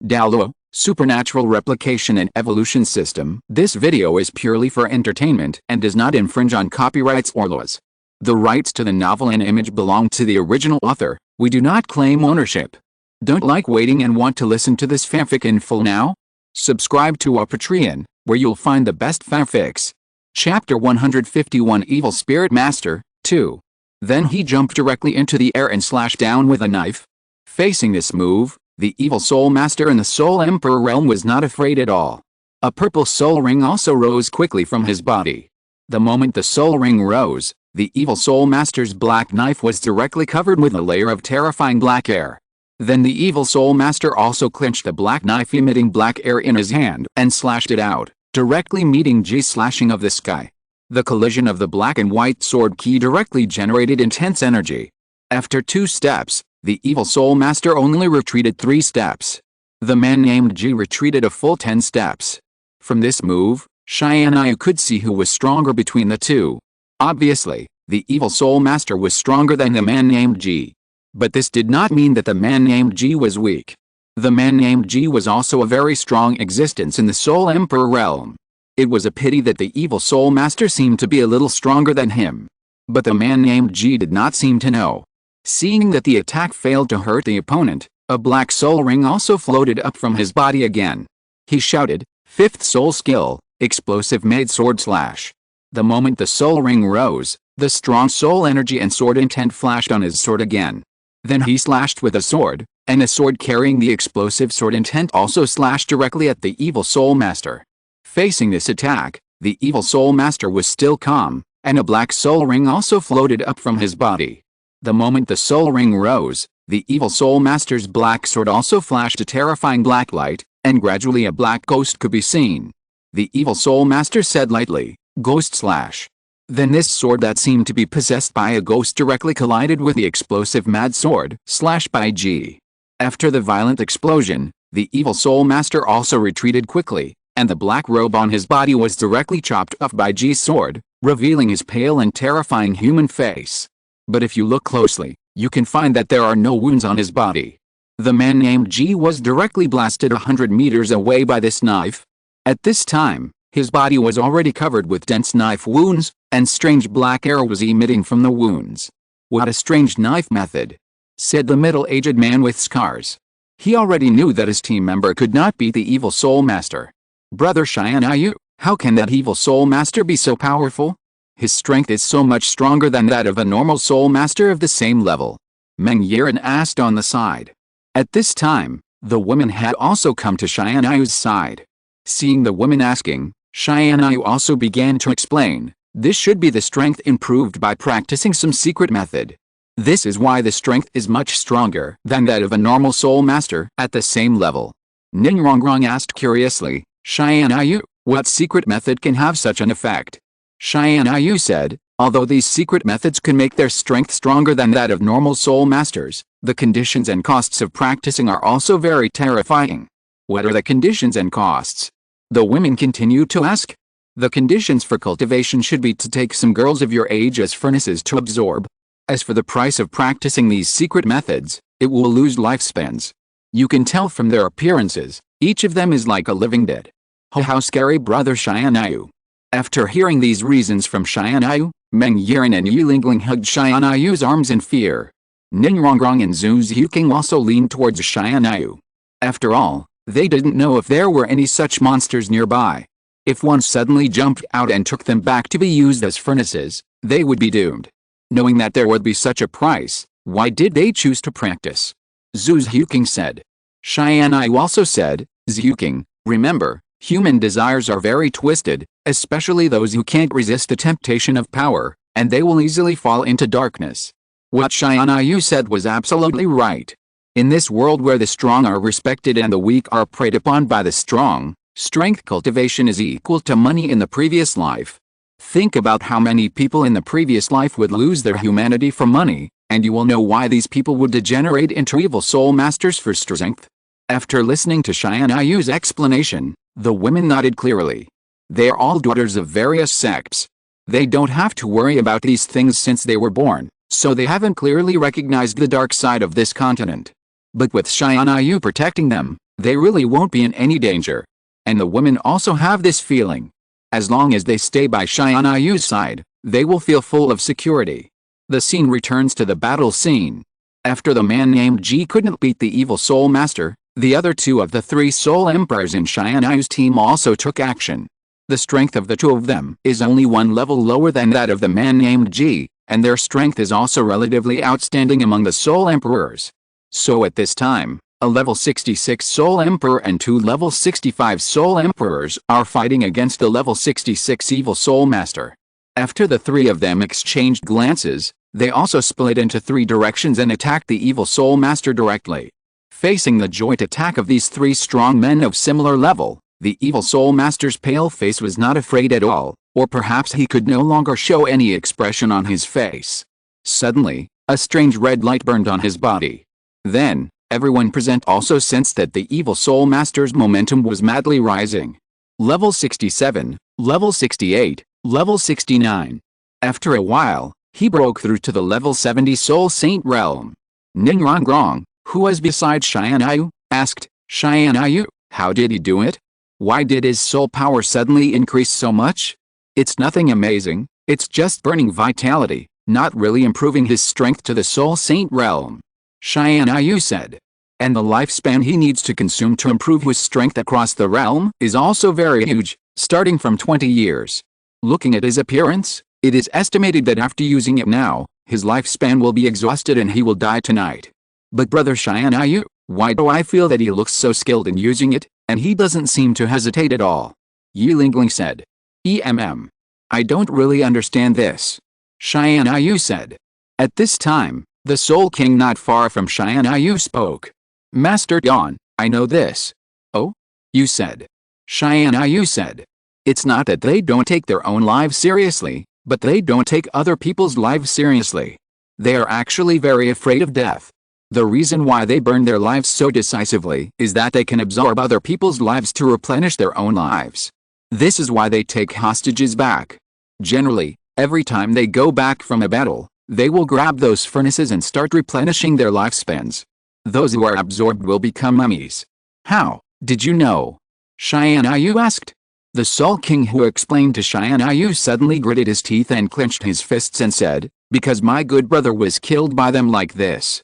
Douluo, Supernatural Replication and Evolution System. This video is purely for entertainment and does not infringe on copyrights or laws. The rights to the novel and image belong to the original author. We do not claim ownership. Don't like waiting and want to listen to this fanfic in full now? Subscribe to our Patreon, where you'll find the best fanfics. Chapter 151 Evil Spirit Master, 2. Then he jumped directly into the air and slashed down with a knife. Facing this move, the evil soul master in the Soul Emperor realm was not afraid at all. A purple soul ring also rose quickly from his body. The moment the soul ring rose, the evil soul master's black knife was directly covered with a layer of terrifying black air. Then the evil soul master also clenched the black knife emitting black air in his hand and slashed it out, directly meeting Ji's slashing of the sky. The collision of the black and white sword key directly generated intense energy. After 2 steps, the evil soul master only retreated 3 steps. The man named Ji retreated a full 10 steps. From this move, Tianyu could see who was stronger between the two. Obviously, the evil soul master was stronger than the man named Ji. But this did not mean that the man named Ji was weak. The man named Ji was also a very strong existence in the Soul Emperor realm. It was a pity that the evil soul master seemed to be a little stronger than him. But the man named Ji did not seem to know. Seeing that the attack failed to hurt the opponent, a black soul ring also floated up from his body again. He shouted, "5th soul skill, explosive made sword slash." The moment the soul ring rose, the strong soul energy and sword intent flashed on his sword again. Then he slashed with a sword, and a sword carrying the explosive sword intent also slashed directly at the evil soul master. Facing this attack, the evil soul master was still calm, and a black soul ring also floated up from his body. The moment the soul ring rose, the evil soul master's black sword also flashed a terrifying black light, and gradually a black ghost could be seen. The evil soul master said lightly, "Ghost slash." Then this sword that seemed to be possessed by a ghost directly collided with the explosive mad sword slash by Ji. After the violent explosion, the evil soul master also retreated quickly, and the black robe on his body was directly chopped off by Ji's sword, revealing his pale and terrifying human face. But if you look closely, you can find that there are no wounds on his body. The man named Ji was directly blasted 100 meters away by this knife. At this time, his body was already covered with dense knife wounds, and strange black air was emitting from the wounds. "What a strange knife method," said the middle-aged man with scars. He already knew that his team member could not beat the evil soul master. "Brother Tianyu, how can that evil soul master be so powerful? His strength is so much stronger than that of a normal soul master of the same level," Meng Yiren asked on the side. At this time, the woman had also come to Tianyu's side. Seeing the woman asking, Tianyu also began to explain, "This should be the strength improved by practicing some secret method. This is why the strength is much stronger than that of a normal soul master at the same level." Ning Rongrong asked curiously, "Tianyu, what secret method can have such an effect?" Tianyu said, "Although these secret methods can make their strength stronger than that of normal soul masters, the conditions and costs of practicing are also very terrifying." "What are the conditions and costs?" the women continued to ask. "The conditions for cultivation should be to take some girls of your age as furnaces to absorb. As for the price of practicing these secret methods, it will lose lifespans. You can tell from their appearances, each of them is like a living dead." "Oh, how scary, brother Tianyu." After hearing these reasons from Tianyu, Meng Yiren and Yu Lingling hugged Tianyu's arms in fear. Ning Rongrong and Zhu Zhuqing also leaned towards Tianyu. After all, they didn't know if there were any such monsters nearby. If one suddenly jumped out and took them back to be used as furnaces, they would be doomed. Knowing that there would be such a price, why did they choose to practice? Zhu Zhuqing said. Tianyu also said, "Zhuqing, remember, human desires are very twisted, especially those who can't resist the temptation of power, and they will easily fall into darkness." What Tianyu said was absolutely right. In this world where the strong are respected and the weak are preyed upon by the strong, strength cultivation is equal to money in the previous life. Think about how many people in the previous life would lose their humanity for money, and you will know why these people would degenerate into evil soul masters for strength. After listening to Tianyu's explanation, the women nodded clearly. They are all daughters of various sects. They don't have to worry about these things since they were born, so they haven't clearly recognized the dark side of this continent. But with Tianyu protecting them, They really won't be in any danger. And the women also have this feeling. As long as they stay by Tianyu's side, they will feel full of security. The scene returns to the battle scene. After the man named Ji couldn't beat the evil Soul Master, the other two of the three Soul Emperors in Tianyu's team also took action. The strength of the two of them is only one level lower than that of the man named Ji, and their strength is also relatively outstanding among the Soul Emperors. So at this time, a level 66 Soul Emperor and two level 65 Soul Emperors are fighting against the level 66 Evil Soul Master. After the three of them exchanged glances, they also split into three directions and attacked the Evil Soul Master directly. Facing the joint attack of these three strong men of similar level, the Evil Soul Master's pale face was not afraid at all, or perhaps he could no longer show any expression on his face. Suddenly, a strange red light burned on his body. Then, everyone present also sensed that the Evil Soul Master's momentum was madly rising. Level 67, level 68, level 69. After a while, he broke through to the level 70 Soul Saint realm. Ning Rongrong, who was beside Tianyu, asked, "Tianyu, how did he do it? Why did his soul power suddenly increase so much?" "It's nothing amazing, it's just burning vitality, not really improving his strength to the Soul Saint realm," Tianyu said. "And the lifespan he needs to consume to improve his strength across the realm is also very huge, starting from 20 years. Looking at his appearance, it is estimated that after using it now, his lifespan will be exhausted and he will die tonight. But brother Tianyu, why do I feel that he looks so skilled in using it, and he doesn't seem to hesitate at all?" Yilingling said. I don't really understand this," Tianyu said. At this time, the Soul King not far from Tianyu spoke. "Master Dawn, I know this." "Oh?" you said. Tianyu said. "It's not that they don't take their own lives seriously, but they don't take other people's lives seriously. They are actually very afraid of death. The reason why they burn their lives so decisively is that they can absorb other people's lives to replenish their own lives. This is why they take hostages back. Generally, every time they go back from a battle, they will grab those furnaces and start replenishing their lifespans. Those who are absorbed will become mummies." "How did you know?" Tianyu asked. The Soul King, who explained to Tianyu, suddenly gritted his teeth and clenched his fists and said, "Because my good brother was killed by them like this."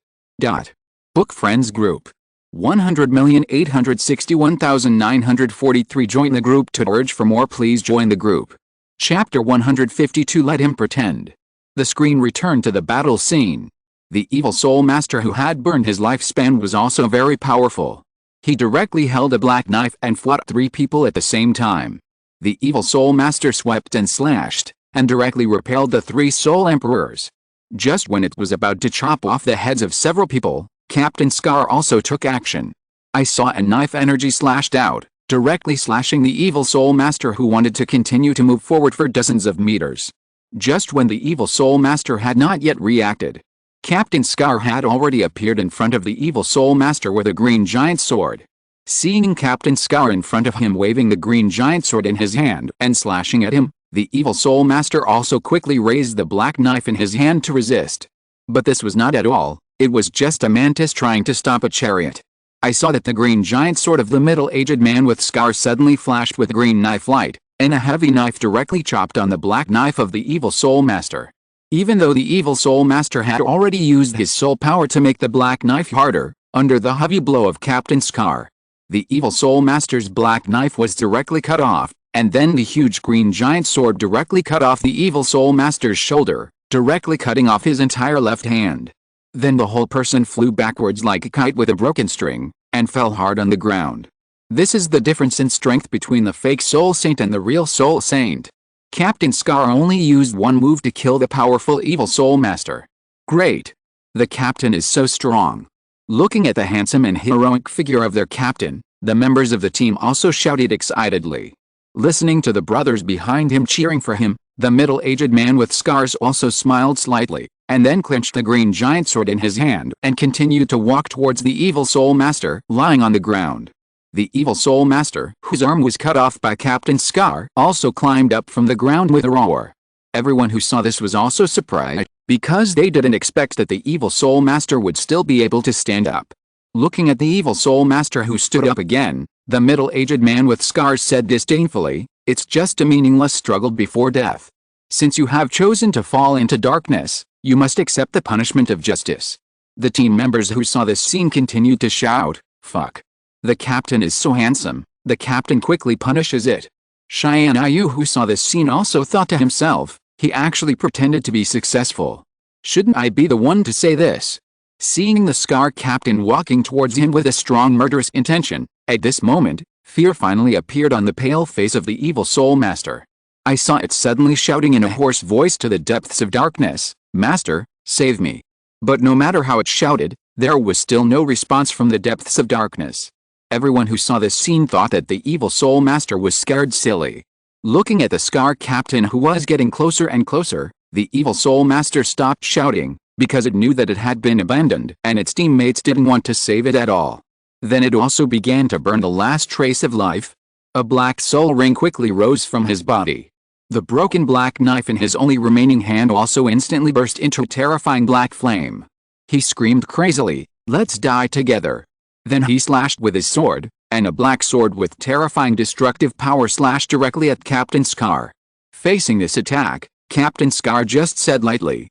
Book Friends Group 100,861,943. Join the group to urge for more. Please join the group. Chapter 152. Let him pretend. The screen returned to the battle scene. The Evil Soul Master who had burned his lifespan was also very powerful. He directly held a black knife and fought three people at the same time. The Evil Soul Master swept and slashed, and directly repelled the three Soul Emperors. Just when it was about to chop off the heads of several people, Captain Scar also took action. I saw a knife energy slashed out, directly slashing the Evil Soul Master, who wanted to continue to move forward for dozens of meters. Just when the Evil Soul Master had not yet reacted, Captain Scar had already appeared in front of the Evil Soul Master with a green giant sword. Seeing Captain Scar in front of him waving the green giant sword in his hand and slashing at him, the Evil Soul Master also quickly raised the black knife in his hand to resist. But this was not at all, it was just a mantis trying to stop a chariot. I saw that the green giant sword of the middle-aged man with Scar suddenly flashed with green knife light, and a heavy knife directly chopped on the black knife of the Evil Soul Master. Even though the Evil Soul Master had already used his soul power to make the black knife harder, under the heavy blow of Captain Scar, the Evil Soul Master's black knife was directly cut off, and then the huge green giant sword directly cut off the Evil Soul Master's shoulder, directly cutting off his entire left hand. Then the whole person flew backwards like a kite with a broken string, and fell hard on the ground. This is the difference in strength between the fake Soul Saint and the real Soul Saint. Captain Scar only used one move to kill the powerful Evil Soul Master. Great! The captain is so strong. Looking at the handsome and heroic figure of their captain, the members of the team also shouted excitedly. Listening to the brothers behind him cheering for him, the middle-aged man with scars also smiled slightly, and then clenched the green giant sword in his hand and continued to walk towards the Evil Soul Master lying on the ground. The Evil Soul Master, whose arm was cut off by Captain Scar, also climbed up from the ground with a roar. Everyone who saw this was also surprised, because they didn't expect that the Evil Soul Master would still be able to stand up. Looking at the evil soul master who stood up again, the middle-aged man with scars said disdainfully, "It's just a meaningless struggle before death. Since you have chosen to fall into darkness, you must accept the punishment of justice." The team members who saw this scene continued to shout, "Fuck. The captain is so handsome, the captain quickly punishes it." Tianyu, who saw this scene, also thought to himself, he actually pretended to be successful. Shouldn't I be the one to say this? Seeing the Scar captain walking towards him with a strong murderous intention, at this moment, fear finally appeared on the pale face of the evil soul master. I saw it suddenly shouting in a hoarse voice to the depths of darkness, "Master, save me." But no matter how it shouted, there was still no response from the depths of darkness. Everyone who saw this scene thought that the evil soul master was scared silly. Looking at the Scar captain who was getting closer and closer, the evil soul master stopped shouting, because it knew that it had been abandoned and its teammates didn't want to save it at all. Then it also began to burn the last trace of life. A black soul ring quickly rose from his body. The broken black knife in his only remaining hand also instantly burst into a terrifying black flame. He screamed crazily, "Let's die together." Then he slashed with his sword, and a black sword with terrifying destructive power slashed directly at Captain Scar. Facing this attack, Captain Scar just said lightly,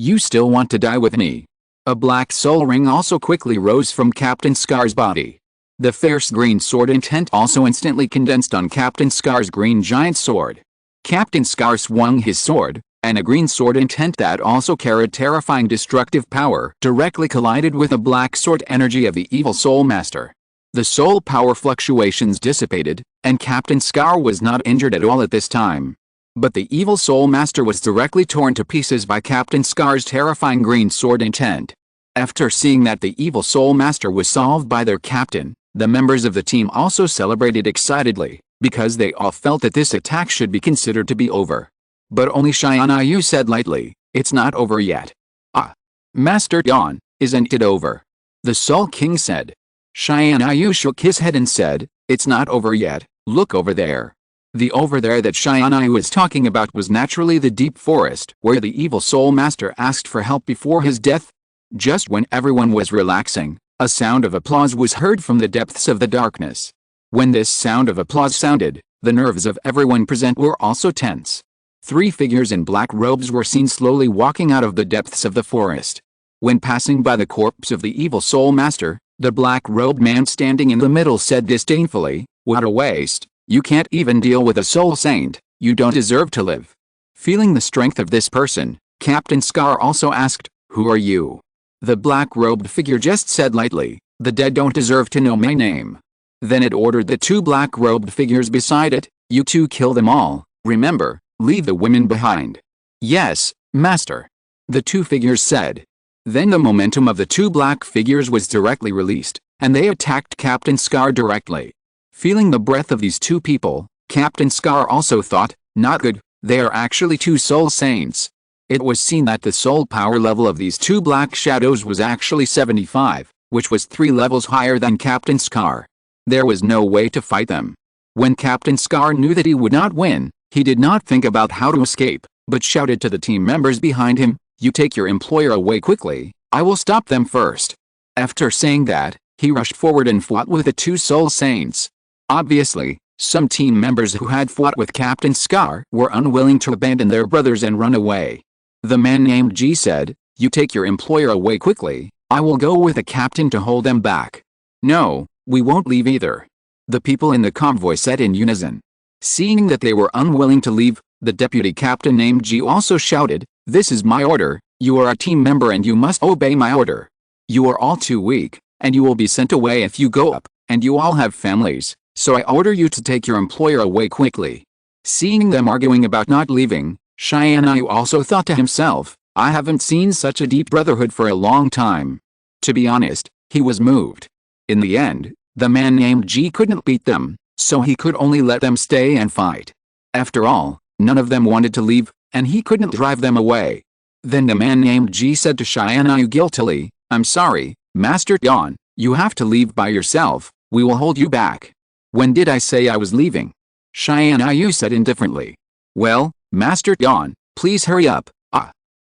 You still want to die with me?" A black soul ring also quickly rose from Captain Scar's body. The fierce green sword intent also instantly condensed on Captain Scar's green giant sword. Captain Scar swung his sword, and a green sword intent that also carried terrifying destructive power directly collided with the black sword energy of the evil soul master. The soul power fluctuations dissipated, and Captain Scar was not injured at all at this time. But the evil soul master was directly torn to pieces by Captain Scar's terrifying green sword intent. After seeing that the evil soul master was solved by their captain, the members of the team also celebrated excitedly, because they all felt that this attack should be considered to be over. But only Tianyu said lightly, "It's not over yet." "Ah, Master Dawn, isn't it over?" the Soul King said. Tianyu shook his head and said, "It's not over yet, look over there." The over there that Tianyu was talking about was naturally the deep forest where the evil soul master asked for help before his death. Just when everyone was relaxing, a sound of applause was heard from the depths of the darkness. When this sound of applause sounded, the nerves of everyone present were also tense. 3 figures in black robes were seen slowly walking out of the depths of the forest. When passing by the corpse of the evil soul master, the black-robed man standing in the middle said disdainfully, "What a waste. You can't even deal with a soul saint, you don't deserve to live." Feeling the strength of this person, Captain Scar also asked, "Who are you?" The black-robed figure just said lightly, "The dead don't deserve to know my name." Then it ordered the 2 black-robed figures beside it, "You 2 kill them all, remember, leave the women behind." "Yes, master," the 2 figures said. Then the momentum of the 2 black figures was directly released, and they attacked Captain Scar directly. Feeling the breath of these 2 people, Captain Scar also thought, "Not good, they are actually 2 soul saints." It was seen that the soul power level of these 2 black shadows was actually 75, which was 3 levels higher than Captain Scar. There was no way to fight them. When Captain Scar knew that he would not win, he did not think about how to escape, but shouted to the team members behind him, "You take your employer away quickly, I will stop them first." After saying that, he rushed forward and fought with the 2 soul saints. Obviously, some team members who had fought with Captain Scar were unwilling to abandon their brothers and run away. The man named G said, "You take your employer away quickly, I will go with the captain to hold them back." "No, we won't leave either," the people in the convoy said in unison. Seeing that they were unwilling to leave, the deputy captain named G also shouted, "This is my order, you are a team member and you must obey my order. You are all too weak, and you will be sent away if you go up, and you all have families. So I order you to take your employer away quickly." Seeing them arguing about not leaving, Tianyu also thought to himself, "I haven't seen such a deep brotherhood for a long time." To be honest, he was moved. In the end, the man named G couldn't beat them, so he could only let them stay and fight. After all, none of them wanted to leave, and he couldn't drive them away. Then the man named G said to Tianyu guiltily, "I'm sorry, Master Dawn, you have to leave by yourself, we will hold you back." "When did I say I was leaving?" Tianyu said indifferently. "Well, Master Dawn, please hurry up."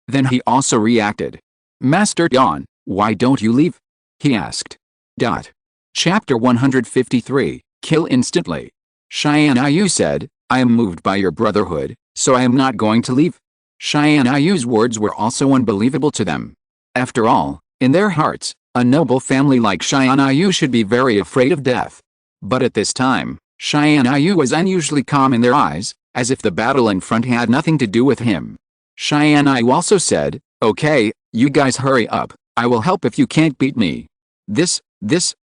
Then he also reacted. "Master Dawn, why don't you leave?" he asked. Chapter 153, Kill Instantly. Xianyu said, I am moved by your brotherhood, so I am not going to leave. Xianyu's words were also unbelievable to them. After all, in their hearts, a noble family like Xianyu should be very afraid of death. But at this time, Xianyu was unusually calm in their eyes, as if the battle in front had nothing to do with him. Xianyu also said, okay, you guys hurry up, I will help if you can't beat me.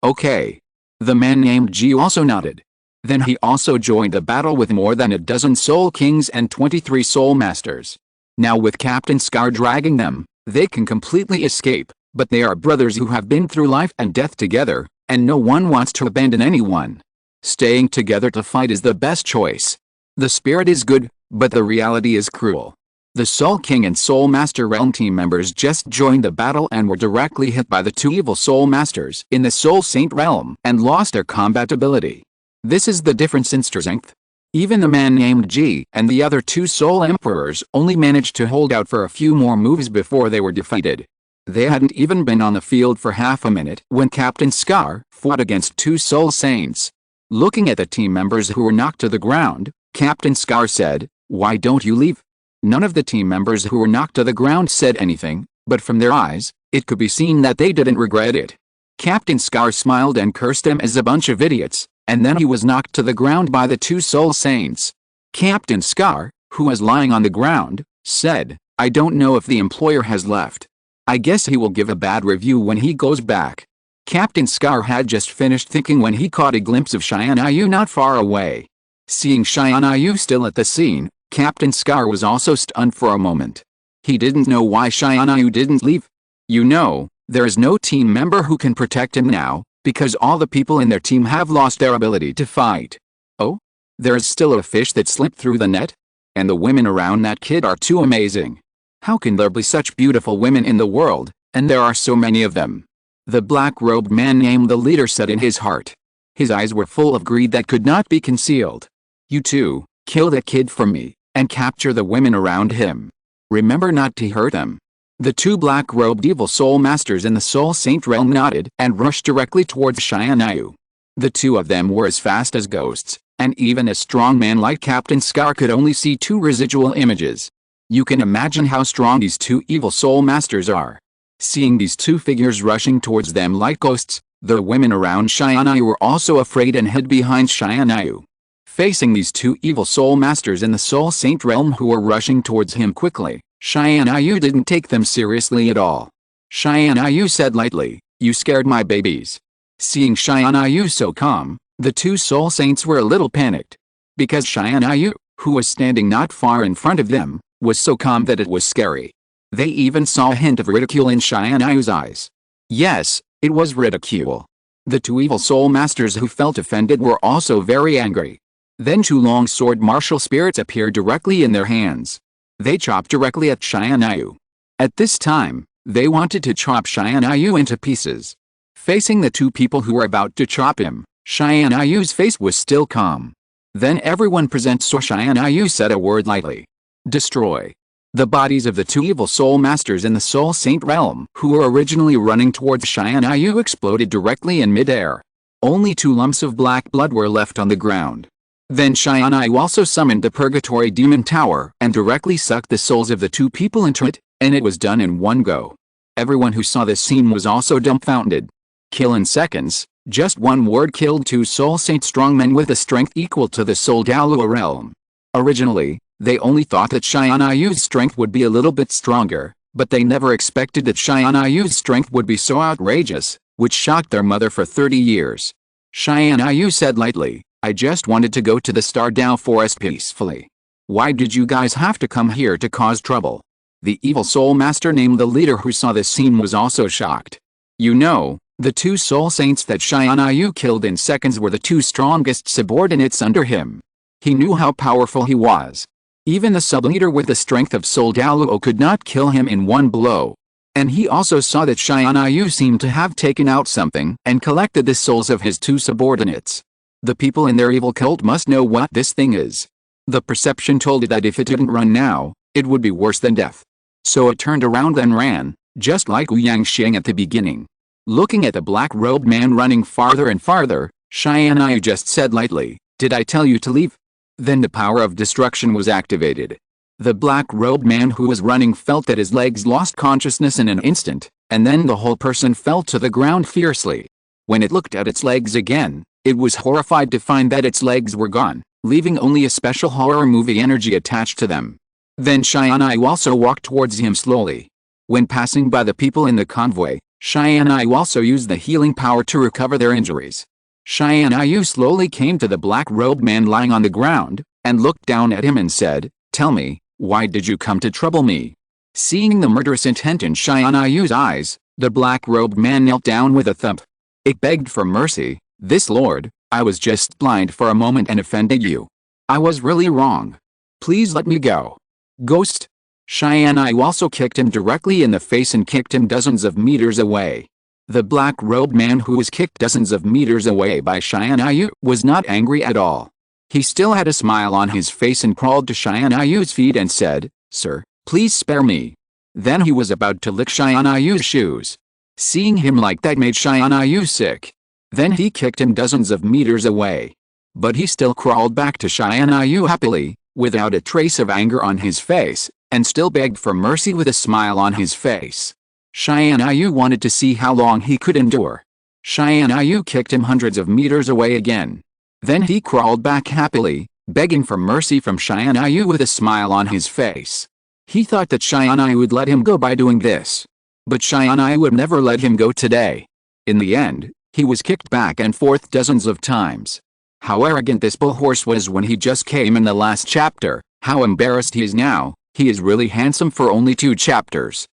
Okay. The man named Ji also nodded. Then he also joined the battle with more than a dozen Soul Kings and 23 Soul Masters. Now with Captain Scar dragging them, they can completely escape, but they are brothers who have been through life and death together, and no one wants to abandon anyone. Staying together to fight is the best choice. The spirit is good, but the reality is cruel. The Soul King and Soul Master Realm team members just joined the battle and were directly hit by the two evil Soul Masters in the Soul Saint Realm and lost their combat ability. This is the difference in strength. Even the man named Ji and the other two Soul Emperors only managed to hold out for a few more moves before they were defeated. They hadn't even been on the field for half a minute when Captain Scar fought against two Soul Saints. Looking at the team members who were knocked to the ground, Captain Scar said, why don't you leave? None of the team members who were knocked to the ground said anything, but from their eyes, it could be seen that they didn't regret it. Captain Scar smiled and cursed them as a bunch of idiots, and then he was knocked to the ground by the two Soul Saints. Captain Scar, who was lying on the ground, said, I don't know if the employer has left. I guess he will give a bad review when he goes back. Captain Scar had just finished thinking when he caught a glimpse of Xianyu not far away. Seeing Xianyu still at the scene, Captain Scar was also stunned for a moment. He didn't know why Xianyu didn't leave. You know, there is no team member who can protect him now, because all the people in their team have lost their ability to fight. Oh? There is still a fish that slipped through the net? And the women around that kid are too amazing. How can there be such beautiful women in the world, and there are so many of them? The black-robed man named the leader said in his heart. His eyes were full of greed that could not be concealed. You two, kill that kid for me, and capture the women around him. Remember not to hurt them. The two black-robed evil Soul Masters in the Soul Saint realm nodded and rushed directly towards Xianyu. The two of them were as fast as ghosts, and even a strong man like Captain Scar could only see two residual images. You can imagine how strong these two evil Soul Masters are. Seeing these two figures rushing towards them like ghosts, the women around Xianyu were also afraid and hid behind Xianyu. Facing these two evil Soul Masters in the Soul Saint realm who were rushing towards him quickly, Xianyu didn't take them seriously at all. Xianyu said lightly, you scared my babies. Seeing Xianyu so calm, the two Soul Saints were a little panicked. Because Xianyu, who was standing not far in front of them, was so calm that it was scary. They even saw a hint of ridicule in Xianyu's eyes. Yes, it was ridicule. The two evil Soul Masters who felt offended were also very angry. Then two long sword martial spirits appeared directly in their hands. They chopped directly at Xianyu. At this time, they wanted to chop Xianyu into pieces. Facing the two people who were about to chop him, Xianyu's face was still calm. Then everyone present, so Xianyu said a word lightly. Destroy. The bodies of the two evil Soul Masters in the Soul Saint realm who were originally running towards Xianyu exploded directly in midair. Only two lumps of black blood were left on the ground. Then Xianyu also summoned the Purgatory Demon Tower and directly sucked the souls of the two people into it, and it was done in one go. Everyone who saw this scene was also dumbfounded. Kill in seconds, just one word killed two Soul Saint strongmen with a strength equal to the Soul Douluo realm. Originally, they only thought that Xianyu's strength would be a little bit stronger, but they never expected that Xianyu's strength would be so outrageous, which shocked their mother for 30 years. Xianyu said lightly, I just wanted to go to the Star Dao Forest peacefully. Why did you guys have to come here to cause trouble? The evil Soul Master named the leader who saw this scene was also shocked. You know, the two Soul Saints that Xianyu killed in seconds were the two strongest subordinates under him. He knew how powerful he was. Even the sub-leader with the strength of Soul Douluo could not kill him in one blow. And he also saw that Xianyu seemed to have taken out something and collected the souls of his two subordinates. The people in their evil cult must know what this thing is. The perception told it that if it didn't run now, it would be worse than death. So it turned around and ran, just like Wu Yangxiang at the beginning. Looking at the black-robed man running farther and farther, Tianyu just said lightly, "Did I tell you to leave?" Then the power of destruction was activated. The black-robed man who was running felt that his legs lost consciousness in an instant, and then the whole person fell to the ground fiercely. When it looked at its legs again, it was horrified to find that its legs were gone, leaving only a special horror movie energy attached to them. Then Tianyu also walked towards him slowly. When passing by the people in the convoy, Tianyu also used the healing power to recover their injuries. Tianyu slowly came to the black-robed man lying on the ground, and looked down at him and said, "Tell me, why did you come to trouble me?" Seeing the murderous intent in Tianyu's eyes, the black-robed man knelt down with a thump. It begged for mercy, "This lord, I was just blind for a moment and offended you. I was really wrong. Please let me go." Ghost. Tianyu also kicked him directly in the face and kicked him dozens of meters away. The black-robed man who was kicked dozens of meters away by Tianyu was not angry at all. He still had a smile on his face and crawled to Tianyu's feet and said, "Sir, please spare me." Then he was about to lick Tianyu's shoes. Seeing him like that made Tianyu sick. Then he kicked him dozens of meters away. But he still crawled back to Tianyu happily, without a trace of anger on his face, and still begged for mercy with a smile on his face. Tianyu wanted to see how long he could endure. Tianyu kicked him hundreds of meters away again. Then he crawled back happily, begging for mercy from Tianyu with a smile on his face. He thought that Tianyu would let him go by doing this. But Tianyu would never let him go today. In the end, he was kicked back and forth dozens of times. How arrogant this bull horse was when he just came in the last chapter, how embarrassed he is now. He is really handsome for only 2 chapters.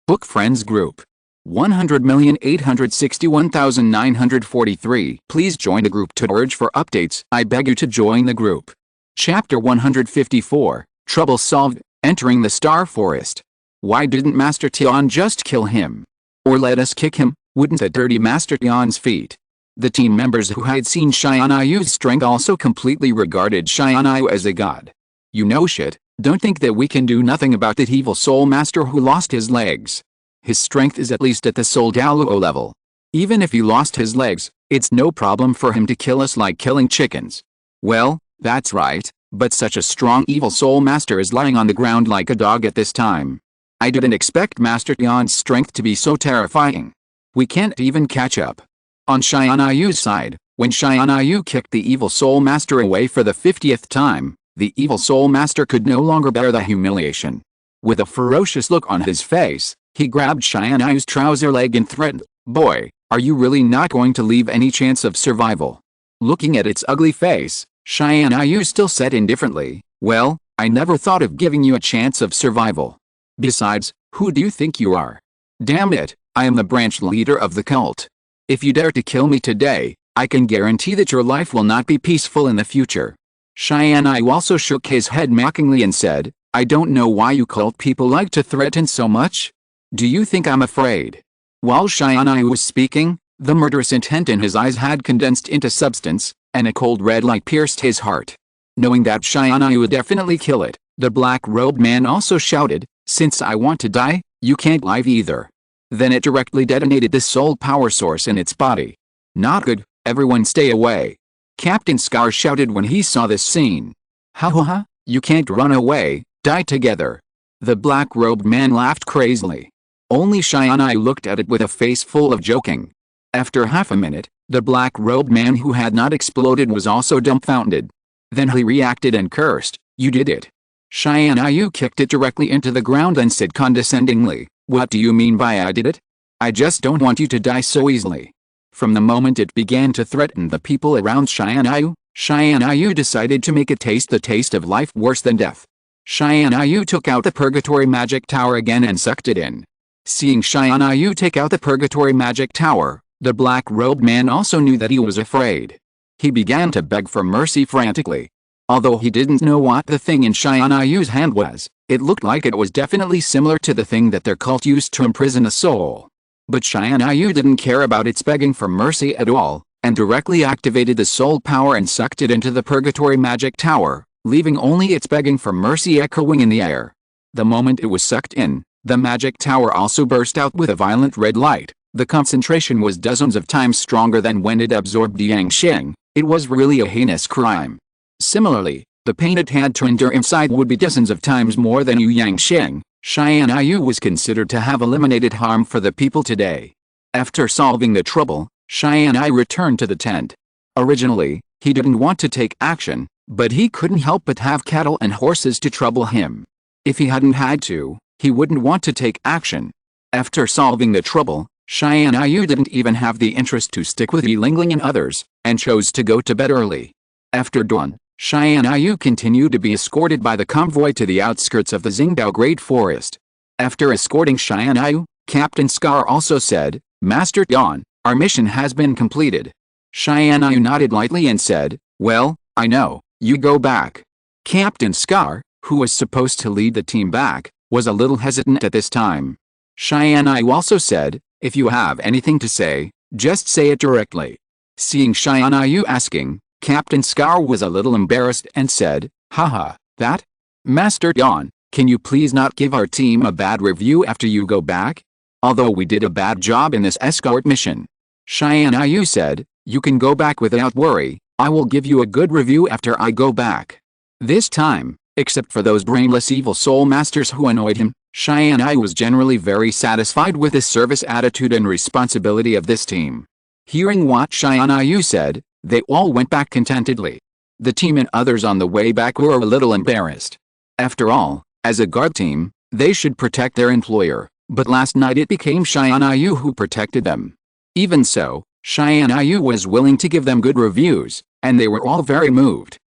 Book Friends Group. 100,861,943. Please join the group to urge for updates. I beg you to join the group. Chapter 154. Trouble solved. Entering the Star Forest. Why didn't Master Tian just kill him? Or let us kick him? Wouldn't that dirty Master Tian's feet? The team members who had seen Tianyu's strength also completely regarded Tianyu as a god. You know shit, don't think that we can do nothing about that evil soul master who lost his legs. His strength is at least at the Soul Douluo level. Even if he lost his legs, it's no problem for him to kill us like killing chickens. Well, that's right, but such a strong evil soul master is lying on the ground like a dog at this time. I didn't expect Master Tian's strength to be so terrifying. We can't even catch up. On Tianyu's side, when Tianyu kicked the evil soul master away for the 50th time, the evil soul master could no longer bear the humiliation. With a ferocious look on his face, he grabbed Tianyu's trouser leg and threatened, "Boy, are you really not going to leave any chance of survival?" Looking at its ugly face, Tianyu still said indifferently, "Well, I never thought of giving you a chance of survival. Besides, who do you think you are? Damn it, I am the branch leader of the cult. If you dare to kill me today, I can guarantee that your life will not be peaceful in the future." Tianyu also shook his head mockingly and said, "I don't know why you cult people like to threaten so much. Do you think I'm afraid?" While Tianyu was speaking, the murderous intent in his eyes had condensed into substance, and a cold red light pierced his heart. Knowing that Tianyu would definitely kill it, the black-robed man also shouted, "Since I want to die, you can't live either." Then it directly detonated the soul power source in its body. "Not good, everyone stay away." Captain Scar shouted when he saw this scene. "Ha ha ha, you can't run away, die together." The black-robed man laughed crazily. Only Tianyu looked at it with a face full of joking. After half a minute, the black-robed man who had not exploded was also dumbfounded. Then he reacted and cursed, "You did it." Tianyu kicked it directly into the ground and said condescendingly, "What do you mean by I did it? I just don't want you to die so easily." From the moment it began to threaten the people around Tianyu decided to make it taste the taste of life worse than death. Tianyu took out the Purgatory Magic Tower again and sucked it in. Seeing Tianyu take out the Purgatory Magic Tower, the black-robed man also knew that he was afraid. He began to beg for mercy frantically. Although he didn't know what the thing in Tianyu's hand was, it looked like it was definitely similar to the thing that their cult used to imprison a soul. But Tianyu didn't care about its begging for mercy at all, and directly activated the soul power and sucked it into the Purgatory Magic Tower, leaving only its begging for mercy echoing in the air. The moment it was sucked in, the magic tower also burst out with a violent red light, The concentration was dozens of times stronger than when it absorbed Yangsheng. It was really a heinous crime. Similarly, the pain it had to endure inside would be dozens of times more than Yu Yangsheng. Xianyu was considered to have eliminated harm for the people today. After solving the trouble, Xianyu returned to the tent. Originally, he didn't want to take action, but he couldn't help but have cattle and horses to trouble him. If he hadn't had to, he wouldn't want to take action. After solving the trouble, Xianyu didn't even have the interest to stick with Yilingling and others, and chose to go to bed early. After dawn, Xianyu continued to be escorted by the convoy to the outskirts of the Xingdao Great Forest. After escorting Xianyu, Captain Scar also said, "Master Yan, our mission has been completed." Xianyu nodded lightly and said, "Well, I know, you go back." Captain Scar, who was supposed to lead the team back, was a little hesitant at this time. Xianyu also said, "If you have anything to say, just say it directly." Seeing Xianyu asking, Captain Scar was a little embarrassed and said, "Haha, that? Master Yan, can you please not give our team a bad review after you go back? Although we did a bad job in this escort mission." Xianyu said, "You can go back without worry, I will give you a good review after I go back." This time, except for those brainless evil soul masters who annoyed him, Xianyu was generally very satisfied with the service attitude and responsibility of this team. Hearing what Xianyu said, they all went back contentedly. The team and others on the way back were a little embarrassed. After all, as a guard team, they should protect their employer, but last night it became Xianyu who protected them. Even so, Xianyu was willing to give them good reviews, and they were all very moved.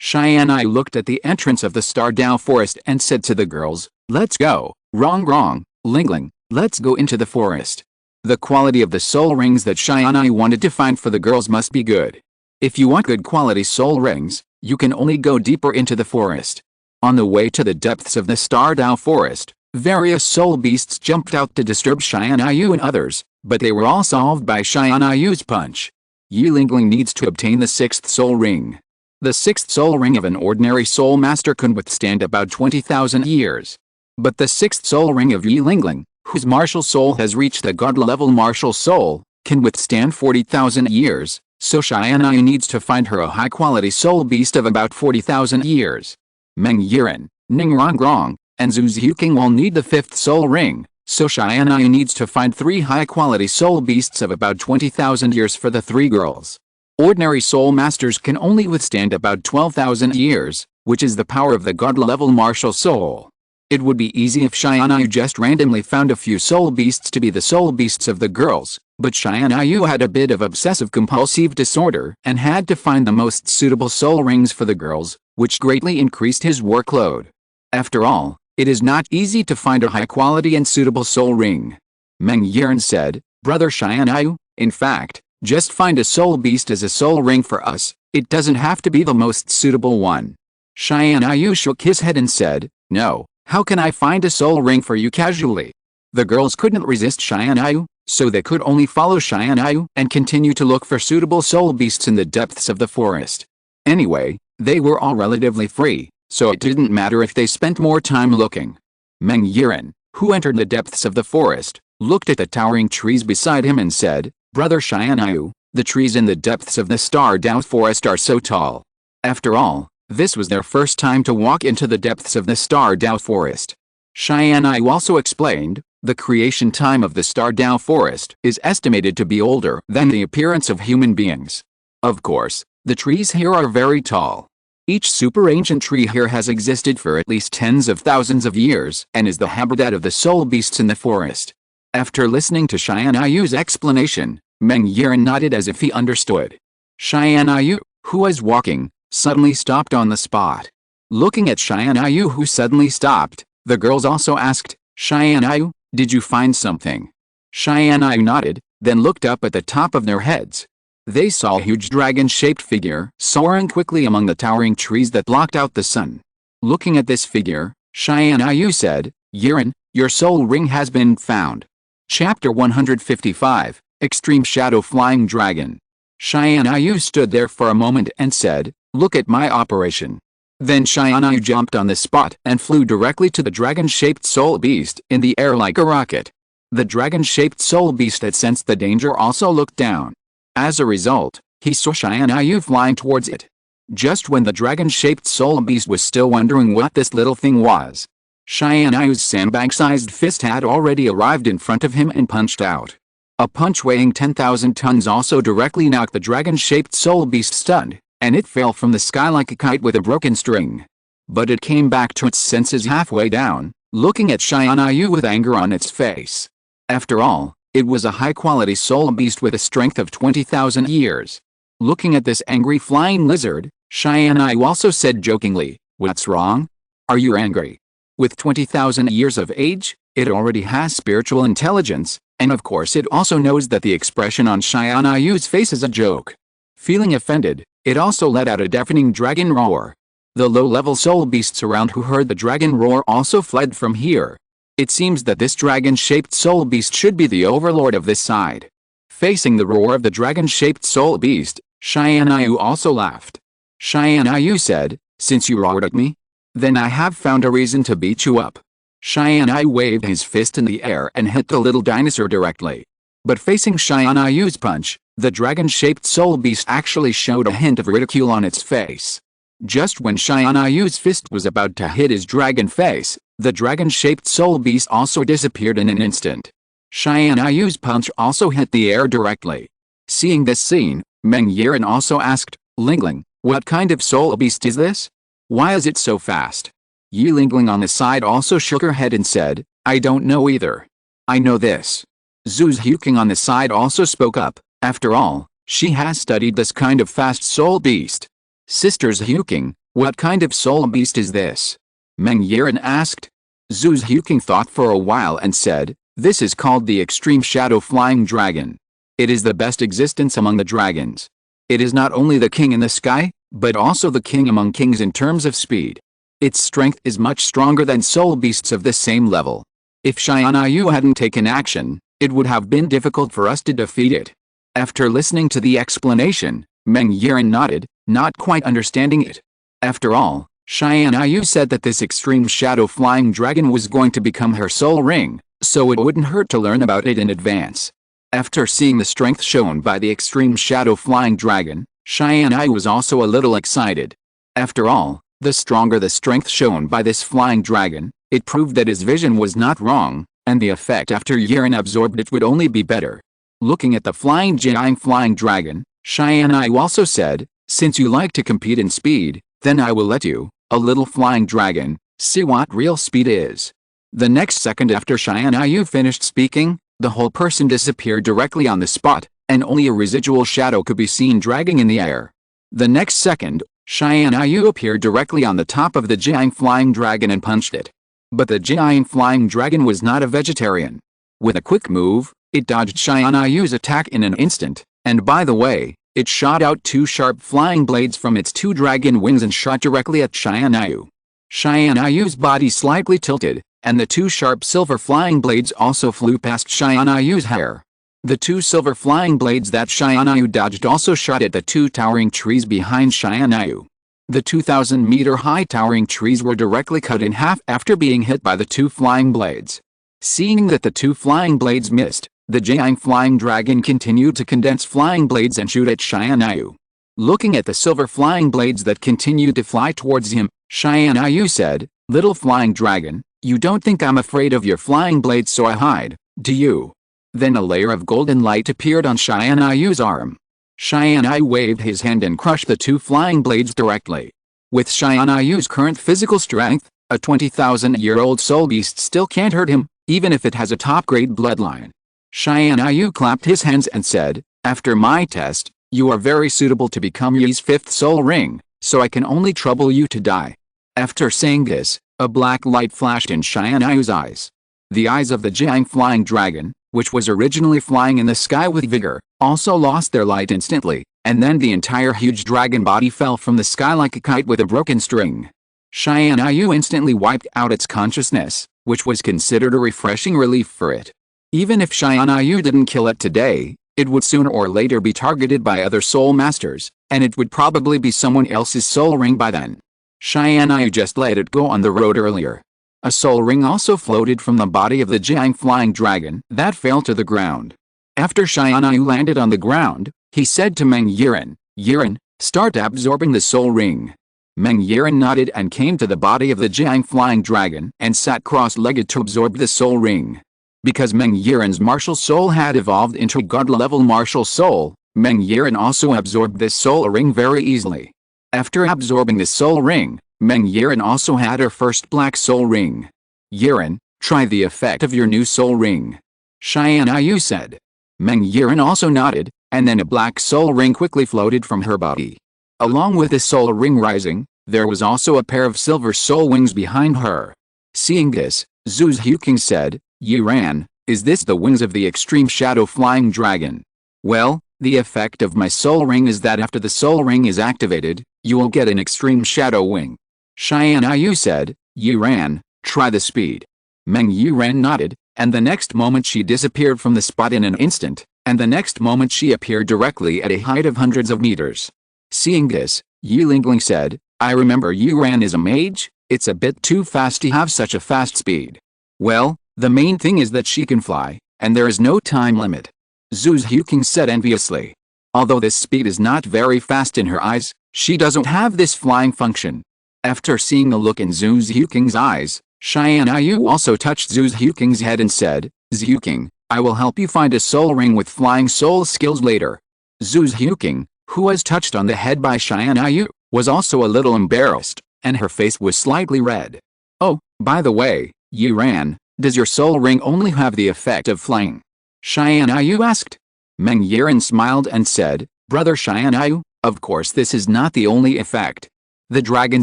Xianyu looked at the entrance of the Star Dao Forest and said to the girls, "Let's go, Rongrong, Lingling, let's go into the forest." The quality of the soul rings that Xianyu wanted to find for the girls must be good. If you want good quality soul rings, you can only go deeper into the forest. On the way to the depths of the Star Dao Forest, various soul beasts jumped out to disturb Xianyu and others, but they were all solved by Xianyu's punch. Yilingling needs to obtain the 6th soul ring. The 6th soul ring of an ordinary soul master can withstand about 20,000 years. But the 6th soul ring of Yilingling, whose martial soul has reached the god-level martial soul, can withstand 40,000 years, so Xianyu needs to find her a high-quality soul beast of about 40,000 years. Meng Yiren, Ning Rongrong, and Zhu Zhuqing all need the 5th soul ring, so Xianyu needs to find 3 high-quality soul beasts of about 20,000 years for the 3 girls. Ordinary soul masters can only withstand about 12,000 years, which is the power of the god-level martial soul. It would be easy if Xianyu just randomly found a few soul beasts to be the soul beasts of the girls, but Xianyu had a bit of obsessive-compulsive disorder and had to find the most suitable soul rings for the girls, which greatly increased his workload. After all, it is not easy to find a high-quality and suitable soul ring. Meng Yiren said, "Brother Xianyu, in fact, just find a soul beast as a soul ring for us, it doesn't have to be the most suitable one." Xianyu shook his head and said, "No. How can I find a soul ring for you casually?" The girls couldn't resist Xianyu, so they could only follow Xianyu and continue to look for suitable soul beasts in the depths of the forest. Anyway, they were all relatively free, so it didn't matter if they spent more time looking. Meng Yiren, who entered the depths of the forest, looked at the towering trees beside him and said, "Brother Xianyu, the trees in the depths of the Star Dao Forest are so tall." After all, this was their first time to walk into the depths of the Star Dao Forest. Xianyu also explained, the creation time of the Star Dao Forest is estimated to be older than the appearance of human beings. Of course, the trees here are very tall. Each super ancient tree here has existed for at least tens of thousands of years and is the habitat of the soul beasts in the forest. After listening to Xianyu's explanation, Meng Yiren nodded as if he understood. Xianyu, who was walking, suddenly stopped on the spot. Looking at Xianyu who suddenly stopped, the girls also asked, "Xianyu, did you find something?" Xianyu nodded, then looked up at the top of their heads. They saw a huge dragon-shaped figure soaring quickly among the towering trees that blocked out the sun. Looking at this figure, Xianyu said, "Yiren, your soul ring has been found." Chapter 155, Extreme Shadow Flying Dragon. Xianyu stood there for a moment and said, "Look at my operation." Then Xianyu jumped on the spot and flew directly to the dragon-shaped soul beast in the air like a rocket. The dragon-shaped soul beast that sensed the danger also looked down. As a result, he saw Tianyu flying towards it. Just when the dragon-shaped soul beast was still wondering what this little thing was, Tianyu's sandbag-sized fist had already arrived in front of him and punched out. A punch weighing 10,000 tons also directly knocked the dragon-shaped soul beast stunned, and it fell from the sky like a kite with a broken string. But it came back to its senses halfway down, looking at Tianyu with anger on its face. After all, it was a high-quality soul beast with a strength of 20,000 years. Looking at this angry flying lizard, Tianyu also said jokingly, "What's wrong? Are you angry? With 20,000 years of age, it already has spiritual intelligence, and of course it also knows that the expression on Tianyu's face is a joke." Feeling offended, it also let out a deafening dragon roar. The low-level soul beasts around who heard the dragon roar also fled from here. It seems that this dragon-shaped soul beast should be the overlord of this side. Facing the roar of the dragon-shaped soul beast, Tianyu also laughed. Tianyu said, "Since you roared at me, then I have found a reason to beat you up." Tianyu waved his fist in the air and hit the little dinosaur directly. But facing Tianyu's punch, the dragon-shaped soul beast actually showed a hint of ridicule on its face. Just when Tianyu's fist was about to hit his dragon face, the dragon-shaped soul beast also disappeared in an instant. Tianyu's punch also hit the air directly. Seeing this scene, Meng Yiren also asked, "Lingling, what kind of soul beast is this? Why is it so fast?" Yi Lingling on the side also shook her head and said, "I don't know either. I know this." Zhu Zhuqing on the side also spoke up. After all, she has studied this kind of fast soul beast. "Sister Zhuqing, what kind of soul beast is this?" Meng Yiren asked. Zhu Zhuqing thought for a while and said, "This is called the extreme shadow flying dragon. It is the best existence among the dragons. It is not only the king in the sky, but also the king among kings in terms of speed. Its strength is much stronger than soul beasts of the same level. If Tianyu hadn't taken action, it would have been difficult for us to defeat it." After listening to the explanation, Meng Yiren nodded, not quite understanding it. After all, Tianyu said that this extreme shadow flying dragon was going to become her soul ring, so it wouldn't hurt to learn about it in advance. After seeing the strength shown by the extreme shadow flying dragon, Tianyu was also a little excited. After all, the stronger the strength shown by this flying dragon, it proved that his vision was not wrong, and the effect after Yiren absorbed it would only be better. Looking at the flying giant flying dragon, Tianyu also said, "Since you like to compete in speed, then I will let you, a little flying dragon, see what real speed is." The next second after Tianyu finished speaking, the whole person disappeared directly on the spot, and only a residual shadow could be seen dragging in the air. The next second, Tianyu appeared directly on the top of the giant flying dragon and punched it. But the giant flying dragon was not a vegetarian. With a quick move, it dodged Tianyu's attack in an instant, and by the way, it shot out two sharp flying blades from its two dragon wings and shot directly at Tianyu. Tianyu's body slightly tilted, and the two sharp silver flying blades also flew past Tianyu's hair. The two silver flying blades that Tianyu dodged also shot at the two towering trees behind Tianyu. The 2,000-meter-high towering trees were directly cut in half after being hit by the two flying blades. Seeing that the two flying blades missed, the giant flying dragon continued to condense flying blades and shoot at Tianyu. Looking at the silver flying blades that continued to fly towards him, Tianyu said, "Little flying dragon, you don't think I'm afraid of your flying blades, so I hide, do you?" Then a layer of golden light appeared on Tianyu's arm. Tianyu waved his hand and crushed the two flying blades directly. With Tianyu's current physical strength, a 20,000-year-old soul beast still can't hurt him, even if it has a top-grade bloodline. Tianyu clapped his hands and said, "After my test, you are very suitable to become Yi's fifth soul ring, so I can only trouble you to die." After saying this, a black light flashed in Tianyu's eyes. The eyes of the giant flying dragon, which was originally flying in the sky with vigor, also lost their light instantly, and then the entire huge dragon body fell from the sky like a kite with a broken string. Tianyu instantly wiped out its consciousness, which was considered a refreshing relief for it. Even if Tianyu didn't kill it today, it would sooner or later be targeted by other soul masters, and it would probably be someone else's soul ring by then. Tianyu just let it go on the road earlier. A soul ring also floated from the body of the giant flying dragon that fell to the ground. After Xianyu landed on the ground, he said to Meng Yiren, "Yiren, start absorbing the soul ring." Meng Yiren nodded and came to the body of the giant flying dragon and sat cross-legged to absorb the soul ring. Because Meng Yiren's martial soul had evolved into a god-level martial soul, Meng Yiren also absorbed this soul ring very easily. After absorbing the soul ring, Meng Yiren also had her first black soul ring. "Yiren, try the effect of your new soul ring," Xianyu said. Meng Yiren also nodded, and then a black soul ring quickly floated from her body. Along with the soul ring rising, there was also a pair of silver soul wings behind her. Seeing this, Zhu Zhuqing said, "Yiren, is this the wings of the extreme shadow flying dragon?" "Well, the effect of my soul ring is that after the soul ring is activated, you will get an extreme shadow wing," Xianyu said. "Yiren, try the speed." Meng Yiren nodded, and the next moment she disappeared from the spot in an instant, and the next moment she appeared directly at a height of hundreds of meters. Seeing this, Yi Lingling said, "I remember Yiren is a mage, it's a bit too fast to have such a fast speed." "Well, the main thing is that she can fly, and there is no time limit," Zhu Zhuqing said enviously. Although this speed is not very fast in her eyes, she doesn't have this flying function. After seeing the look in Zhu Zhuqing's eyes, Xianyu also touched Zhu Zhuqing's head and said, "Zhuqing, I will help you find a soul ring with flying soul skills later." Zhu Zhuqing, who was touched on the head by Xianyu, was also a little embarrassed, and her face was slightly red. "Oh, by the way, Yiren, does your soul ring only have the effect of flying?" Xianyu asked. Meng Yiren smiled and said, "Brother Xianyu, of course this is not the only effect." The dragon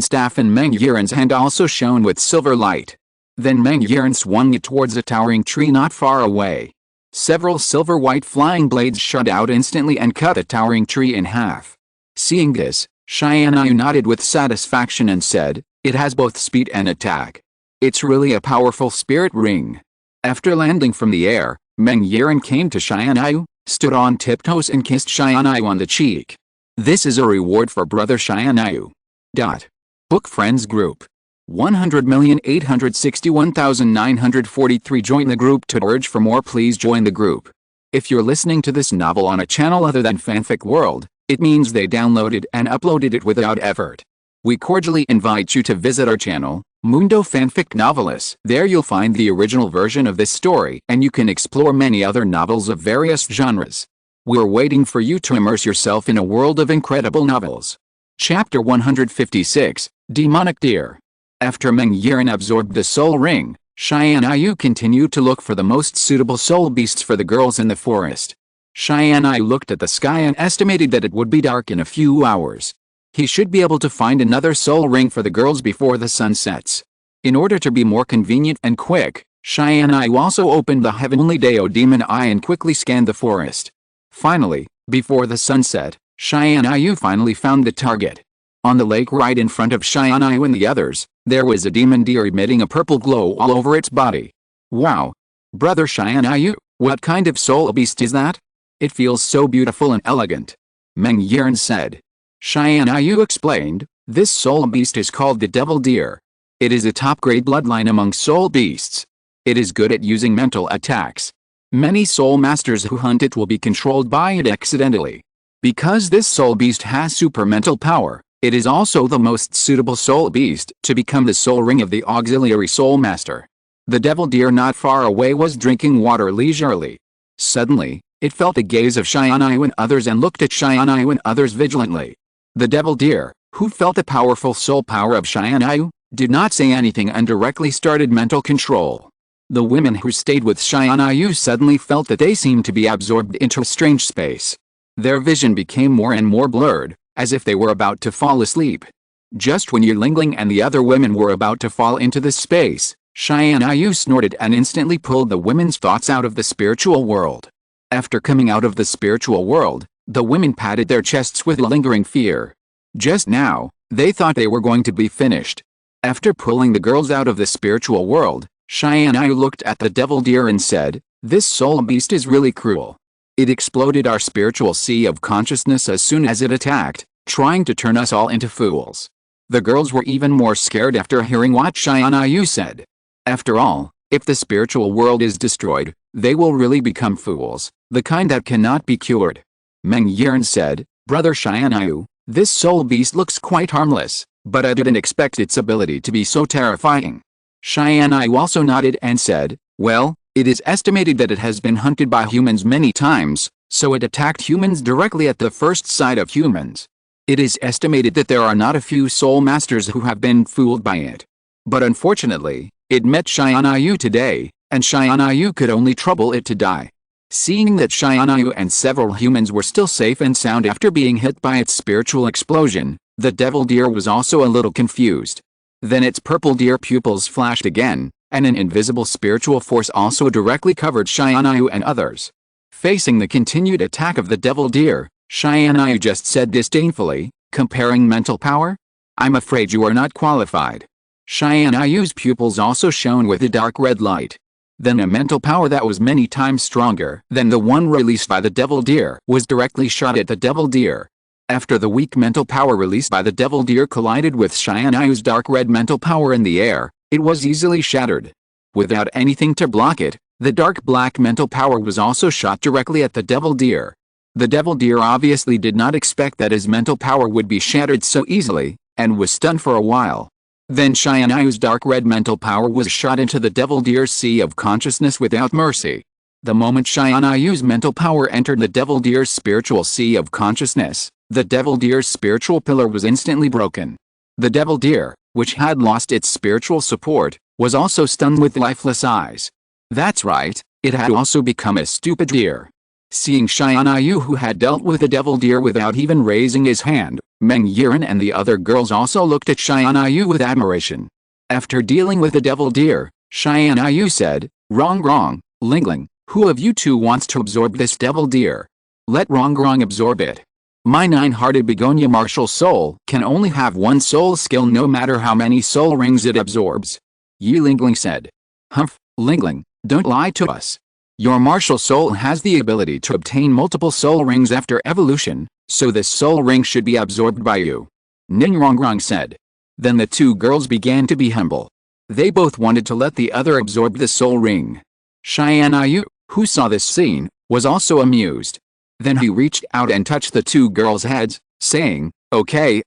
staff in Meng Yiren's hand also shone with silver light. Then Meng Yiren swung it towards a towering tree not far away. Several silver-white flying blades shot out instantly and cut the towering tree in half. Seeing this, Xianyu nodded with satisfaction and said, "It has both speed and attack. It's really a powerful spirit ring." After landing from the air, Meng Yiren came to Xianyu, stood on tiptoes and kissed Xianyu on the cheek. "This is a reward for brother Xianyu. Book Friends Group 100,861,943. Join the group to urge for more. Please join the group. If you're listening to this novel on a channel other than Fanfic World, it means they downloaded and uploaded it without effort. We cordially invite you to visit our channel, Mundo Fanfic Novelis. There you'll find the original version of this story and you can explore many other novels of various genres. We're waiting for you to immerse yourself in a world of incredible novels. Chapter 156, Demonic Deer. After Meng Yiren absorbed the soul ring, Xianyu continued to look for the most suitable soul beasts for the girls in the forest. Xianyu looked at the sky and estimated that it would be dark in a few hours. He should be able to find another soul ring for the girls before the sun sets. In order to be more convenient and quick, Xianyu also opened the Heavenly Dao Demon Eye and quickly scanned the forest. Finally, before the sunset, Xianyu finally found the target. On the lake right in front of Xianyu and the others, there was a demon deer emitting a purple glow all over its body. "Wow! Brother Xianyu, what kind of soul beast is that? It feels so beautiful and elegant," Meng Yiren said. Xianyu explained, "This soul beast is called the devil deer. It is a top-grade bloodline among soul beasts. It is good at using mental attacks. Many soul masters who hunt it will be controlled by it accidentally. Because this soul beast has super mental power, it is also the most suitable soul beast to become the soul ring of the auxiliary soul master." The devil deer not far away was drinking water leisurely. Suddenly, it felt the gaze of Xianyu and others and looked at Xianyu and others vigilantly. The devil deer, who felt the powerful soul power of Xianyu, did not say anything and directly started mental control. The women who stayed with Xianyu suddenly felt that they seemed to be absorbed into a strange space. Their vision became more and more blurred, as if they were about to fall asleep. Just when Yi Lingling and the other women were about to fall into this space, Xianyu snorted and instantly pulled the women's thoughts out of the spiritual world. After coming out of the spiritual world, the women patted their chests with lingering fear. Just now, they thought they were going to be finished. After pulling the girls out of the spiritual world, Xianyu looked at the devil deer and said, "This soul beast is really cruel. It exploded our spiritual sea of consciousness as soon as it attacked, trying to turn us all into fools." The girls were even more scared after hearing what Xianyu said. After all, if the spiritual world is destroyed, they will really become fools, the kind that cannot be cured. Meng Yiren said, Brother Tianyu, this soul beast looks quite harmless, but I didn't expect its ability to be so terrifying. Tianyu also nodded and said, well, it is estimated that it has been hunted by humans many times, so it attacked humans directly at the first sight of humans. It is estimated that there are not a few soul masters who have been fooled by it. But unfortunately, it met Tianyu today, and Tianyu could only trouble it to die. Seeing that Tianyu and several humans were still safe and sound after being hit by its spiritual explosion, the devil deer was also a little confused. Then its purple deer pupils flashed again, and an invisible spiritual force also directly covered Tianyu and others. Facing the continued attack of the devil deer, Tianyu just said disdainfully, comparing mental power? I'm afraid you are not qualified. Tianyu's pupils also shone with a dark red light. Then a mental power that was many times stronger than the one released by the devil deer was directly shot at the devil deer. After the weak mental power released by the devil deer collided with Tianyu's dark red mental power in the air, it was easily shattered. Without anything to block it, the dark black mental power was also shot directly at the devil deer. The devil deer obviously did not expect that his mental power would be shattered so easily, and was stunned for a while. Then Tianyu's dark red mental power was shot into the devil deer's sea of consciousness without mercy. The moment Tianyu's mental power entered the devil deer's spiritual sea of consciousness, the devil deer's spiritual pillar was instantly broken. The devil deer, which had lost its spiritual support, was also stunned with lifeless eyes. That's right, it had also become a stupid deer. Seeing Tianyu, who had dealt with the devil deer without even raising his hand, Meng Yiren and the other girls also looked at Tianyu with admiration. After dealing with the devil deer, Tianyu said, Rongrong, Lingling, who of you two wants to absorb this devil deer? Let Rongrong absorb it. My nine-hearted begonia martial soul can only have one soul skill no matter how many soul rings it absorbs. Lingling said. Humph, Lingling, don't lie to us. Your martial soul has the ability to obtain multiple soul rings after evolution, so this soul ring should be absorbed by you. Ning Rongrong said. Then the two girls began to be humble. They both wanted to let the other absorb the soul ring. Tianyu, who saw this scene, was also amused. Then he reached out and touched the two girls' heads, saying, Okay,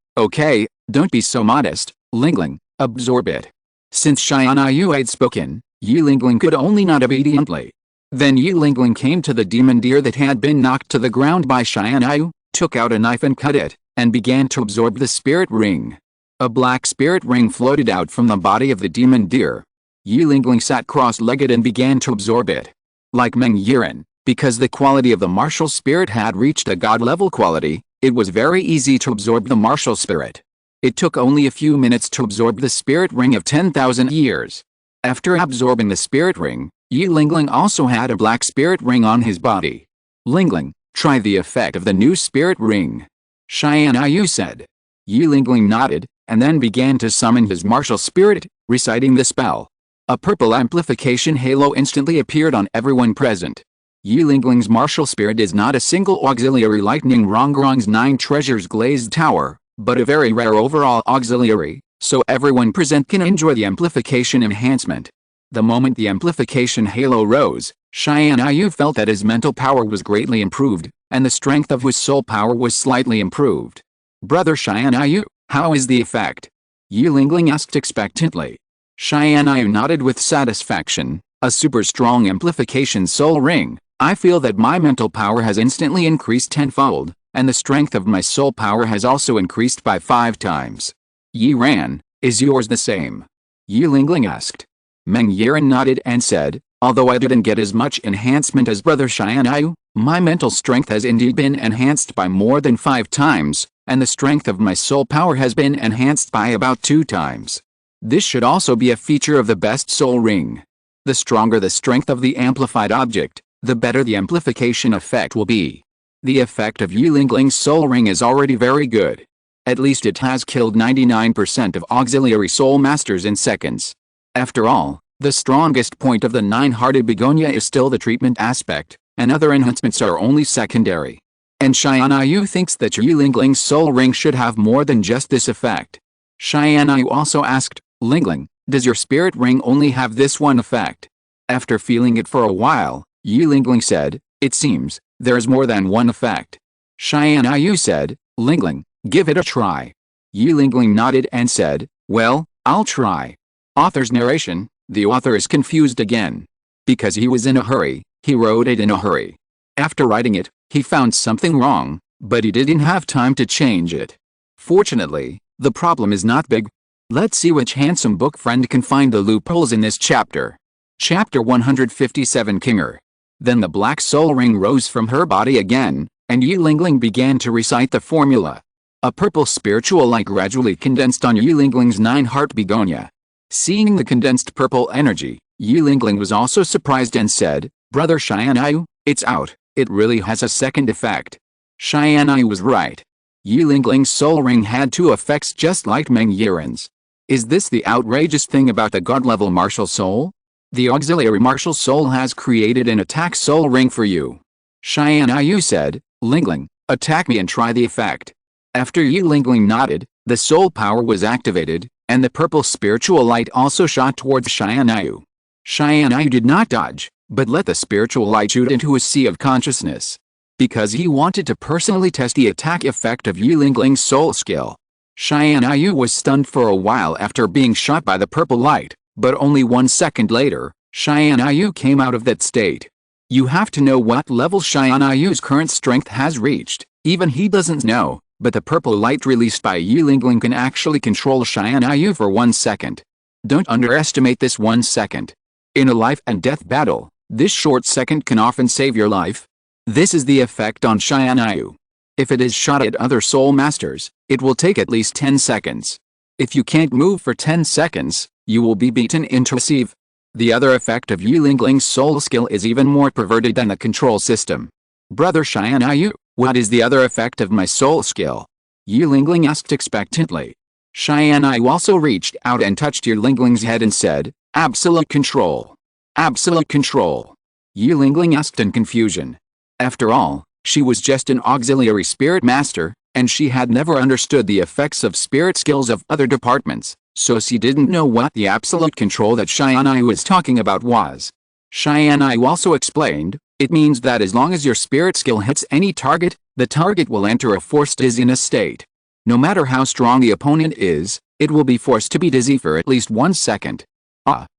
don't be so modest, Lingling, absorb it. Since Tianyu had spoken, Lingling could only nod obediently. Then Lingling came to the demon deer that had been knocked to the ground by Tianyu, took out a knife and cut it, and began to absorb the spirit ring. A black spirit ring floated out from the body of the demon deer. Lingling sat cross-legged and began to absorb it. Like Meng Yiren, because the quality of the martial spirit had reached a god-level quality, it was very easy to absorb the martial spirit. It took only a few minutes to absorb the spirit ring of 10,000 years. After absorbing the spirit ring, Lingling also had a black spirit ring on his body. Lingling, try the effect of the new spirit ring. Tianyu said. Lingling nodded, and then began to summon his martial spirit, reciting the spell. A purple amplification halo instantly appeared on everyone present. Lingling's martial spirit is not a single auxiliary like Ning Rongrong's 9 treasures glazed tower, but a very rare overall auxiliary, so everyone present can enjoy the amplification enhancement. The moment the amplification halo rose, Tianyu felt that his mental power was greatly improved, and the strength of his soul power was slightly improved. Brother Tianyu, how is the effect? Lingling asked expectantly. Tianyu nodded with satisfaction. A super strong amplification soul ring. I feel that my mental power has instantly increased tenfold, and the strength of my soul power has also increased by 5 times. Yiran, is yours the same? Lingling asked. Meng Yiren nodded and said, although I didn't get as much enhancement as Brother Tianyu, my mental strength has indeed been enhanced by more than 5 times, and the strength of my soul power has been enhanced by about 2 times. This should also be a feature of the best soul ring. The stronger the strength of the amplified object, the better the amplification effect will be. The effect of Lingling's soul ring is already very good. At least it has killed 99% of auxiliary soul masters in seconds. After all, the strongest point of the 9-hearted begonia is still the treatment aspect, and other enhancements are only secondary. And Tianyu thinks that Lingling's soul ring should have more than just this effect. Tianyu also asked, Lingling, Does your spirit ring only have this one effect? After feeling it for a while, Yi Lingling said, it seems, there's more than one effect. Tianyu said, Lingling, give it a try. Yi Lingling nodded and said, well, I'll try. Author's narration, the author is confused again. Because he was in a hurry, he wrote it in a hurry. After writing it, he found something wrong, but he didn't have time to change it. Fortunately, the problem is not big. Let's see which handsome book friend can find the loopholes in this chapter. Chapter 157 Kinger. Then the black soul ring rose from her body again, and Yi Lingling began to recite the formula. A purple spiritual light gradually condensed on Yi Lingling's 9-heart begonia. Seeing the condensed purple energy, Yi Lingling was also surprised and said, Brother Xianyu, it's out, it really has a second effect. Xianyu was right. Yi Lingling's soul ring had 2 effects just like Meng Yiren's. Is this the outrageous thing about the god-level martial soul? The auxiliary martial soul has created an attack soul ring for you. Tianyu said, Lingling, attack me and try the effect. After Yi Lingling nodded, the soul power was activated, and the purple spiritual light also shot towards Tianyu. Tianyu did not dodge, but let the spiritual light shoot into a sea of consciousness. Because he wanted to personally test the attack effect of Yi Lingling's soul skill. Tianyu was stunned for a while after being shot by the purple light. But only 1 second later, Tianyu came out of that state. You have to know what level Tianyu's current strength has reached. Even he doesn't know, but the purple light released by Yi Lingling can actually control Tianyu for 1 second. Don't underestimate this 1 second. In a life and death battle, this short second can often save your life. This is the effect on Tianyu. If it is shot at other soul masters, it will take at least 10 seconds. If you can't move for 10 seconds, you will be beaten into a sieve. The other effect of Yi Lingling's soul skill is even more perverted than the control system. Brother Tianyu, what is the other effect of my soul skill? Yi Lingling asked expectantly. Tianyu also reached out and touched Yi Lingling's head and said, Absolute control. Absolute control. Yi Lingling asked in confusion. After all, she was just an auxiliary spirit master, and she had never understood the effects of spirit skills of other departments. So she didn't know what the absolute control that Tianyu was talking about was. Tianyu also explained, it means that as long as your spirit skill hits any target, the target will enter a forced dizziness state. No matter how strong the opponent is, it will be forced to be dizzy for at least 1 second.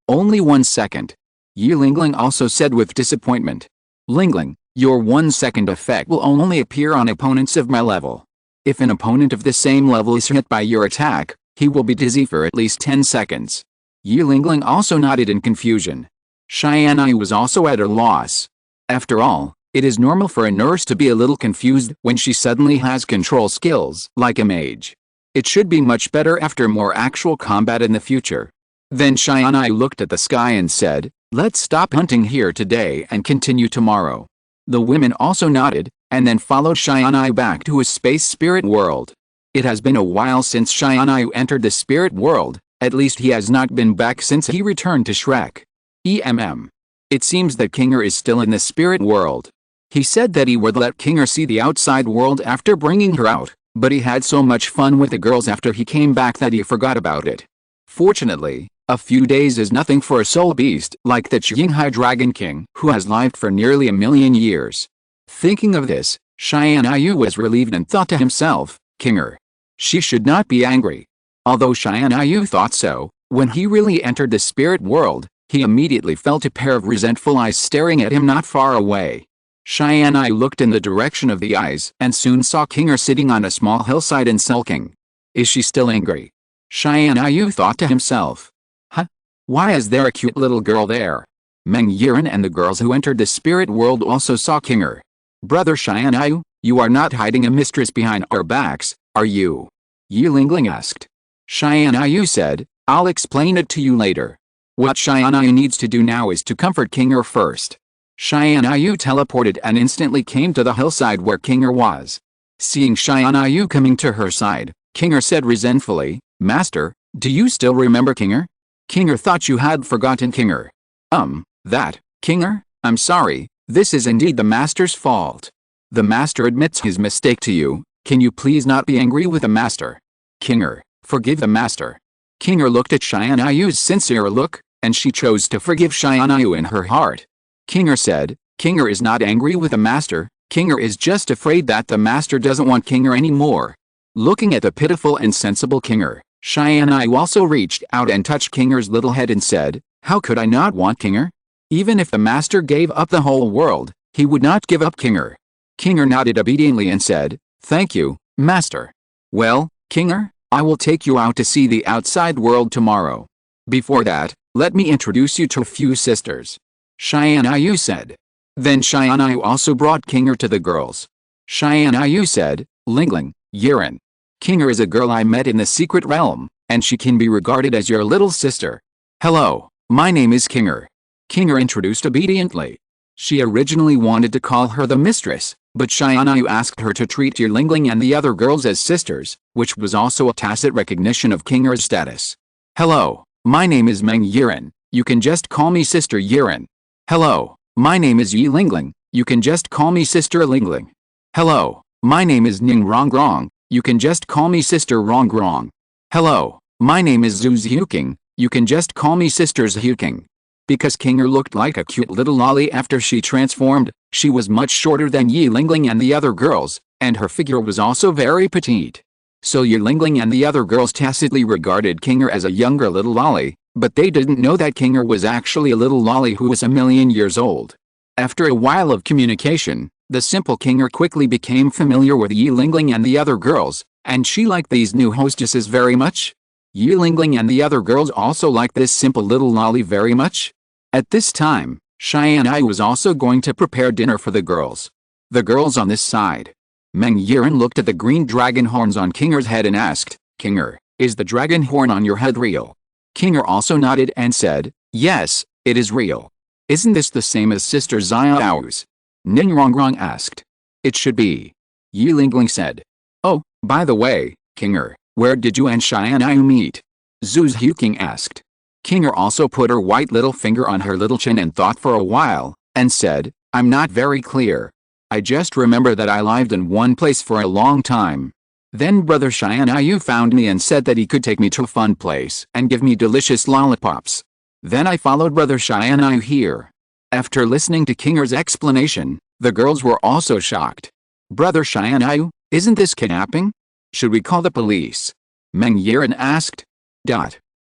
Only 1 second. Yi Lingling also said with disappointment. Lingling, your 1 second effect will only appear on opponents of my level. If an opponent of the same level is hit by your attack, he will be dizzy for at least 10 seconds. Yi Lingling also nodded in confusion. Tianyu was also at a loss. After all, it is normal for a nurse to be a little confused when she suddenly has control skills like a mage. It should be much better after more actual combat in the future. Then Tianyu looked at the sky and said, let's stop hunting here today and continue tomorrow. The women also nodded, and then followed Tianyu back to his space spirit world. It has been a while since Tianyu entered the spirit world, at least he has not been back since he returned to Shrek. It seems that Kinger is still in the spirit world. He said that he would let Kinger see the outside world after bringing her out, but he had so much fun with the girls after he came back that he forgot about it. Fortunately, a few days is nothing for a soul beast like the Qinghai Dragon King who has lived for nearly 1,000,000 years. Thinking of this, Tianyu was relieved and thought to himself, Kinger. She should not be angry. Although Tianyu thought so, when he really entered the spirit world, he immediately felt a pair of resentful eyes staring at him not far away. Tianyu looked in the direction of the eyes and soon saw Kinger sitting on a small hillside and sulking. Is she still angry? Tianyu thought to himself. Why is there a cute little girl there? Meng Yiren and the girls who entered the spirit world also saw Kinger. Brother Tianyu, you are not hiding a mistress behind our backs, are you? Yi Lingling asked. Tianyu said, I'll explain it to you later. What Tianyu needs to do now is to comfort Kinger first. Tianyu teleported and instantly came to the hillside where Kinger was. Seeing Tianyu coming to her side, Kinger said resentfully, Master, do you still remember Kinger? Kinger thought you had forgotten Kinger. Kinger, I'm sorry, this is indeed the Master's fault. The Master admits his mistake to you, can you please not be angry with the Master? Kinger, forgive the Master. King looked at Xianyu's sincere look, and she chose to forgive Xianyu in her heart. King said, King is not angry with the master, King is just afraid that the master doesn't want King anymore. Looking at the pitiful and sensible King, Xianyu also reached out and touched King's little head and said, how could I not want King? Even if the master gave up the whole world, he would not give up King. King nodded obediently and said, thank you, master. Well, King, I will take you out to see the outside world tomorrow. Before that, let me introduce you to a few sisters. Xianyu said. Then Xianyu also brought King to the girls. Xianyu said, Lingling, Yiren. King is a girl I met in the secret realm, and she can be regarded as your little sister. Hello, my name is King. King introduced obediently. She originally wanted to call her the mistress, but Xianyu asked her to treat Lingling and the other girls as sisters, which was also a tacit recognition of King's status. Hello, my name is Meng Yiren, you can just call me Sister Yiren. Hello, my name is Yi Lingling, you can just call me Sister Lingling. Hello, my name is Ning Rongrong, you can just call me Sister Rongrong. Hello, my name is Zhu Zhuqing, you can just call me Sister Zhuqing. Because King looked like a cute little lolly after she transformed, she was much shorter than Yi Lingling and the other girls, and her figure was also very petite. So Yi Lingling and the other girls tacitly regarded King as a younger little lolly, but they didn't know that King was actually a little lolly who was 1,000,000 years old. After a while of communication, the simple King quickly became familiar with Yi Lingling and the other girls, and she liked these new hostesses very much. Yi Lingling and the other girls also liked this simple little lolly very much. At this time, Xianyu was also going to prepare dinner for the girls. The girls on this side. Meng Yiren looked at the green dragon horns on King's head and asked, King, is the dragon horn on your head real? King also nodded and said, yes, it is real. Isn't this the same as Sister Xiao Wu's? Ning Rongrong asked. It should be. Yi Lingling said. Oh, by the way, King, where did you and Xianyu meet? Zhu Zhuqing asked. King also put her white little finger on her little chin and thought for a while, and said, I'm not very clear. I just remember that I lived in one place for a long time. Then Brother Xianyu found me and said that he could take me to a fun place and give me delicious lollipops. Then I followed Brother Xianyu here. After listening to King's explanation, the girls were also shocked. Brother Xianyu, isn't this kidnapping? Should we call the police? Meng Yiren asked.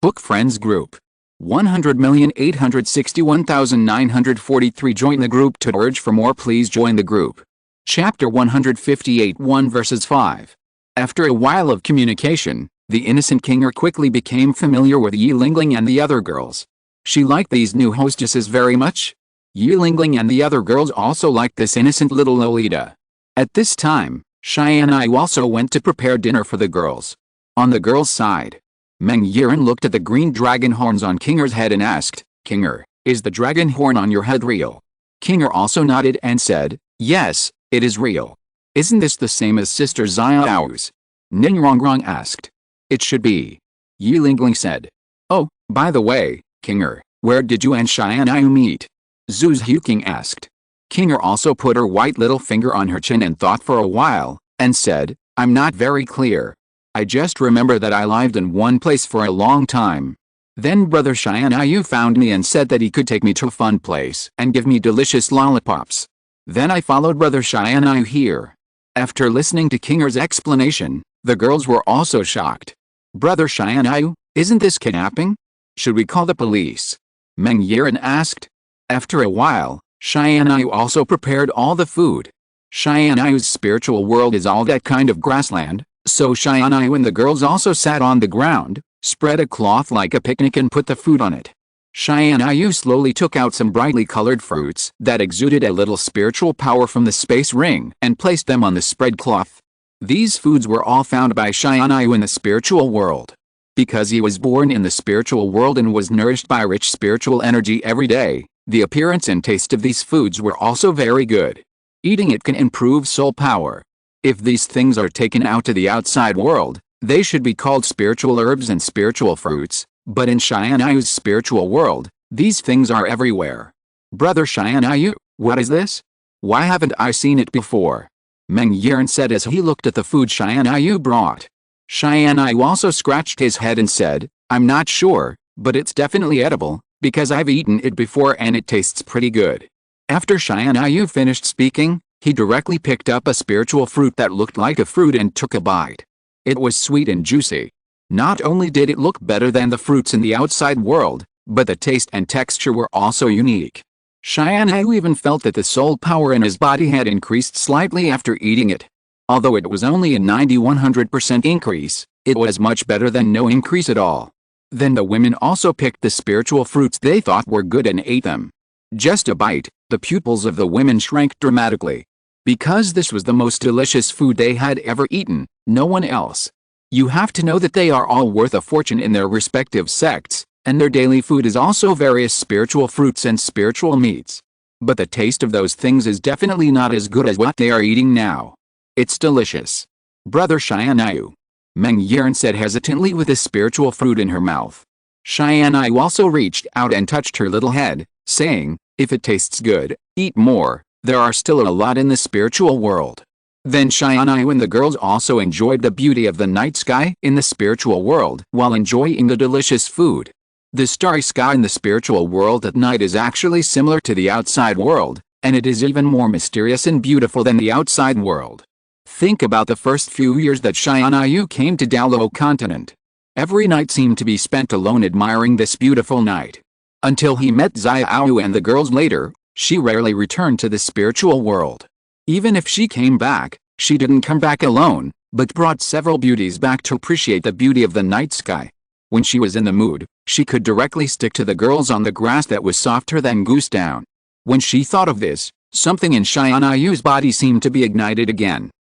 Book Friends Group. 100,861,943 Join the group to urge for more. Please join the group. Chapter 158 1 verses 5. After a while of communication, the innocent King quickly became familiar with Yi Lingling and the other girls. She liked these new hostesses very much. Yi Lingling and the other girls also liked this innocent little Lolita. At this time, Xianyu also went to prepare dinner for the girls. On the girls' side, Meng Yiren looked at the green dragon horns on King's head and asked, King, is the dragon horn on your head real? King also nodded and said, yes, it is real. Isn't this the same as Sister Xiao Wu's? Ning Rongrong asked. It should be. Yi Lingling said. Oh, by the way, King, where did you and Xianyu meet? Zhu Zhuqing asked. King also put her white little finger on her chin and thought for a while, and said, I'm not very clear. I just remember that I lived in one place for a long time. Then Brother Xianyu found me and said that he could take me to a fun place and give me delicious lollipops. Then I followed Brother Xianyu here. After listening to King's explanation, the girls were also shocked. Brother Xianyu, isn't this kidnapping? Should we call the police? Meng Yiren asked. After a while, Xianyu also prepared all the food. Xianyu's spiritual world is all that kind of grassland. So Xianyu and the girls also sat on the ground, spread a cloth like a picnic and put the food on it. Xianyu slowly took out some brightly colored fruits that exuded a little spiritual power from the space ring and placed them on the spread cloth. These foods were all found by Xianyu in the spiritual world. Because he was born in the spiritual world and was nourished by rich spiritual energy every day, the appearance and taste of these foods were also very good. Eating it can improve soul power. If these things are taken out to the outside world, they should be called spiritual herbs and spiritual fruits, but in Xianyu's spiritual world, these things are everywhere. Brother Xianyu, what is this? Why haven't I seen it before? Meng Yiren said as he looked at the food Xianyu brought. Xianyu also scratched his head and said, I'm not sure, but it's definitely edible, because I've eaten it before and it tastes pretty good. After Tianyu finished speaking, he directly picked up a spiritual fruit that looked like a fruit and took a bite. It was sweet and juicy. Not only did it look better than the fruits in the outside world, but the taste and texture were also unique. Tianyu even felt that the soul power in his body had increased slightly after eating it. Although it was only a 90–100% increase, it was much better than no increase at all. Then the women also picked the spiritual fruits they thought were good and ate them. Just a bite, the pupils of the women shrank dramatically. Because this was the most delicious food they had ever eaten, no one else. You have to know that they are all worth a fortune in their respective sects, and their daily food is also various spiritual fruits and spiritual meats. But the taste of those things is definitely not as good as what they are eating now. It's delicious. Brother Tianyu, Meng Yiren said hesitantly with a spiritual fruit in her mouth. Tianyu also reached out and touched her little head, saying, if it tastes good, eat more, there are still a lot in the spiritual world. Then Tianyu and the girls also enjoyed the beauty of the night sky in the spiritual world while enjoying the delicious food. The starry sky in the spiritual world at night is actually similar to the outside world, and it is even more mysterious and beautiful than the outside world. Think about the first few years that Tianyu came to Douluo Continent. Every night seemed to be spent alone admiring this beautiful night. Until he met Xiao Wu and the girls later, she rarely returned to the spiritual world. Even if she came back, she didn't come back alone, but brought several beauties back to appreciate the beauty of the night sky. When she was in the mood, she could directly stick to the girls on the grass that was softer than goose down. When she thought of this, something in Tianyu's body seemed to be ignited again.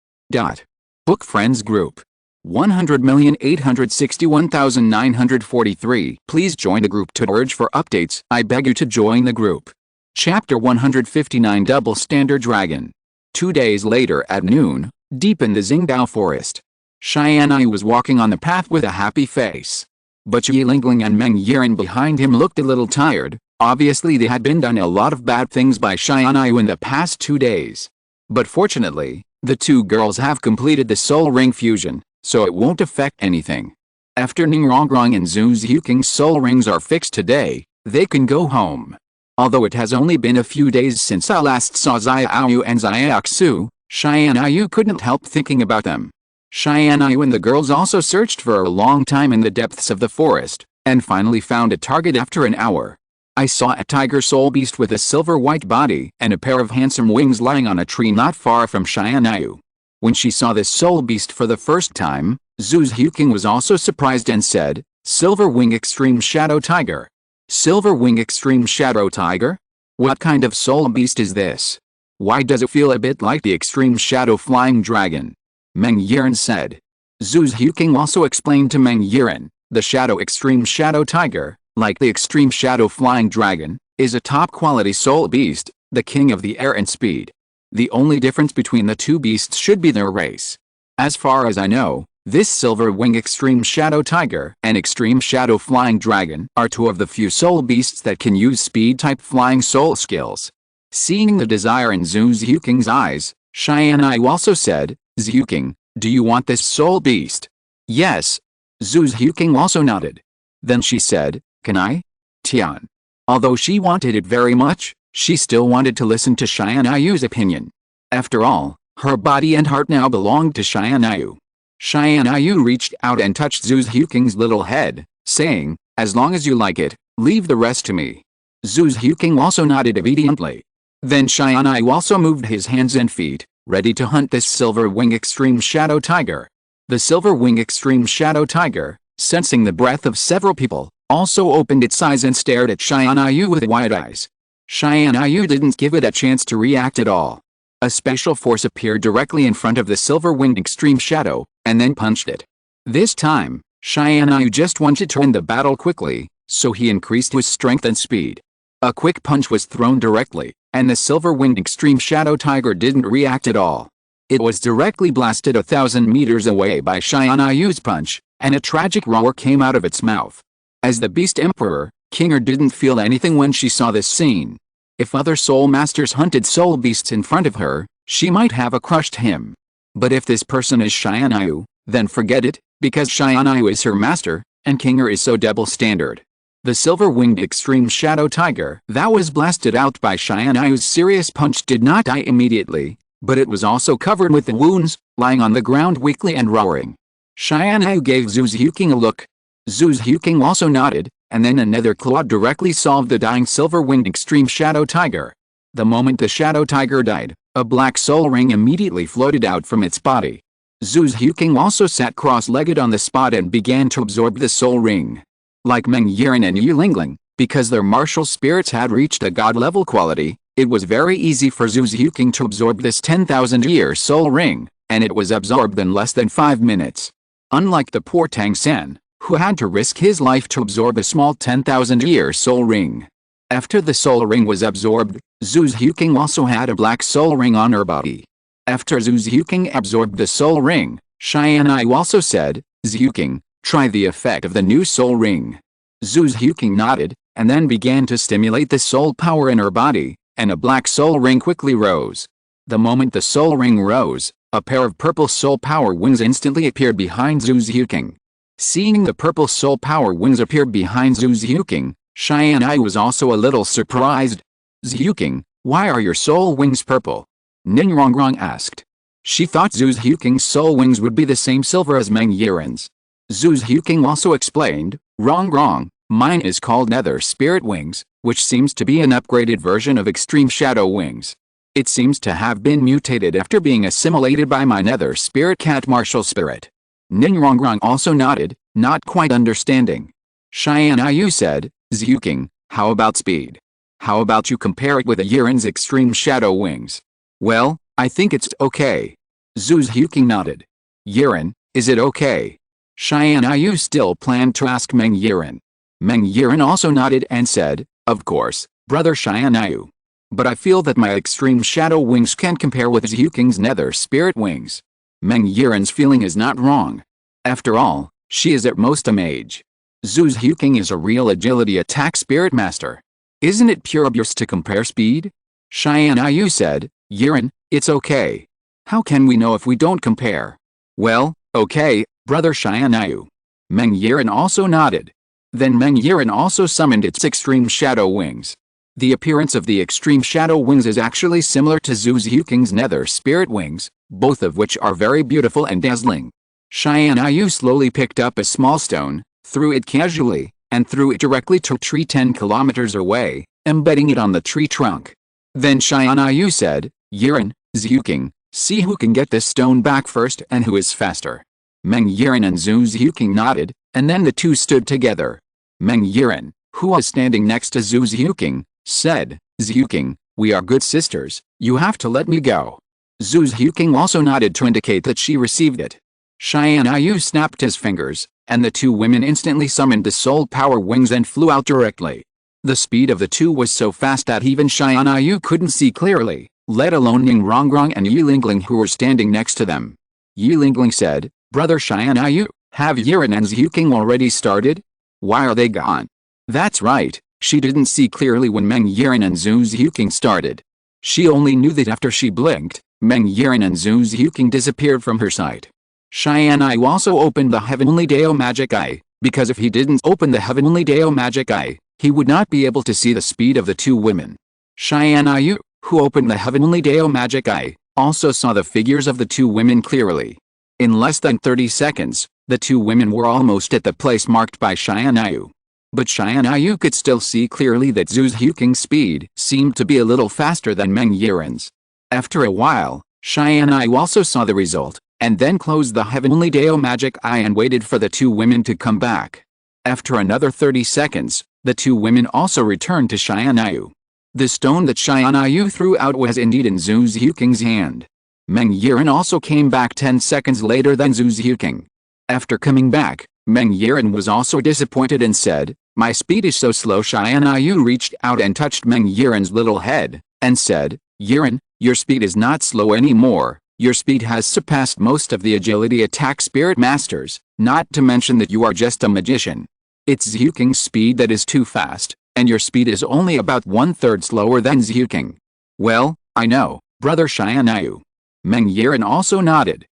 Book Friends Group 100,861,943. Please join the group to urge for updates. I beg you to join the group. Chapter 159 Double Standard Dragon. 2 days later at noon, deep in the Xingdao forest, Tianyu was walking on the path with a happy face. But Yilingling and Meng Yiren behind him looked a little tired. Obviously they had been done a lot of bad things by Tianyu in the past 2 days. But fortunately, the two girls have completed the soul ring fusion, so it won't affect anything. After Ning Rongrong and Zhu Zhuqing's soul rings are fixed today, they can go home. Although it has only been a few days since I last saw Xiao Wu and Xiaoxu, Tianyu couldn't help thinking about them. Tianyu and the girls also searched for a long time in the depths of the forest, and finally found a target after an hour. I saw a tiger soul beast with a silver-white body and a pair of handsome wings lying on a tree not far from Tianyu. When she saw this soul beast for the first time, Zhu Zhuqing was also surprised and said, Silver Wing Extreme Shadow Tiger. Silver Wing Extreme Shadow Tiger? What kind of soul beast is this? Why does it feel a bit like the Extreme Shadow Flying Dragon? Meng Yiren said. Zhu Zhuqing also explained to Meng Yiren, the Shadow Extreme Shadow Tiger, like the Extreme Shadow Flying Dragon, is a top-quality soul beast, the king of the air and speed. The only difference between the two beasts should be their race. As far as I know, this Silver Wing Extreme Shadow Tiger and Extreme Shadow Flying Dragon are two of the few soul beasts that can use speed-type flying soul skills. Seeing the desire in Zhu Zhuqing's eyes, Tianyu also said, Zhuqing, do you want this soul beast? Yes. Zhu Zhuqing also nodded. Then she said, can I? Tian. Although she wanted it very much, she still wanted to listen to Tianyu's opinion. After all, her body and heart now belonged to Tianyu. Tianyu reached out and touched Zhu Zhuqing's little head, saying, as long as you like it, leave the rest to me. Zhu Zhuqing also nodded obediently. Then Tianyu also moved his hands and feet, ready to hunt this Silver Wing Extreme Shadow Tiger. The Silver Wing Extreme Shadow Tiger, sensing the breath of several people, also opened its eyes and stared at Tianyu with wide eyes. Tianyu didn't give it a chance to react at all. A special force appeared directly in front of the Silver Winged Extreme Shadow, and then punched it. This time, Tianyu just wanted to end the battle quickly, so he increased his strength and speed. A quick punch was thrown directly, and the Silver Winged Extreme Shadow Tiger didn't react at all. It was directly blasted 1,000 meters away by Tianyu's punch, and a tragic roar came out of its mouth. As the Beast Emperor, Kinger didn't feel anything when she saw this scene. If other soul masters hunted soul beasts in front of her, she might have crushed him. But if this person is Tianyu, then forget it, because Tianyu is her master, And Kinger is so double standard. The silver-winged extreme shadow tiger that was blasted out by Xianyu's serious punch did not die immediately, but it was also covered with wounds, lying on the ground weakly and roaring. Xianyu gave Zhu Zhuqing a look. Zhu Zhuqing also nodded, and then another claw directly solved the dying silver-winged extreme shadow tiger. The moment the shadow tiger died, a black soul ring immediately floated out from its body. Zhu Zhuqing also sat cross-legged on the spot and began to absorb the soul ring. Like Meng Yiren and Yu Lingling, because their martial spirits had reached a god-level quality, it was very easy for Zhu Zhuqing to absorb this 10,000-year soul ring, and it was absorbed in less than 5 minutes. Unlike the poor Tang San, who had to risk his life to absorb a small 10,000-year soul ring. After the soul ring was absorbed, Zhu Zhuqing also had a black soul ring on her body. After Zhu Zhuqing absorbed the soul ring, Xianyu also said, "Zhuqing, try the effect of the new soul ring." Zhu Zhuqing nodded, and then began to stimulate the soul power in her body, and a black soul ring quickly rose. The moment the soul ring rose, a pair of purple soul power wings instantly appeared behind Zhu Zhuqing. Seeing the purple soul power wings appear behind Zhu Zhuqing, Xianyu was also a little surprised. "Zhuqing, why are your soul wings purple?" Ning Rongrong asked. She thought Zhu Zhuqing's soul wings would be the same silver as Meng Yiren's. Zhu Zhuqing also explained, "Rongrong, mine is called Nether Spirit Wings, which seems to be an upgraded version of Extreme Shadow Wings. It seems to have been mutated after being assimilated by my Nether Spirit Cat Martial Spirit." Ning Rongrong also nodded, not quite understanding. Xianyu said, "Zhuqing, how about speed? How about you compare it with a Yiren's Extreme Shadow Wings?" "Well, I think it's okay." Zhu Zhuqing nodded. "Yiren, is it okay?" Xianyu still planned to ask Meng Yiren. Meng Yiren also nodded and said, "Of course, brother Xianyu. But I feel that my Extreme Shadow Wings can't compare with Zhuqing's Nether Spirit Wings." Meng Yiren's feeling is not wrong. After all, she is at most a mage. Zhu Zhuqing is a real agility attack spirit master. Isn't it pure abuse to compare speed? Xianyu said, "Yiren, it's okay. How can we know if we don't compare?" "Well, okay, brother Xianyu." Meng Yiren also nodded. Then Meng Yiren also summoned its Extreme Shadow Wings. The appearance of the Extreme Shadow Wings is actually similar to Zhu Zhuqing's Nether Spirit Wings, both of which are very beautiful and dazzling. Xianyu slowly picked up a small stone, threw it casually, and threw it directly to a tree 10 kilometers away, embedding it on the tree trunk. Then Xianyu said, "Yiren, Zhuqing, see who can get this stone back first and who is faster." Meng Yiren and Zhu Zhuqing nodded, and then the two stood together. Meng Yiren, who was standing next to Zhu Zhuqing, said, "Zhuqing, we are good sisters, you have to let me go." Zhu Zhuqing also nodded to indicate that she received it. Xianyu snapped his fingers, and the two women instantly summoned the soul power wings and flew out directly. The speed of the two was so fast that even Xianyu couldn't see clearly, let alone Ning Rongrong and Yu Lingling who were standing next to them. Yu Lingling said, "Brother Xianyu, have Yiren and Zhuqing already started? Why are they gone?" That's right, she didn't see clearly when Meng Yiren and Zhu Zhuqing started. She only knew that after she blinked, Meng Yiren and Zhu Zhuqing disappeared from her sight. Xianyu also opened the Heavenly Dao Magic Eye, because if he didn't open the Heavenly Dao Magic Eye, he would not be able to see the speed of the two women. Xianyu, who opened the Heavenly Dao Magic Eye, also saw the figures of the two women clearly. In less than 30 seconds, the two women were almost at the place marked by Xianyu. But Xianyu could still see clearly that Zhu Zhuqing's speed seemed to be a little faster than Meng Yiren's. After a while, Xianyu also saw the result, and then closed the Heavenly Dao Magic Eye and waited for the two women to come back. After another 30 seconds, the two women also returned to Xianyu. The stone that Xianyu threw out was indeed in Zhu Zhuqing's hand. Meng Yiren also came back 10 seconds later than Zhu Zhuqing. After coming back, Meng Yiren was also disappointed and said, "My speed is so slow." Xianyu reached out and touched Meng Yiren's little head, and said, "Yiren, your speed is not slow anymore. Your speed has surpassed most of the agility attack spirit masters, not to mention that you are just a magician. It's Zhuqing's speed that is too fast, and your speed is only about 1/3 slower than Zhuqing." "Well, I know, brother Xianyu." Meng Yiren also nodded.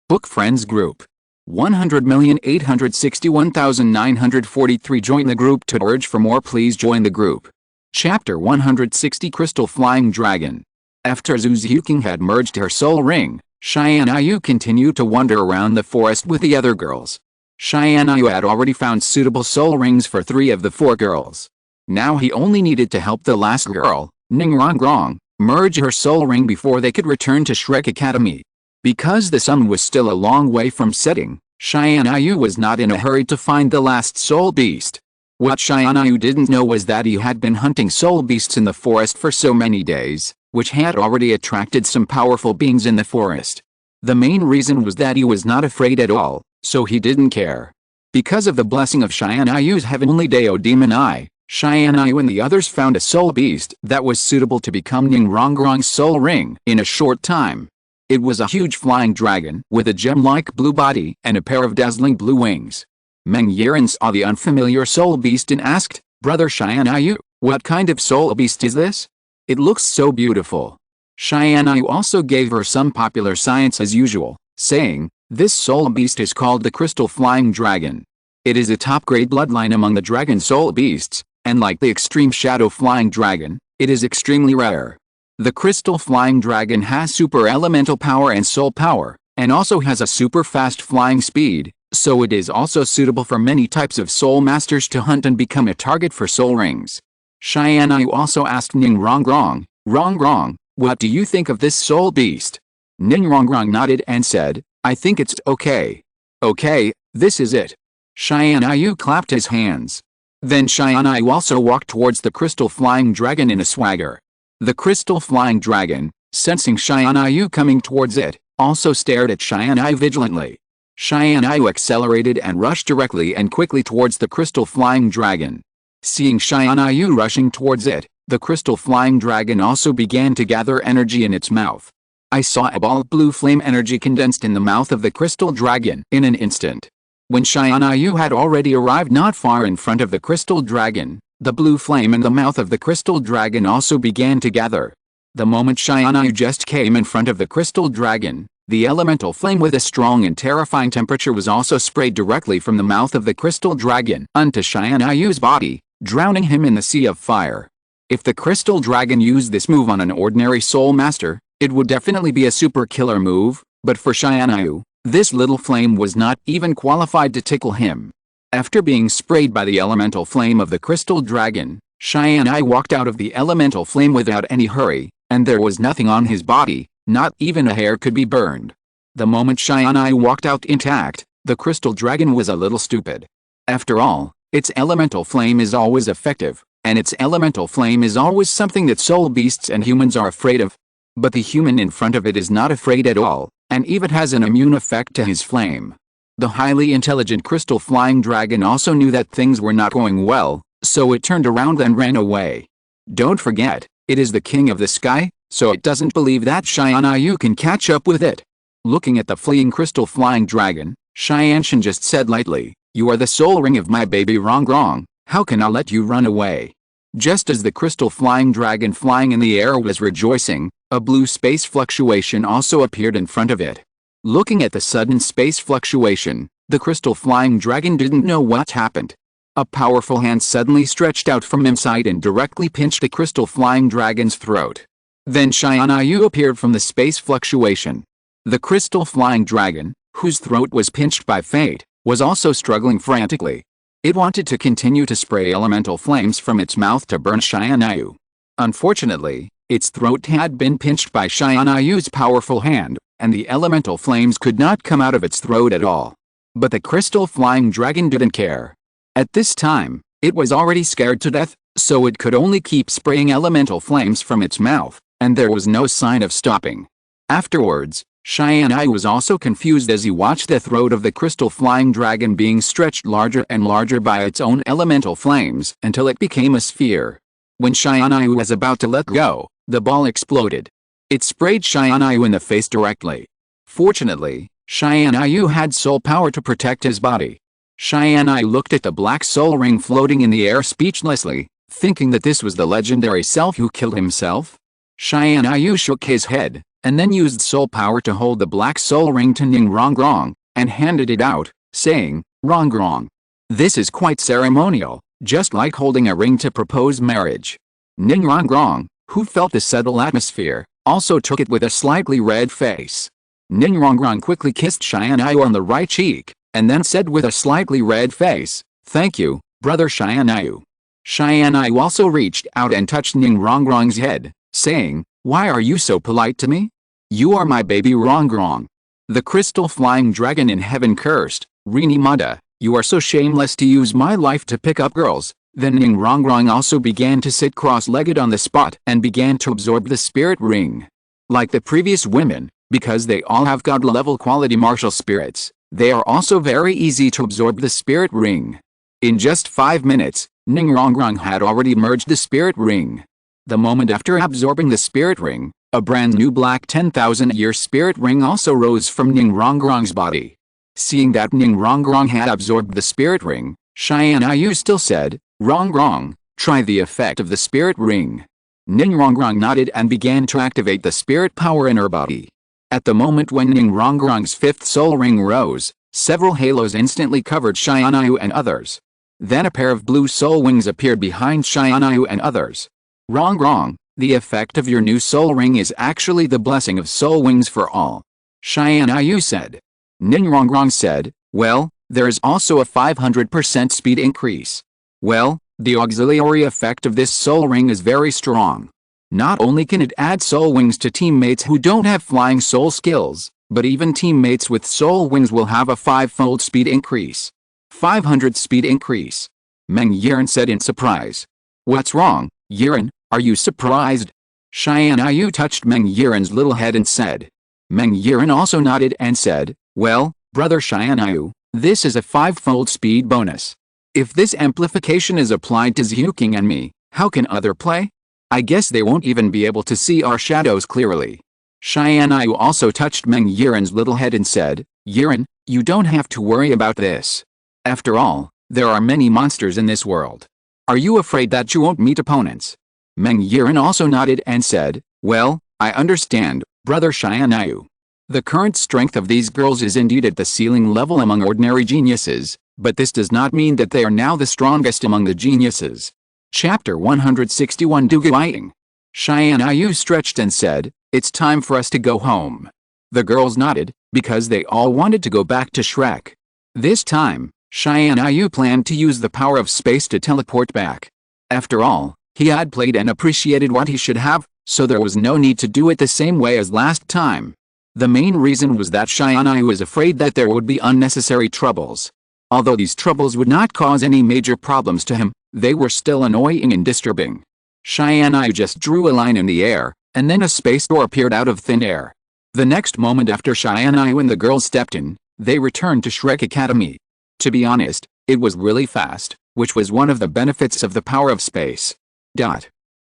Book Friends Group. 100,861,943 Join the group to urge for more. Please join the group. Chapter 160 Crystal Flying Dragon. After Zhu Zhuqing had merged her soul ring, Tianyu continued to wander around the forest with the other girls. Tianyu had already found suitable soul rings for 3 of the 4 girls. Now he only needed to help the last girl, Ning Rongrong, merge her soul ring before they could return to Shrek Academy. Because the sun was still a long way from setting, Tianyu was not in a hurry to find the last soul beast. What Tianyu didn't know was that he had been hunting soul beasts in the forest for so many days, which had already attracted some powerful beings in the forest. The main reason was that he was not afraid at all, so he didn't care. Because of the blessing of Tianyu's heavenly Dao demon eye, Tianyu and the others found a soul beast that was suitable to become Ning Rongrong's soul ring in a short time. It was a huge flying dragon with a gem-like blue body and a pair of dazzling blue wings. Meng Yiren saw the unfamiliar soul beast and asked, "Brother Tianyu, what kind of soul beast is this? It looks so beautiful." Tianyu also gave her some popular science as usual, saying, "This soul beast is called the Crystal Flying Dragon. It is a top-grade bloodline among the dragon soul beasts, and like the extreme shadow flying dragon, it is extremely rare. The Crystal Flying Dragon has super elemental power and soul power, and also has a super fast flying speed, so it is also suitable for many types of soul masters to hunt and become a target for soul rings." Tianyu also asked Ning Rongrong, "Rongrong, what do you think of this soul beast?" Ning Rongrong nodded and said, "I think it's okay." "Okay, this is it." Tianyu clapped his hands. Then Tianyu also walked towards the Crystal Flying Dragon in a swagger. The Crystal Flying Dragon, sensing Tianyu coming towards it, also stared at Tianyu vigilantly. Tianyu accelerated and rushed directly and quickly towards the Crystal Flying Dragon. Seeing Tianyu rushing towards it, the Crystal Flying Dragon also began to gather energy in its mouth. I saw a ball of blue flame energy condensed in the mouth of the Crystal Dragon in an instant. When Tianyu had already arrived not far in front of the Crystal Dragon, the blue flame in the mouth of the Crystal Dragon also began to gather. The moment Tianyu just came in front of the Crystal Dragon, the elemental flame with a strong and terrifying temperature was also sprayed directly from the mouth of the Crystal Dragon onto Tianyu's body, drowning him in the sea of fire. If the Crystal Dragon used this move on an ordinary soul master, it would definitely be a super killer move, but for Tianyu, this little flame was not even qualified to tickle him. After being sprayed by the elemental flame of the Crystal Dragon, Tianyu walked out of the elemental flame without any hurry, and there was nothing on his body, not even a hair could be burned. The moment Tianyu walked out intact, the Crystal Dragon was a little stupid. After all, its elemental flame is always effective, and its elemental flame is always something that soul beasts and humans are afraid of. But the human in front of it is not afraid at all, and even has an immune effect to his flame. The highly intelligent Crystal Flying Dragon also knew that things were not going well, so it turned around and ran away. Don't forget, it is the king of the sky, so it doesn't believe that Tianyu can catch up with it. Looking at the fleeing Crystal Flying Dragon, Tianyu just said lightly, "You are the soul ring of my baby Rongrong, how can I let you run away?" Just as the Crystal Flying Dragon flying in the air was rejoicing, a blue space fluctuation also appeared in front of it. Looking at the sudden space fluctuation, the Crystal Flying Dragon didn't know what happened. A powerful hand suddenly stretched out from inside and directly pinched the Crystal Flying Dragon's throat. Then Tianyu appeared from the space fluctuation. The Crystal Flying Dragon, whose throat was pinched by fate, was also struggling frantically. It wanted to continue to spray elemental flames from its mouth to burn Tianyu. Unfortunately, its throat had been pinched by Tianyu's powerful hand, and the elemental flames could not come out of its throat at all. But the Crystal Flying Dragon didn't care. At this time, it was already scared to death, so it could only keep spraying elemental flames from its mouth, and there was no sign of stopping. Afterwards, Tianyu was also confused as he watched the throat of the Crystal Flying Dragon being stretched larger and larger by its own elemental flames until it became a sphere. When Tianyu was about to let go, the ball exploded. It sprayed Tianyu in the face directly. Fortunately, Tianyu had soul power to protect his body. Tianyu looked at the black soul ring floating in the air speechlessly, thinking that this was the legendary self who killed himself. Tianyu shook his head, and then used soul power to hold the black soul ring to Ning Rongrong, and handed it out, saying, "Rongrong. This is quite ceremonial, just like holding a ring to propose marriage." Ning Rongrong, who felt the subtle atmosphere, also took it with a slightly red face. Ning Rongrong quickly kissed Xianyu on the right cheek, and then said with a slightly red face, "Thank you, brother Xianyu." Xianyu also reached out and touched Ning Rongrong's head, saying, "Why are you so polite to me? You are my baby Rongrong." The crystal flying dragon in heaven cursed, "Rinimada, you are so shameless to use my life to pick up girls." Then Ning Rongrong also began to sit cross-legged on the spot and began to absorb the spirit ring. Like the previous women, because they all have god-level quality martial spirits, they are also very easy to absorb the spirit ring. In just 5 minutes, Ning Rongrong had already merged the spirit ring. The moment after absorbing the spirit ring, a brand new black 10,000-year spirit ring also rose from Ning Rongrong's body. Seeing that Ning Rongrong had absorbed the spirit ring, Xianyu still said, "Rongrong, try the effect of the spirit ring." Ning Rongrong nodded and began to activate the spirit power in her body. At the moment when Ning Rongrong's 5th soul ring rose, several halos instantly covered Xianyu and others. Then a pair of blue soul wings appeared behind Xianyu and others. "Rongrong, the effect of your new soul ring is actually the blessing of soul wings for all," Xianyu said. Ning Rongrong said, "Well, there is also a 500% speed increase. Well, the auxiliary effect of this soul ring is very strong. Not only can it add soul wings to teammates who don't have flying soul skills, but even teammates with soul wings will have a 5-fold speed increase. 500 speed increase." Meng Yiren said in surprise. "What's wrong, Yiren, are you surprised?" Xianyu touched Meng Yiren's little head and said. Meng Yiren also nodded and said, "Well, brother Xianyu, this is a 5-fold speed bonus. If this amplification is applied to Zhu Zhuqing and me, how can other play? I guess they won't even be able to see our shadows clearly." Xianyu also touched Meng Yiren's little head and said, "Yiren, you don't have to worry about this. After all, there are many monsters in this world. Are you afraid that you won't meet opponents?" Meng Yiren also nodded and said, "Well, I understand, brother Xianyu. The current strength of these girls is indeed at the ceiling level among ordinary geniuses, but this does not mean that they are now the strongest among the geniuses." Chapter 161 Douluo. Xianyu stretched and said, "It's time for us to go home." The girls nodded, because they all wanted to go back to Shrek. This time, Xianyu planned to use the power of space to teleport back. After all, he had played and appreciated what he should have, so there was no need to do it the same way as last time. The main reason was that Xianyu was afraid that there would be unnecessary troubles. Although these troubles would not cause any major problems to him, they were still annoying and disturbing. Xianyu just drew a line in the air, and then a space door appeared out of thin air. The next moment after Xianyu and the girls stepped in, they returned to Shrek Academy. To be honest, it was really fast, which was one of the benefits of the power of space.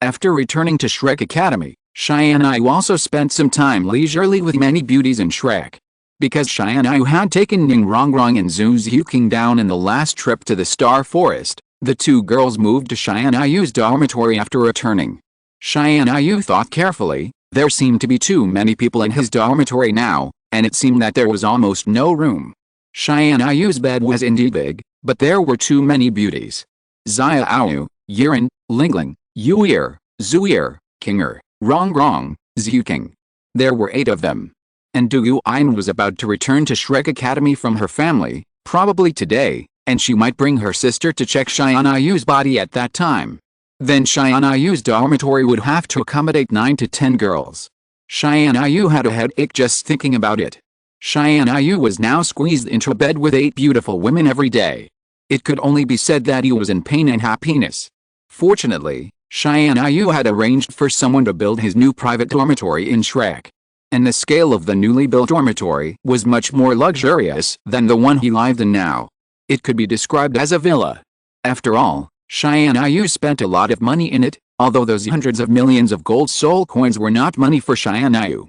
After returning to Shrek Academy, Xianyu also spent some time leisurely with many beauties in Shrek. Because Xianyu had taken Ning Rongrong and Zhu Zhuqing down in the last trip to the Star Forest, the two girls moved to Xianyu's dormitory after returning. Xianyu thought carefully. There seemed to be too many people in his dormitory now, and it seemed that there was almost no room. Xianyu's bed was indeed big, but there were too many beauties. Xiao, Yiren, Lingling, Yuir, Zuir, Kinger, Rongrong, Zhuqing. There were 8 of them. And Douluo was about to return to Shrek Academy from her family, probably today, and she might bring her sister to check Xianyu's body at that time. Then Xianyu's dormitory would have to accommodate 9 to 10 girls. Xianyu had a headache just thinking about it. Xianyu was now squeezed into a bed with 8 beautiful women every day. It could only be said that he was in pain and happiness. Fortunately, Tianyu had arranged for someone to build his new private dormitory in Shrek. And the scale of the newly built dormitory was much more luxurious than the one he lived in now. It could be described as a villa. After all, Tianyu spent a lot of money in it, although those hundreds of millions of gold soul coins were not money for Tianyu.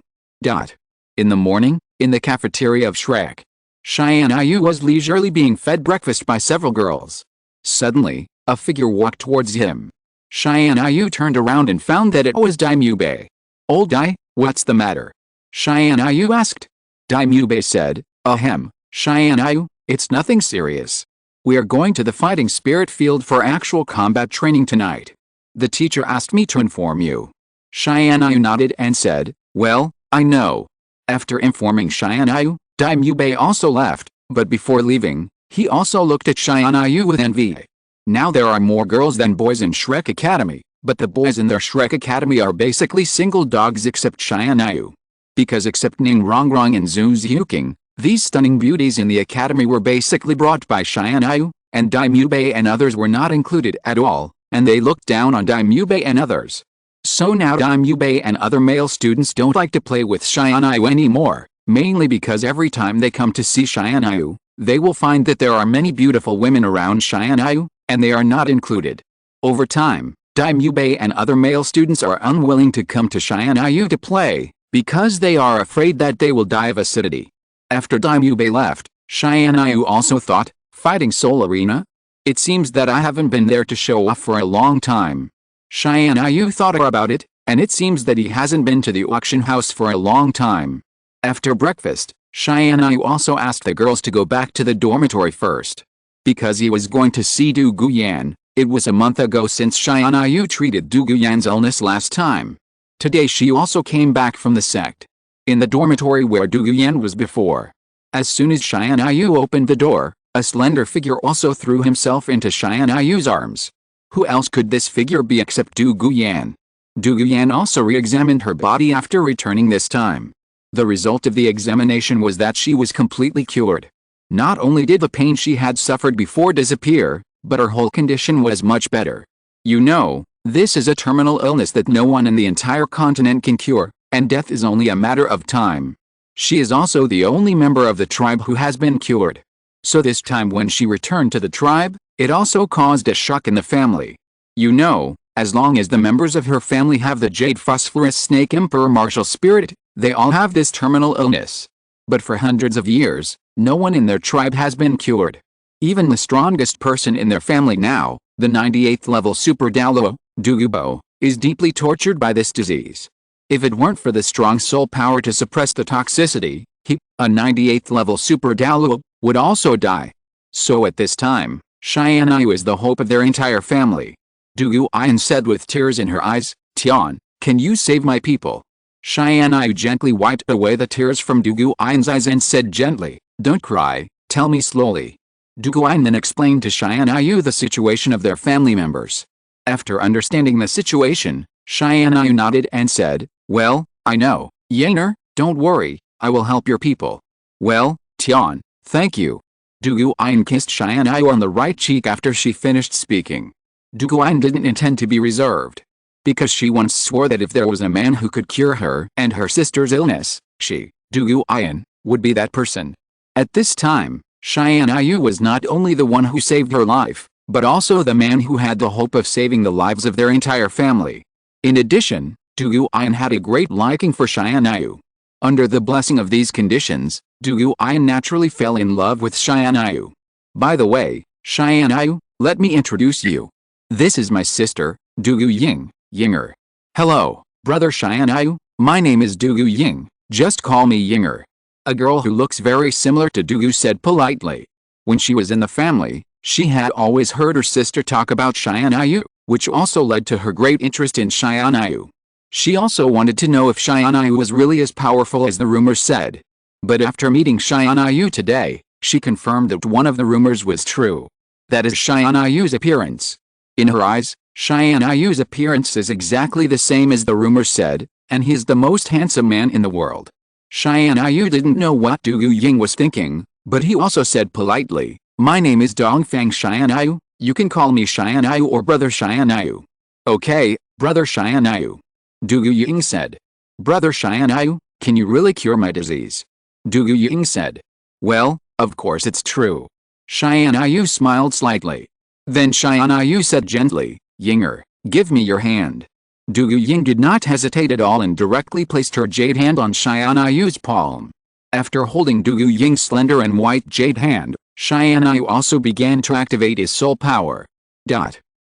In the morning, in the cafeteria of Shrek, Tianyu was leisurely being fed breakfast by several girls. Suddenly, a figure walked towards him. Tianyu turned around and found that it was Daimube. "Old Dai, what's the matter?" Tianyu asked. Daimube said, "Ahem, Xianyu, it's nothing serious. We are going to the fighting spirit field for actual combat training tonight. The teacher asked me to inform you. Xianyu nodded and said, well, I know. After informing Xianyu, Daimyo Bei also left, but before leaving, he also looked at Xianyu with envy. Now there are more girls than boys in Shrek Academy, but the boys in their Shrek Academy are basically single dogs except Xianyu. Because except Ning Rongrong and Zhu Zhuqing, these stunning beauties in the academy were basically brought by Xianyu, and Daimyo Bei and others were not included at all, and they looked down on Daimyo Bei and others. So now Daimyo Bei and other male students don't like to play with Xianyu anymore, mainly because every time they come to see Xianyu, they will find that there are many beautiful women around Xianyu, and they are not included. Over time, Daimyo Bei and other male students are unwilling to come to Xianyu to play, because they are afraid that they will die of acidity. After Daimyo Bei left, Xianyu also thought, fighting Soul Arena? It seems that I haven't been there to show off for a long time. Xianyu thought about it, and it seems that he hasn't been to the auction house for a long time. After breakfast, Xianyu also asked the girls to go back to the dormitory first. Because he was going to see Du Guyan. It was a month ago since Xianyu treated Du Guyan's illness last time. Today she also came back from the sect. In the dormitory where Du Guyan was before. As soon as Xianyu opened the door, a slender figure also threw himself into Xianyu's arms. Who else could this figure be except Du Guyan? Du Guyan also re-examined her body after returning this time. The result of the examination was that she was completely cured. Not only did the pain she had suffered before disappear, but her whole condition was much better. You know, this is a terminal illness that no one in the entire continent can cure, and death is only a matter of time. She is also the only member of the tribe who has been cured. So this time when she returned to the tribe, it also caused a shock in the family. You know, as long as the members of her family have the Jade Phosphorus Snake Emperor martial spirit, they all have this terminal illness. But for hundreds of years, no one in their tribe has been cured. Even the strongest person in their family now, the 98th level Super Douluo, Douluo, is deeply tortured by this disease. If it weren't for the strong soul power to suppress the toxicity, he, a 98th level Super Douluo, would also die. So at this time, Xianyu is the hope of their entire family. Du Guyan said with tears in her eyes, Tian, can you save my people? Xianyu gently wiped away the tears from Du Guyan's eyes and said gently, don't cry, tell me slowly. Du Guyan then explained to Xianyu the situation of their family members. After understanding the situation, Xianyu nodded and said, well, I know, Yaner, don't worry, I will help your people. Well, Tian, thank you. Du Guyan kissed Xianyu on the right cheek after she finished speaking. Du Guyan didn't intend to be reserved. Because she once swore that if there was a man who could cure her and her sister's illness, she, Du Guyan, would be that person. At this time, Xianyu was not only the one who saved her life, but also the man who had the hope of saving the lives of their entire family. In addition, Du Guyan had a great liking for Xianyu. Under the blessing of these conditions, Du Guyan naturally fell in love with Xianyu. By the way, Xianyu, let me introduce you. This is my sister, Du Guyan, Yinger. Hello, brother Xianyu, my name is Du Guyan, just call me Yinger. A girl who looks very similar to Du Gu said politely. When she was in the family, she had always heard her sister talk about Xianyu, which also led to her great interest in Xianyu. She also wanted to know if Xianyu was really as powerful as the rumors said. But after meeting Xianyu today, she confirmed that one of the rumors was true. That is Xianyu's appearance. In her eyes, Xianyu's appearance is exactly the same as the rumors said, and he is the most handsome man in the world. Xianyu didn't know what Du Guyan was thinking, but he also said politely, my name is Dongfang Xianyu, you can call me Xianyu or brother Xianyu. Okay, brother Xianyu. Du Guyan said. Brother Xianyu, can you really cure my disease? Du Guyan said. Well, of course it's true. Xianyu smiled slightly. Then Xianyu said gently, Yinger, give me your hand. Du Guyan did not hesitate at all and directly placed her jade hand on Xianyu's palm. After holding Du Guyan's slender and white jade hand, Xianyu also began to activate his soul power.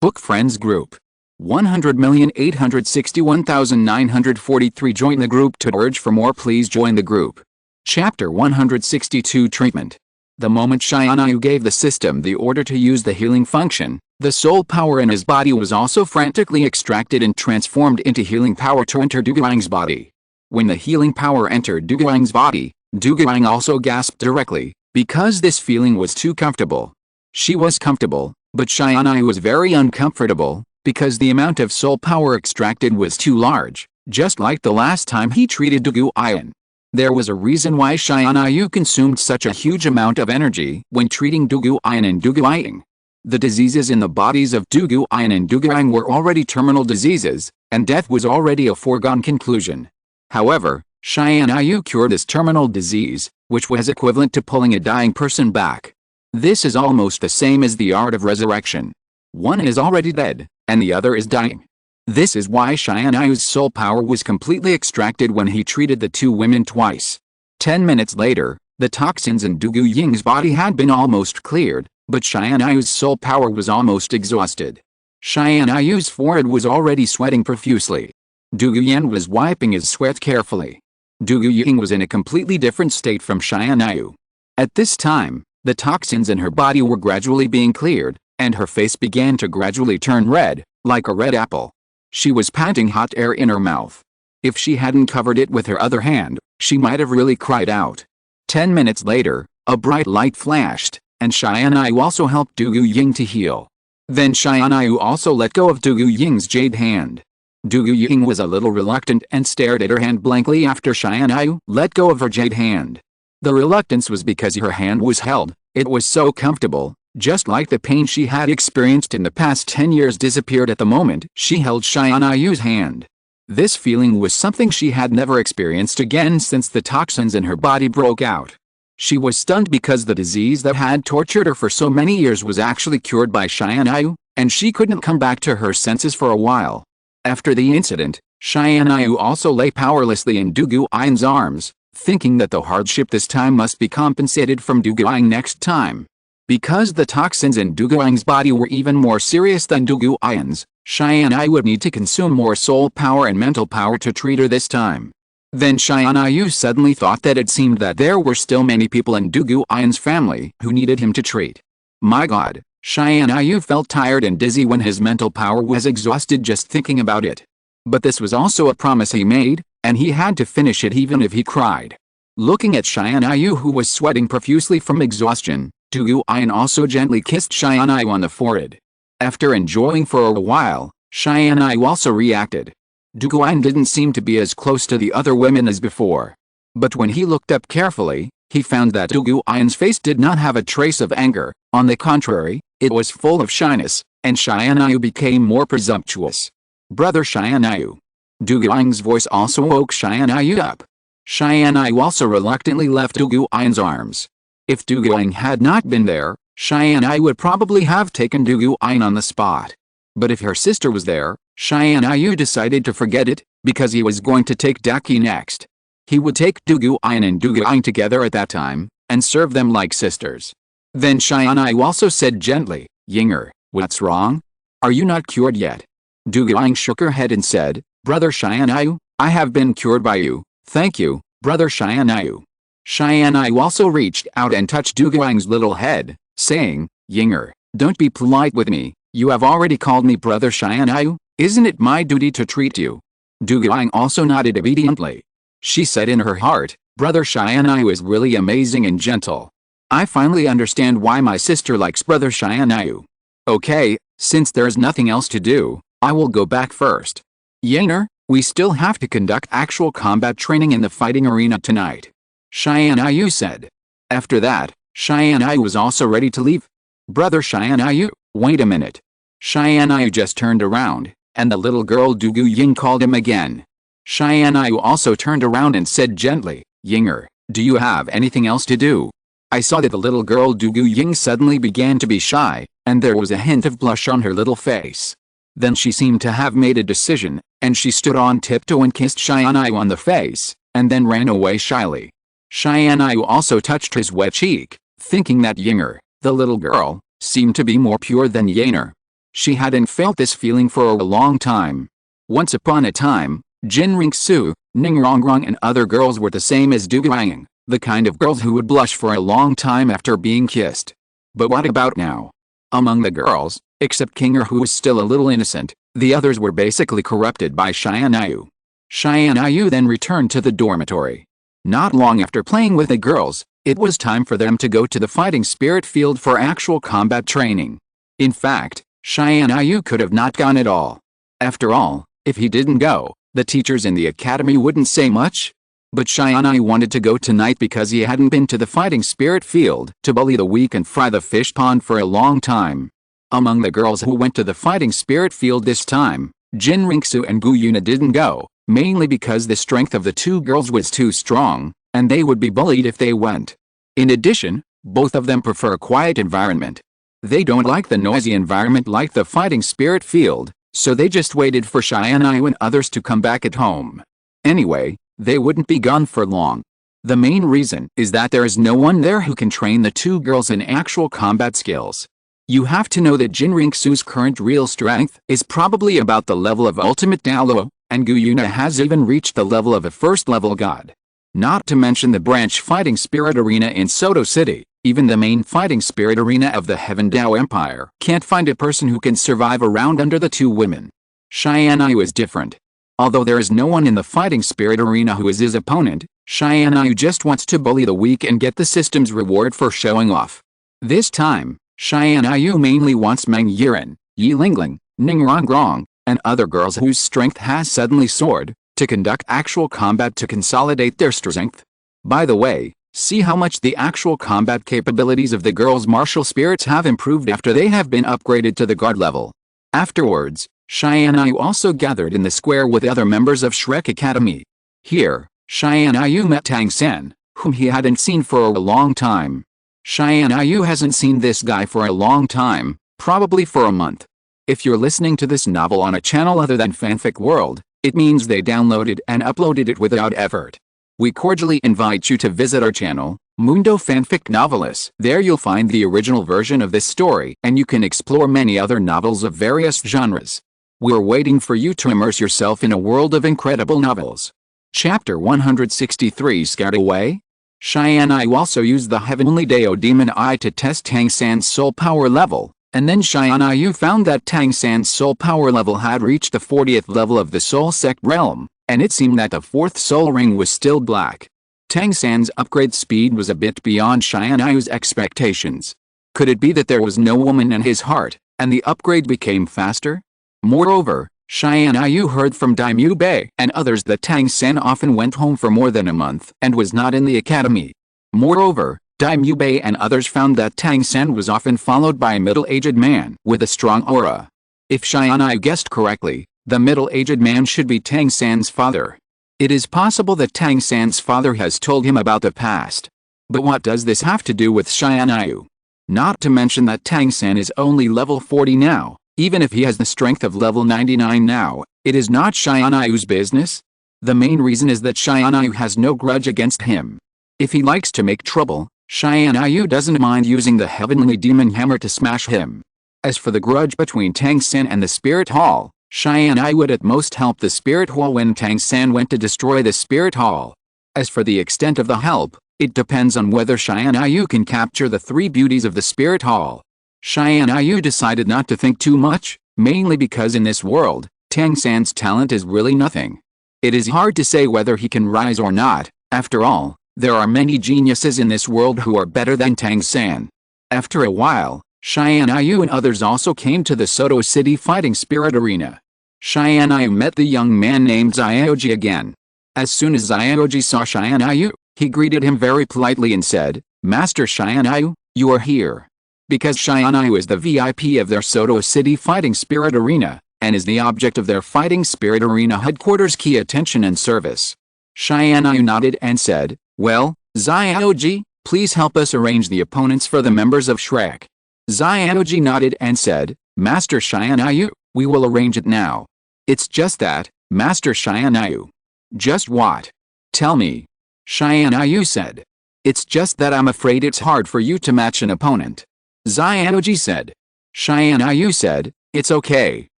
Book Friends Group. 100,861,943 Join the group to urge for more. Please join the group. Chapter 162 Treatment. The moment Tianyu gave the system the order to use the healing function, the soul power in his body was also frantically extracted and transformed into healing power to enter Du Guang's body. When the healing power entered Du Guang's body, Du Guang also gasped directly, because this feeling was too comfortable. She was comfortable, but Tianyu was very uncomfortable, because the amount of soul power extracted was too large, just like the last time he treated Du Guang. There was a reason why Tianyu consumed such a huge amount of energy when treating Du Guang and Du Guang. The diseases in the bodies of Du Guang and Du Guang were already terminal diseases, and death was already a foregone conclusion. However, Tianyu cured this terminal disease, which was equivalent to pulling a dying person back. This is almost the same as the art of resurrection. One is already dead, and the other is dying. This is why Tianyu's soul power was completely extracted when he treated the two women twice. 10 minutes later, the toxins in Du Guang's body had been almost cleared, but Tianyu's soul power was almost exhausted. Tianyu's forehead was already sweating profusely. Du Guang was wiping his sweat carefully. Du Guang was in a completely different state from Tianyu. At this time, the toxins in her body were gradually being cleared, and her face began to gradually turn red, like a red apple. She was panting hot air in her mouth. If she hadn't covered it with her other hand, she might have really cried out. 10 minutes later, a bright light flashed, and Tianyu also helped Du Guang to heal. Then Tianyu also let go of Du Guang's jade hand. Du Guang was a little reluctant and stared at her hand blankly after Tianyu let go of her jade hand. The reluctance was because her hand was held, it was so comfortable. Just like the pain she had experienced in the past 10 years disappeared at the moment she held Tianyu's hand. This feeling was something she had never experienced again since the toxins in her body broke out. She was stunned because the disease that had tortured her for so many years was actually cured by Tianyu, and she couldn't come back to her senses for a while. After the incident, Tianyu also lay powerlessly in Du Guang's arms, thinking that the hardship this time must be compensated from Du Guang next time. Because the toxins in Du Guang's body were even more serious than Du Guang's, Tianyu would need to consume more soul power and mental power to treat her this time. Then Tianyu suddenly thought that it seemed that there were still many people in Du Guang's family who needed him to treat. My God, Tianyu felt tired and dizzy when his mental power was exhausted just thinking about it. But this was also a promise he made, and he had to finish it even if he cried. Looking at Tianyu who was sweating profusely from exhaustion, Du Guang also gently kissed Tianyu on the forehead. After enjoying for a while, Tianyu also reacted. Du Guang didn't seem to be as close to the other women as before. But when he looked up carefully, he found that Du Guang's face did not have a trace of anger. On the contrary, it was full of shyness, and Tianyu became more presumptuous. Brother Tianyu. Du Guang's voice also woke Tianyu up. Tianyu also reluctantly left Du Guang's arms. If Du Guang had not been there, Tianyu would probably have taken Du Guang on the spot. But if her sister was there, Tianyu decided to forget it, because he was going to take Daki next. He would take Du Guang and Du Guang together at that time, and serve them like sisters. Then Tianyu also said gently, "Yinger, what's wrong? Are you not cured yet?" Du Guang shook her head and said, "Brother Tianyu, I have been cured by you, thank you, Brother Tianyu." Tianyu also reached out and touched Du Guang's little head, saying, "Yinger, don't be polite with me, you have already called me Brother Tianyu, isn't it my duty to treat you?" Du Guang also nodded obediently. She said in her heart, "Brother Tianyu is really amazing and gentle. I finally understand why my sister likes Brother Tianyu. Okay, since there's nothing else to do, I will go back first. Yinger, we still have to conduct actual combat training in the fighting arena tonight," Tianyu said. After that, Tianyu was also ready to leave. "Brother Tianyu, wait a minute." Tianyu just turned around, and the little girl Du Guang called him again. Tianyu also turned around and said gently, "Yinger, do you have anything else to do?" I saw that the little girl Du Guang suddenly began to be shy, and there was a hint of blush on her little face. Then she seemed to have made a decision, and she stood on tiptoe and kissed Tianyu on the face, and then ran away shyly. Tianyu also touched his wet cheek, thinking that Yinger, the little girl, seemed to be more pure than Yinger. She hadn't felt this feeling for a long time. Once upon a time, Jin Ringsu, Ning Rongrong and other girls were the same as Du Guang, The kind of girls who would blush for a long time after being kissed. But what about now? Among the girls, except Kinger, who was still a little innocent, the others were basically corrupted by Xianyu. Xianyu then returned to the dormitory. Not long after playing with the girls, it was time for them to go to the fighting spirit field for actual combat training. In fact, Xianyu could have not gone at all. After all, if he didn't go, the teachers in the academy wouldn't say much. But Xianyu wanted to go tonight because he hadn't been to the fighting spirit field to bully the weak and fry the fish pond for a long time. Among the girls who went to the fighting spirit field this time, Jin Ringsu and Gu Yuna didn't go, mainly because the strength of the two girls was too strong, and they would be bullied if they went. In addition, both of them prefer a quiet environment. They don't like the noisy environment like the fighting spirit field, so they just waited for Xianyu and others to come back at home. Anyway, they wouldn't be gone for long. The main reason is that there is no one there who can train the two girls in actual combat skills. You have to know that Jin Ringsu's current real strength is probably about the level of ultimate Douluo, and Gu Yuna has even reached the level of a first-level god. Not to mention the branch fighting spirit arena in Soto City, even the main fighting spirit arena of the Heaven Dao Empire can't find a person who can survive a round under the two women. Xianyu is different. Although there is no one in the fighting spirit arena who is his opponent, Xianyu just wants to bully the weak and get the system's reward for showing off. This time, Xianyu mainly wants Meng Yiren, Yi Lingling, Ning Rongrong, and other girls whose strength has suddenly soared, to conduct actual combat to consolidate their strength. By the way, see how much the actual combat capabilities of the girls' martial spirits have improved after they have been upgraded to the god level. Afterwards, Xianyu also gathered in the square with other members of Shrek Academy. Here, Xianyu met Tang San, whom he hadn't seen for a long time. Xianyu hasn't seen this guy for a long time, probably for a month. If you're listening to this novel on a channel other than Fanfic World, it means they downloaded and uploaded it without effort. We cordially invite you to visit our channel, Mundo Fanfic Novelis. There you'll find the original version of this story, and you can explore many other novels of various genres. We're waiting for you to immerse yourself in a world of incredible novels. Chapter 163 Scared Away? Xianyu also used the Heavenly Dao Demon Eye to test Tang San's soul power level, and then Xianyu found that Tang San's soul power level had reached the 40th level of the Soul Sect realm, and it seemed that the 4th soul ring was still black. Tang San's upgrade speed was a bit beyond Xianyu's expectations. Could it be that there was no woman in his heart, and the upgrade became faster? Moreover, Xianyu heard from Daimyo Bei and others that Tang San often went home for more than a month and was not in the academy. Moreover, Daimyo Bei and others found that Tang San was often followed by a middle-aged man with a strong aura. If Xianyu guessed correctly, the middle-aged man should be Tang San's father. It is possible that Tang San's father has told him about the past. But what does this have to do with Xianyu? Not to mention that Tang San is only level 40 now. Even if he has the strength of level 99 now, it is not Xianyu's business. The main reason is that Xianyu has no grudge against him. If he likes to make trouble, Xianyu doesn't mind using the Heavenly Demon Hammer to smash him. As for the grudge between Tang San and the Spirit Hall, Xianyu would at most help the Spirit Hall when Tang San went to destroy the Spirit Hall. As for the extent of the help, it depends on whether Xianyu can capture the 3 beauties of the Spirit Hall. Xianyu decided not to think too much, mainly because in this world, Tang San's talent is really nothing. It is hard to say whether he can rise or not. After all, there are many geniuses in this world who are better than Tang San. After a while, Xianyu and others also came to the Soto City Fighting Spirit Arena. Xianyu met the young man named Xiaoji again. As soon as Xiaoji saw Xianyu, he greeted him very politely and said, "Master Xianyu, you are here." Because Xianyu is the VIP of their Soto City Fighting Spirit Arena, and is the object of their Fighting Spirit Arena headquarters' key attention and service. Xianyu nodded and said, "Well, Xiaoji, please help us arrange the opponents for the members of Shrek." Xiaoji nodded and said, "Master Xianyu, we will arrange it now." "It's just that, Master Xianyu." "Just what? Tell me." Xianyu said. "It's just that I'm afraid it's hard for you to match an opponent." Xiaoji said. Xianyu said, "It's okay,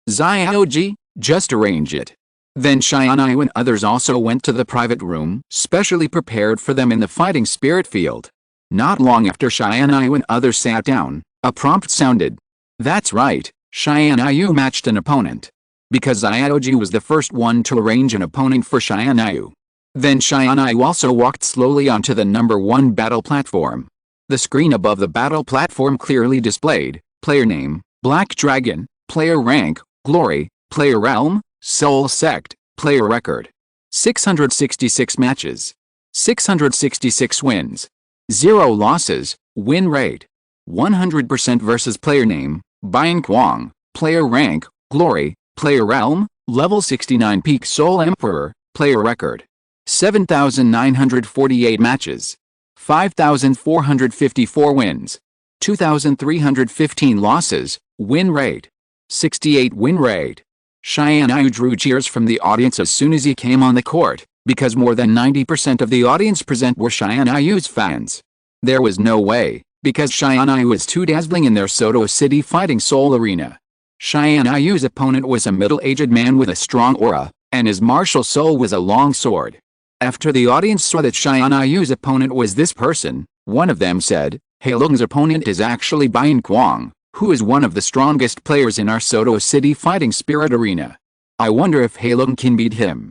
Xiaoji, just arrange it." Then Xianyu and others also went to the private room, specially prepared for them in the fighting spirit field. Not long after Xianyu and others sat down, a prompt sounded. That's right, Xianyu matched an opponent. Because Xiaoji was the first one to arrange an opponent for Xianyu. Then Xianyu also walked slowly onto the number 1 battle platform. The screen above the battle platform clearly displayed, player name, Black Dragon, player rank, Glory, player realm, Soul Sect, player record. 666 matches. 666 wins. 0 losses, win rate. 100% versus player name, Bian Quang, player rank, Glory, player realm, level 69 peak Soul Emperor, player record. 7,948 matches. 5,454 wins. 2,315 losses, win rate. 68 win rate. Xianyu drew cheers from the audience as soon as he came on the court, because more than 90% of the audience present were Xianyu's fans. There was no way, because Xianyu was too dazzling in their Soto City Fighting Soul Arena. Xianyu's opponent was a middle-aged man with a strong aura, and his martial soul was a long sword. After the audience saw that Xianyu's opponent was this person, one of them said, He Lung's opponent is actually Bian Quang, who is one of the strongest players in our Soto City Fighting Spirit Arena. I wonder if He Lung can beat him.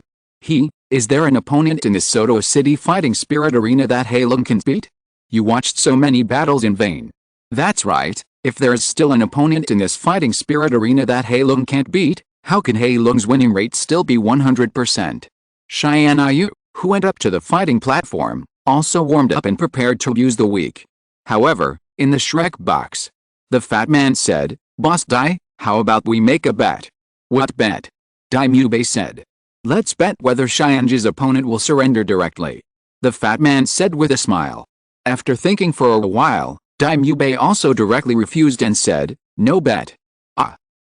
Is there an opponent in this Soto City Fighting Spirit Arena that He Lung can beat? You watched so many battles in vain. That's right, if there is still an opponent in this Fighting Spirit Arena that He Lung can't beat, how can He Lung's winning rate still be 100%? Xianyu, who went up to the fighting platform, also warmed up and prepared to use the weak. However, in the Shrek box, the fat man said, Boss Dai, how about we make a bet? What bet? Dai Mubei said. Let's bet whether Xianju's opponent will surrender directly. The fat man said with a smile. After thinking for a while, Dai Mubei also directly refused and said, no bet.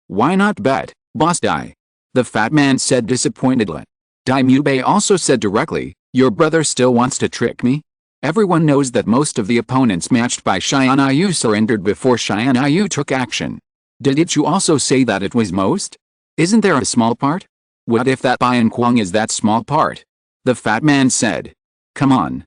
Why not bet, Boss Dai? The fat man said disappointedly. Dai Mubei also said directly, your brother still wants to trick me? Everyone knows that most of the opponents matched by Xianyu surrendered before Xianyu took action. Did you also say that it was most? Isn't there a small part? What if that Bian Quang is that small part? The fat man said. Come on,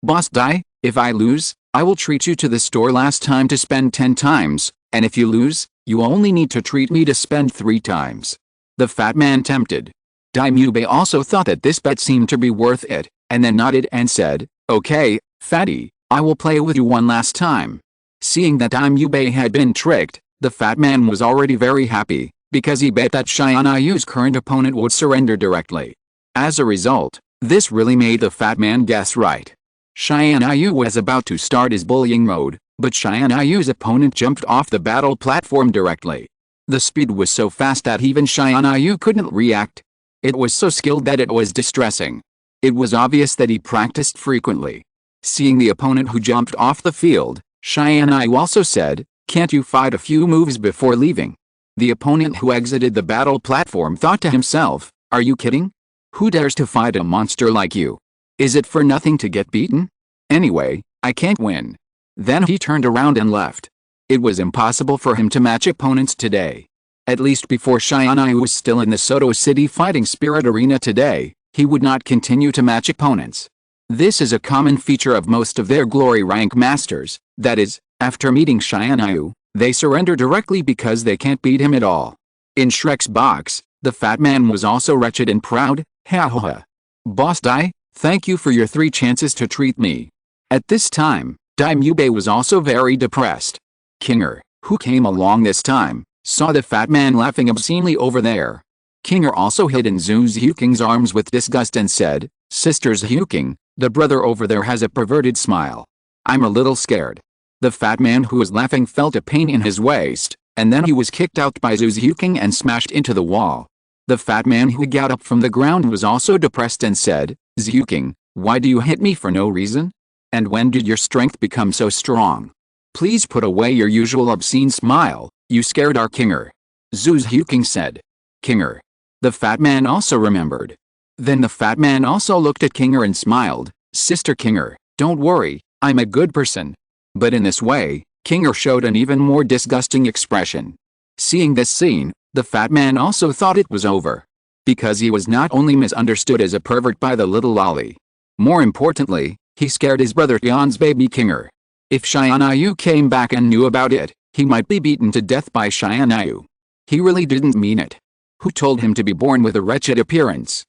Boss Dai, if I lose, I will treat you to the store last time to spend 10 times, and if you lose, you only need to treat me to spend 3 times. The fat man tempted. Dai Mubei also thought that this bet seemed to be worth it, and then nodded and said, okay, fatty, I will play with you one last time. Seeing that Dai Mubei had been tricked, the fat man was already very happy, because he bet that Xianyu's current opponent would surrender directly. As a result, this really made the fat man guess right. Xianyu was about to start his bullying mode, but Xianyu's opponent jumped off the battle platform directly. The speed was so fast that even Xianyu couldn't react. It was so skilled that it was distressing. It was obvious that he practiced frequently. Seeing the opponent who jumped off the field, Xianyu also said, can't you fight a few moves before leaving? The opponent who exited the battle platform thought to himself, are you kidding? Who dares to fight a monster like you? Is it for nothing to get beaten? Anyway, I can't win. Then he turned around and left. It was impossible for him to match opponents today. At least before Xianyu was still in the Soto City Fighting Spirit Arena today, he would not continue to match opponents. This is a common feature of most of their glory rank masters, that is, after meeting Xianyu, they surrender directly because they can't beat him at all. In Shrek's box, the fat man was also wretched and proud, ha ha ha. Boss Dai, thank you for your 3 chances to treat me. At this time, Dai Mubei was also very depressed. Kinger, who came along this time, saw the fat man laughing obscenely over there. Kinger also hid in Zhu Zhuqing's arms with disgust and said, Sister Zhuqing, the brother over there has a perverted smile. I'm a little scared. The fat man who was laughing felt a pain in his waist, and then he was kicked out by Zhu Zhuqing and smashed into the wall. The fat man who got up from the ground was also depressed and said, Zhuqing, why do you hit me for no reason? And when did your strength become so strong? Please put away your usual obscene smile, you scared our Kinger. Zhu Zhuqing said. Kinger. The fat man also remembered. Then the fat man also looked at Kinger and smiled, Sister Kinger, don't worry, I'm a good person. But in this way, Kinger showed an even more disgusting expression. Seeing this scene, the fat man also thought it was over. Because he was not only misunderstood as a pervert by the little lolly. More importantly, he scared his brother Tian's baby Kinger. If Tianyu came back and knew about it, he might be beaten to death by Tianyu. He really didn't mean it. Who told him to be born with a wretched appearance?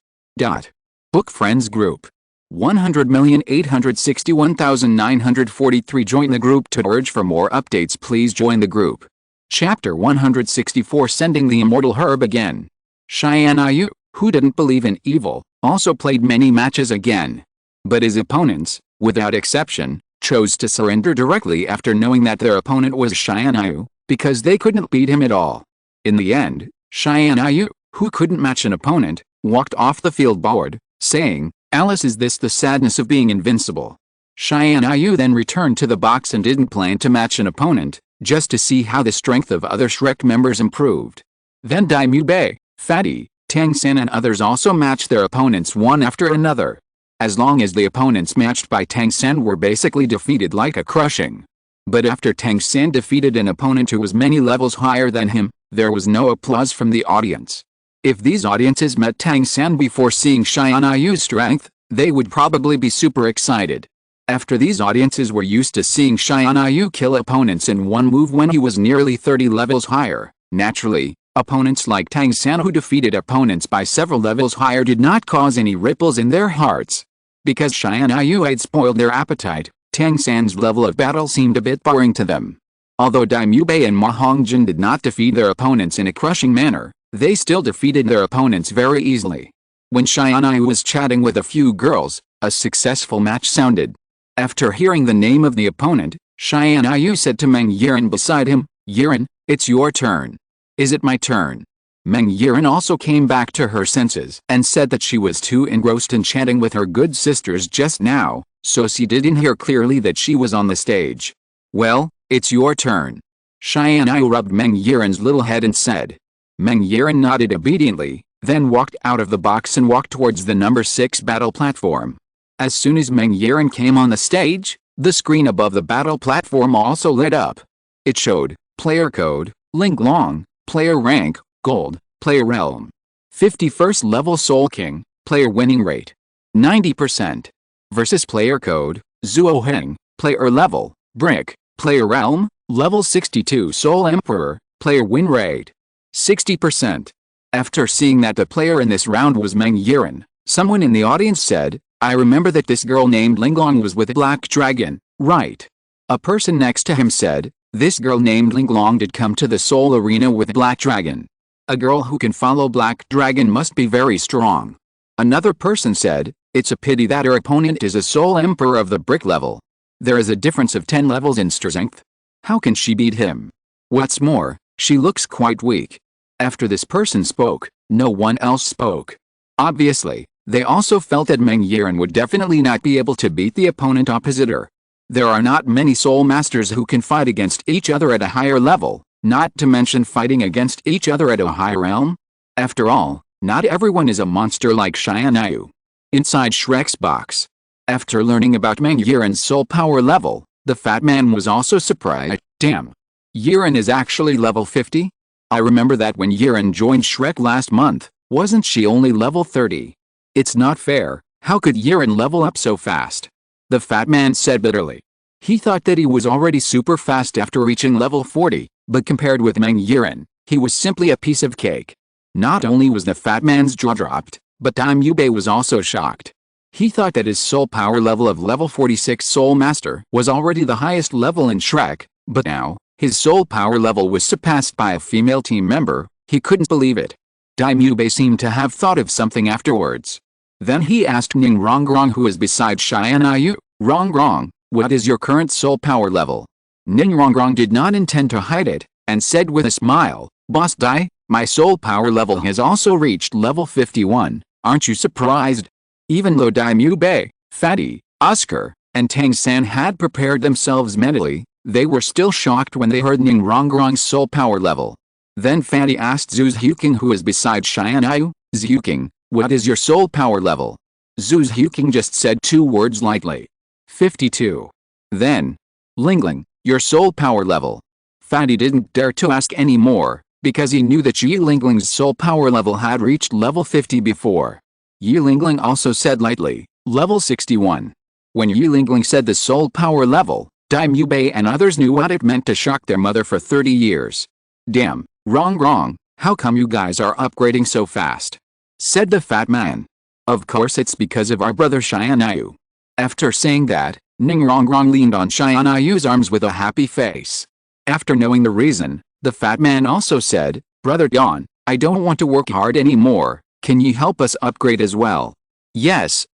Book Friends Group. 100,861,943. Join the group to urge for more updates. Please join the group. Chapter 164. Sending the immortal herb again. Tianyu, who didn't believe in evil, also played many matches again. But his opponents, without exception, chose to surrender directly after knowing that their opponent was Tianyu, because they couldn't beat him at all. In the end, Tianyu, who couldn't match an opponent, walked off the field bored, saying, "Alice, is this the sadness of being invincible?" Tianyu then returned to the box and didn't plan to match an opponent, just to see how the strength of other Shrek members improved. Then Daimyo Bei, Fatty, Tang San and others also matched their opponents one after another. As long as the opponents matched by Tang San were basically defeated like a crushing. But after Tang San defeated an opponent who was many levels higher than him, there was no applause from the audience. If these audiences met Tang San before seeing Tianyu's strength, they would probably be super excited. After these audiences were used to seeing Tianyu kill opponents in one move when he was nearly 30 levels higher, naturally, opponents like Tang San who defeated opponents by several levels higher did not cause any ripples in their hearts. Because Tianyu had spoiled their appetite, Tang San's level of battle seemed a bit boring to them. Although Daimyo Bei and Ma Hongjin did not defeat their opponents in a crushing manner, they still defeated their opponents very easily. When Tianyu was chatting with a few girls, a successful match sounded. After hearing the name of the opponent, Tianyu said to Meng Yiren beside him, "Yiren, it's your turn." "Is it my turn?" Meng Yiren also came back to her senses and said that she was too engrossed in chatting with her good sisters just now, so she didn't hear clearly that she was on the stage. "Well, it's your turn." Tianyu rubbed Meng Yiren's little head and said. Meng Yiren nodded obediently, then walked out of the box and walked towards the number 6 battle platform. As soon as Meng Yiren came on the stage, the screen above the battle platform also lit up. It showed, player code, Ning Rongrong, player rank, Gold, player realm. 51st level Soul King, player winning rate. 90%. Versus player code, Zhu Zhuqing, player level, Brick, player realm, level 62 Soul Emperor, player win rate. 60%. After seeing that the player in this round was Meng Yiren, someone in the audience said, "I remember that this girl named Ning Rongrong was with Black Dragon, right?" A person next to him said, "This girl named Ning Rongrong did come to the Soul Arena with Black Dragon. A girl who can follow Black Dragon must be very strong." Another person said, "It's a pity that her opponent is a Soul Emperor of the Brick level. There is a difference of 10 levels in strength. How can she beat him? What's more, she looks quite weak." After this person spoke, no one else spoke. Obviously, they also felt that Meng Yiren would definitely not be able to beat the opponent opposite her. There are not many Soul Masters who can fight against each other at a higher level, not to mention fighting against each other at a higher realm. After all, not everyone is a monster like Tianyu. Inside Shrek's box. After learning about Meng Yiren's soul power level, the fat man was also surprised. "Damn. Yiren is actually level 50? I remember that when Yiren joined Shrek last month, wasn't she only level 30? It's not fair, how could Yiren level up so fast?" The fat man said bitterly. He thought that he was already super fast after reaching level 40, but compared with Meng Yiren, he was simply a piece of cake. Not only was the fat man's jaw dropped, but Daimyo Bei was also shocked. He thought that his soul power level of level 46 Soul Master was already the highest level in Shrek, but now, his soul power level was surpassed by a female team member. He couldn't believe it. Daimyo Bei seemed to have thought of something afterwards. Then he asked Ning Rongrong, who was beside Tianyu, "Rongrong, what is your current soul power level?" Ning Rongrong did not intend to hide it, and said with a smile, "Boss Dai, my soul power level has also reached level 51, aren't you surprised?" Even though Daimyo Bei, Fatty, Oscar, and Tang San had prepared themselves mentally, they were still shocked when they heard Ning Rongrong's soul power level. Then Fatty asked Zhu Zhuqing, who was beside Tianyu, "Zhuqing, what is your soul power level?" Zhu Zhuqing just said 2 words lightly. 52. Then, "Lingling, your soul power level." Fatty didn't dare to ask any more, because he knew that Yi Lingling's soul power level had reached level 50 before. Yi Lingling also said lightly, level 61. When Yi Lingling said the soul power level, Daimyo Bei and others knew what it meant to shock their mother for 30 years. Damn, Rongrong, how come you guys are upgrading so fast? Said the fat man. Of course it's because of our brother Tianyu. After saying that, Ning Rongrong leaned on Tianyu's arms with a happy face. After knowing the reason, the fat man also said, Brother Don, I don't want to work hard anymore, can you help us upgrade as well? Yes,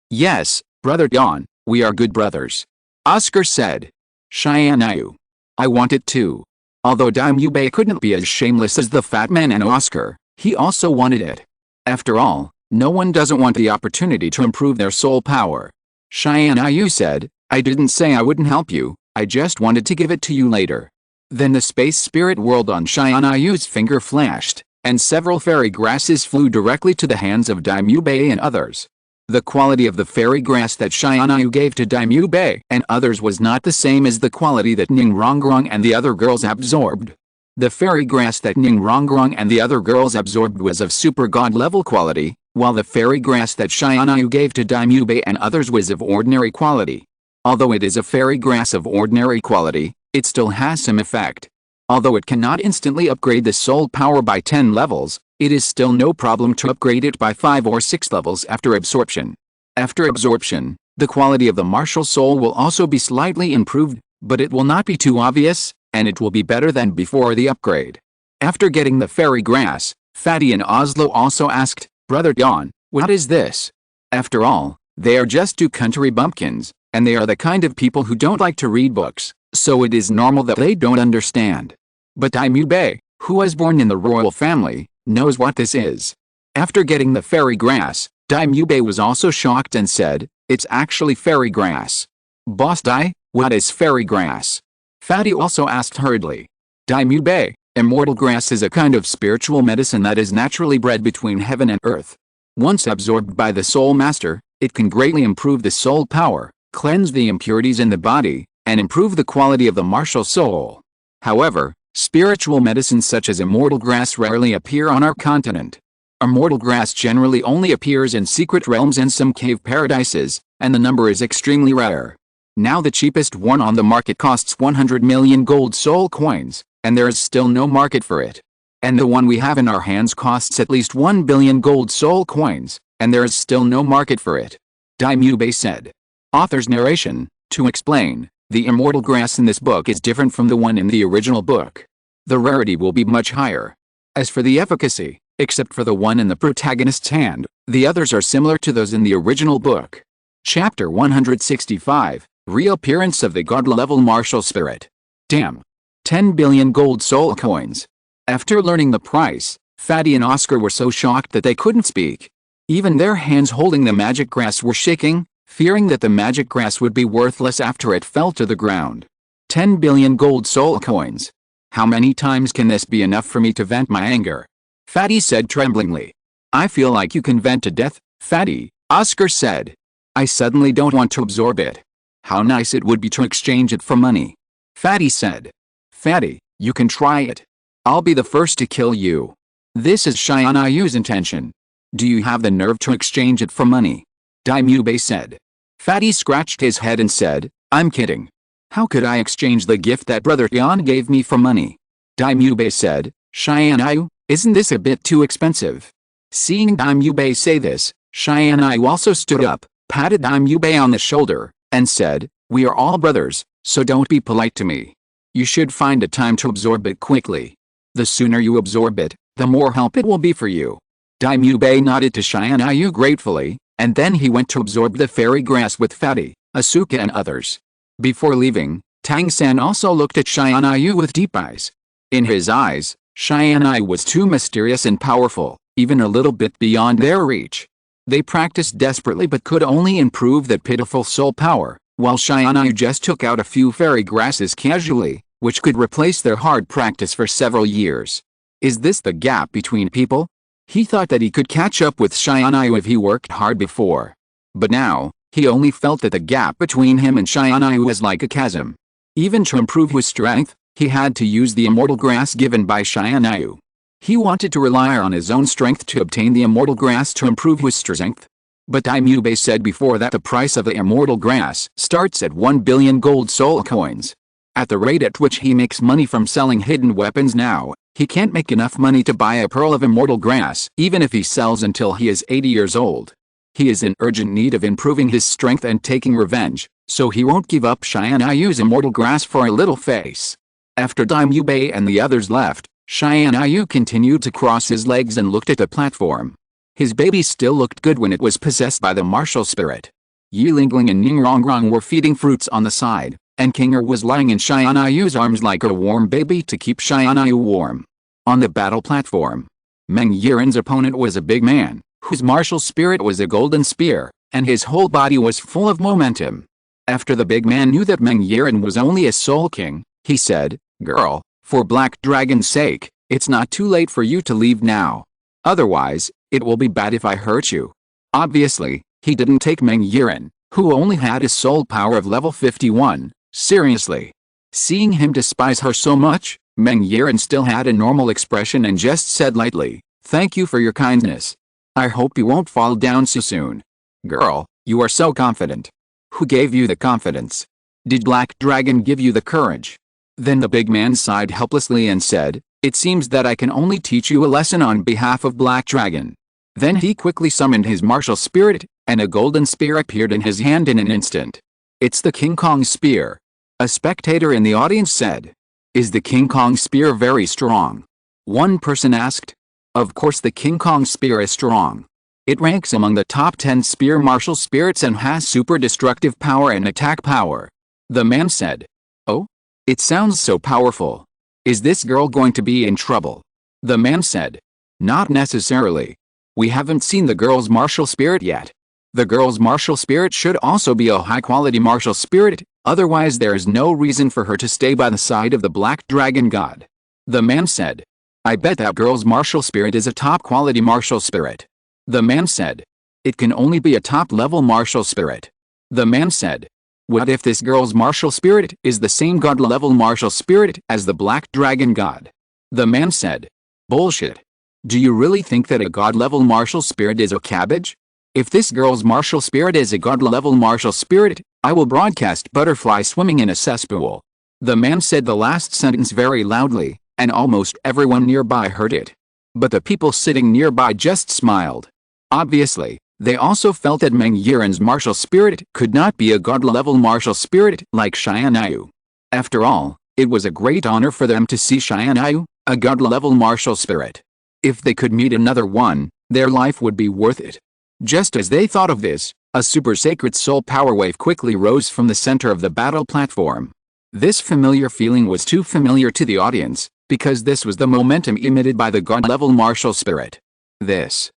Brother Don, we are good brothers. Oscar said. Tianyu. I want it too. Although Daimyo Bei couldn't be as shameless as the fat man and Oscar, he also wanted it. After all, no one doesn't want the opportunity to improve their soul power. Tianyu said, I didn't say I wouldn't help you, I just wanted to give it to you later. Then the space spirit world on Tianyu's finger flashed, and several fairy grasses flew directly to the hands of Daimyo Bei and others. The quality of the fairy grass that Tianyu gave to Daimyo Bei and others was not the same as the quality that Ning Rongrong and the other girls absorbed. The fairy grass that Ning Rongrong and the other girls absorbed was of super god level quality, while the fairy grass that Tianyu gave to Daimyo Bei and others was of ordinary quality. Although it is a fairy grass of ordinary quality, it still has some effect. Although it cannot instantly upgrade the soul power by 10 levels, it is still no problem to upgrade it by 5 or 6 levels after absorption. After absorption, the quality of the martial soul will also be slightly improved, but it will not be too obvious, and it will be better than before the upgrade. After getting the fairy grass, Fatty and Oslo also asked, Brother Don, what is this? After all, they are just 2 country bumpkins, and they are the kind of people who don't like to read books, so it is normal that they don't understand. But Daimyo Bei, who was born in the royal family, knows what this is. After getting the fairy grass, Daimyo Bei was also shocked and said, it's actually fairy grass. Boss Dai, what is fairy grass? Fatty also asked hurriedly. Daimyo Bei, immortal grass is a kind of spiritual medicine that is naturally bred between heaven and earth. Once absorbed by the soul master, it can greatly improve the soul power, cleanse the impurities in the body, and improve the quality of the martial soul. However, spiritual medicines such as immortal grass rarely appear on our continent. Immortal grass generally only appears in secret realms and some cave paradises, and the number is extremely rare. Now the cheapest one on the market costs 100 million gold soul coins, and there is still no market for it. And the one we have in our hands costs at least 1 billion gold soul coins, and there is still no market for it. Daimyo Bei said. Author's narration, to explain, the immortal grass in this book is different from the one in the original book. The rarity will be much higher. As for the efficacy, except for the one in the protagonist's hand, the others are similar to those in the original book. Chapter 165, Reappearance of the God-level Martial Spirit. Damn. 10 billion gold soul coins. After learning the price, Fatty and Oscar were so shocked that they couldn't speak. Even their hands holding the magic grass were shaking, fearing that the magic grass would be worthless after it fell to the ground. 10 billion gold soul coins. How many times can this be enough for me to vent my anger? Fatty said tremblingly. I feel like you can vent to death, Fatty, Oscar said. I suddenly don't want to absorb it. How nice it would be to exchange it for money. Fatty said. Fatty, you can try it. I'll be the first to kill you. This is Tianyu's intention. Do you have the nerve to exchange it for money? Daimyo Bei said. Fatty scratched his head and said, I'm kidding. How could I exchange the gift that Brother Yan gave me for money? Daimyo Bei said, Tianyu, isn't this a bit too expensive? Seeing Daimyo Bei say this, Tianyu also stood up, patted Daimyo Bei on the shoulder, and said, we are all brothers, so don't be polite to me. You should find a time to absorb it quickly. The sooner you absorb it, the more help it will be for you. Daimyo Bei nodded to Tianyu gratefully, and then he went to absorb the fairy grass with Fatty, Asuka and others. Before leaving, Tang San also looked at Tianyu with deep eyes. In his eyes, Tianyu was too mysterious and powerful, even a little bit beyond their reach. They practiced desperately but could only improve that pitiful soul power, while Tianyu just took out a few fairy grasses casually, which could replace their hard practice for several years. Is this the gap between people? He thought that he could catch up with Tianyu if he worked hard before. But now, he only felt that the gap between him and Tianyu was like a chasm. Even to improve his strength, he had to use the immortal grass given by Tianyu. He wanted to rely on his own strength to obtain the immortal grass to improve his strength. But Tianyu said before that the price of the immortal grass starts at 1 billion gold soul coins. At the rate at which he makes money from selling hidden weapons now, he can't make enough money to buy a pearl of immortal grass even if he sells until he is 80 years old. He is in urgent need of improving his strength and taking revenge, so he won't give up Xianyu's immortal grass for a little face. After Tianyu and the others left, Xianyu continued to cross his legs and looked at the platform. His baby still looked good when it was possessed by the martial spirit. Yilingling and Ning Rongrong were feeding fruits on the side, and Kinger was lying in Xianyu's arms like a warm baby to keep Xianyu warm. On the battle platform, Meng Yiren's opponent was a big man, whose martial spirit was a golden spear, and his whole body was full of momentum. After the big man knew that Meng Yiren was only a soul king, he said, "Girl, for Black Dragon's sake, it's not too late for you to leave now. Otherwise, it will be bad if I hurt you." Obviously, he didn't take Meng Yiren, who only had a soul power of level 51, seriously. Seeing him despise her so much, Meng Yiren still had a normal expression and just said lightly, "Thank you for your kindness. I hope you won't fall down so soon." "Girl, you are so confident. Who gave you the confidence? Did Black Dragon give you the courage?" Then the big man sighed helplessly and said, "It seems that I can only teach you a lesson on behalf of Black Dragon." Then he quickly summoned his martial spirit, and a golden spear appeared in his hand in an instant. "It's the King Kong spear." A spectator in the audience said. "Is the King Kong spear very strong?" One person asked. "Of course the King Kong spear is strong. It ranks among the top 10 spear martial spirits and has super destructive power and attack power." The man said. "Oh? It sounds so powerful. Is this girl going to be in trouble?" The man said. "Not necessarily. We haven't seen the girl's martial spirit yet. The girl's martial spirit should also be a high-quality martial spirit, otherwise there is no reason for her to stay by the side of the Black Dragon God." The man said. "I bet that girl's martial spirit is a top-quality martial spirit." The man said. "It can only be a top-level martial spirit." The man said. "What if this girl's martial spirit is the same god-level martial spirit as the Black Dragon God?" The man said. "Bullshit. Do you really think that a god-level martial spirit is a cabbage? If this girl's martial spirit is a god-level martial spirit, I will broadcast butterfly swimming in a cesspool." The man said the last sentence very loudly, and almost everyone nearby heard it. But the people sitting nearby just smiled. Obviously, they also felt that Meng Yiren's martial spirit could not be a god-level martial spirit like Xianyu. After all, it was a great honor for them to see Xianyu, a god-level martial spirit. If they could meet another one, their life would be worth it. Just as they thought of this, a super sacred soul power wave quickly rose from the center of the battle platform. This familiar feeling was too familiar to the audience, because this was the momentum emitted by the god-level martial spirit. This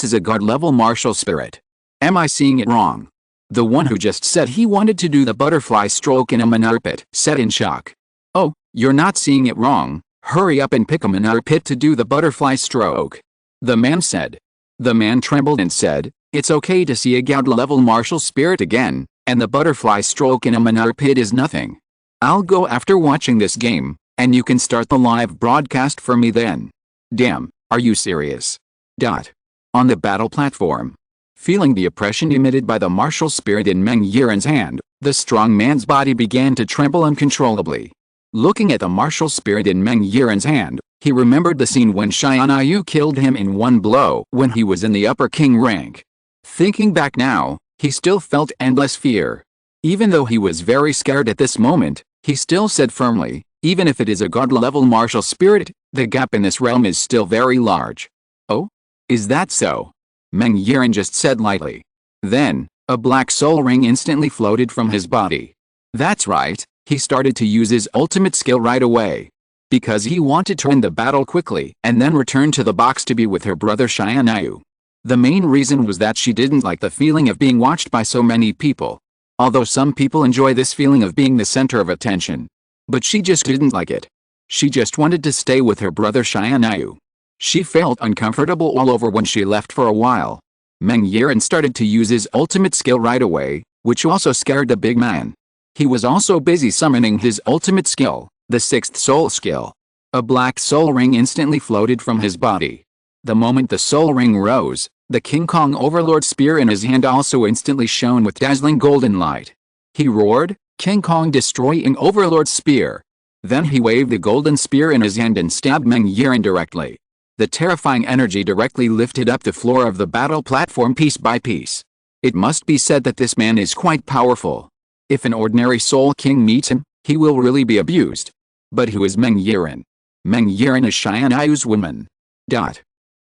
is a god-level martial spirit. Am I seeing it wrong? The one who just said he wanted to do the butterfly stroke in a manure pit said in shock. "Oh, you're not seeing it wrong. Hurry up and pick a manure pit to do the butterfly stroke." The man said. The man trembled and said, "It's okay to see a god-level martial spirit again, and the butterfly stroke in a manure pit is nothing. I'll go after watching this game, and you can start the live broadcast for me then." "Damn, are you serious?" On the battle platform. Feeling the oppression emitted by the martial spirit in Meng Yiren's hand, the strong man's body began to tremble uncontrollably. Looking at the martial spirit in Meng Yiren's hand, he remembered the scene when Xianyu killed him in one blow when he was in the upper king rank. Thinking back now, he still felt endless fear. Even though he was very scared at this moment, he still said firmly, "Even if it is a god-level martial spirit, the gap in this realm is still very large." "Oh? Is that so?" Meng Yiren just said lightly. Then, a black soul ring instantly floated from his body. That's right, he started to use his ultimate skill right away. Because he wanted to end the battle quickly and then return to the box to be with her brother Xianyu. The main reason was that she didn't like the feeling of being watched by so many people. Although some people enjoy this feeling of being the center of attention. But she just didn't like it. She just wanted to stay with her brother Xianyu. She felt uncomfortable all over when she left for a while. Meng Yiren started to use his ultimate skill right away, which also scared the big man. He was also busy summoning his ultimate skill, the 6th soul skill. A black soul ring instantly floated from his body. The moment the soul ring rose, the King Kong Overlord spear in his hand also instantly shone with dazzling golden light. He roared, King Kong destroying Overlord's spear. Then he waved the golden spear in his hand and stabbed Meng Yiren directly. The terrifying energy directly lifted up the floor of the battle platform piece by piece. It must be said that this man is quite powerful. If an ordinary Soul King meets him, he will really be abused. But who is Meng Yiren? Meng Yiren is Xianyu's woman.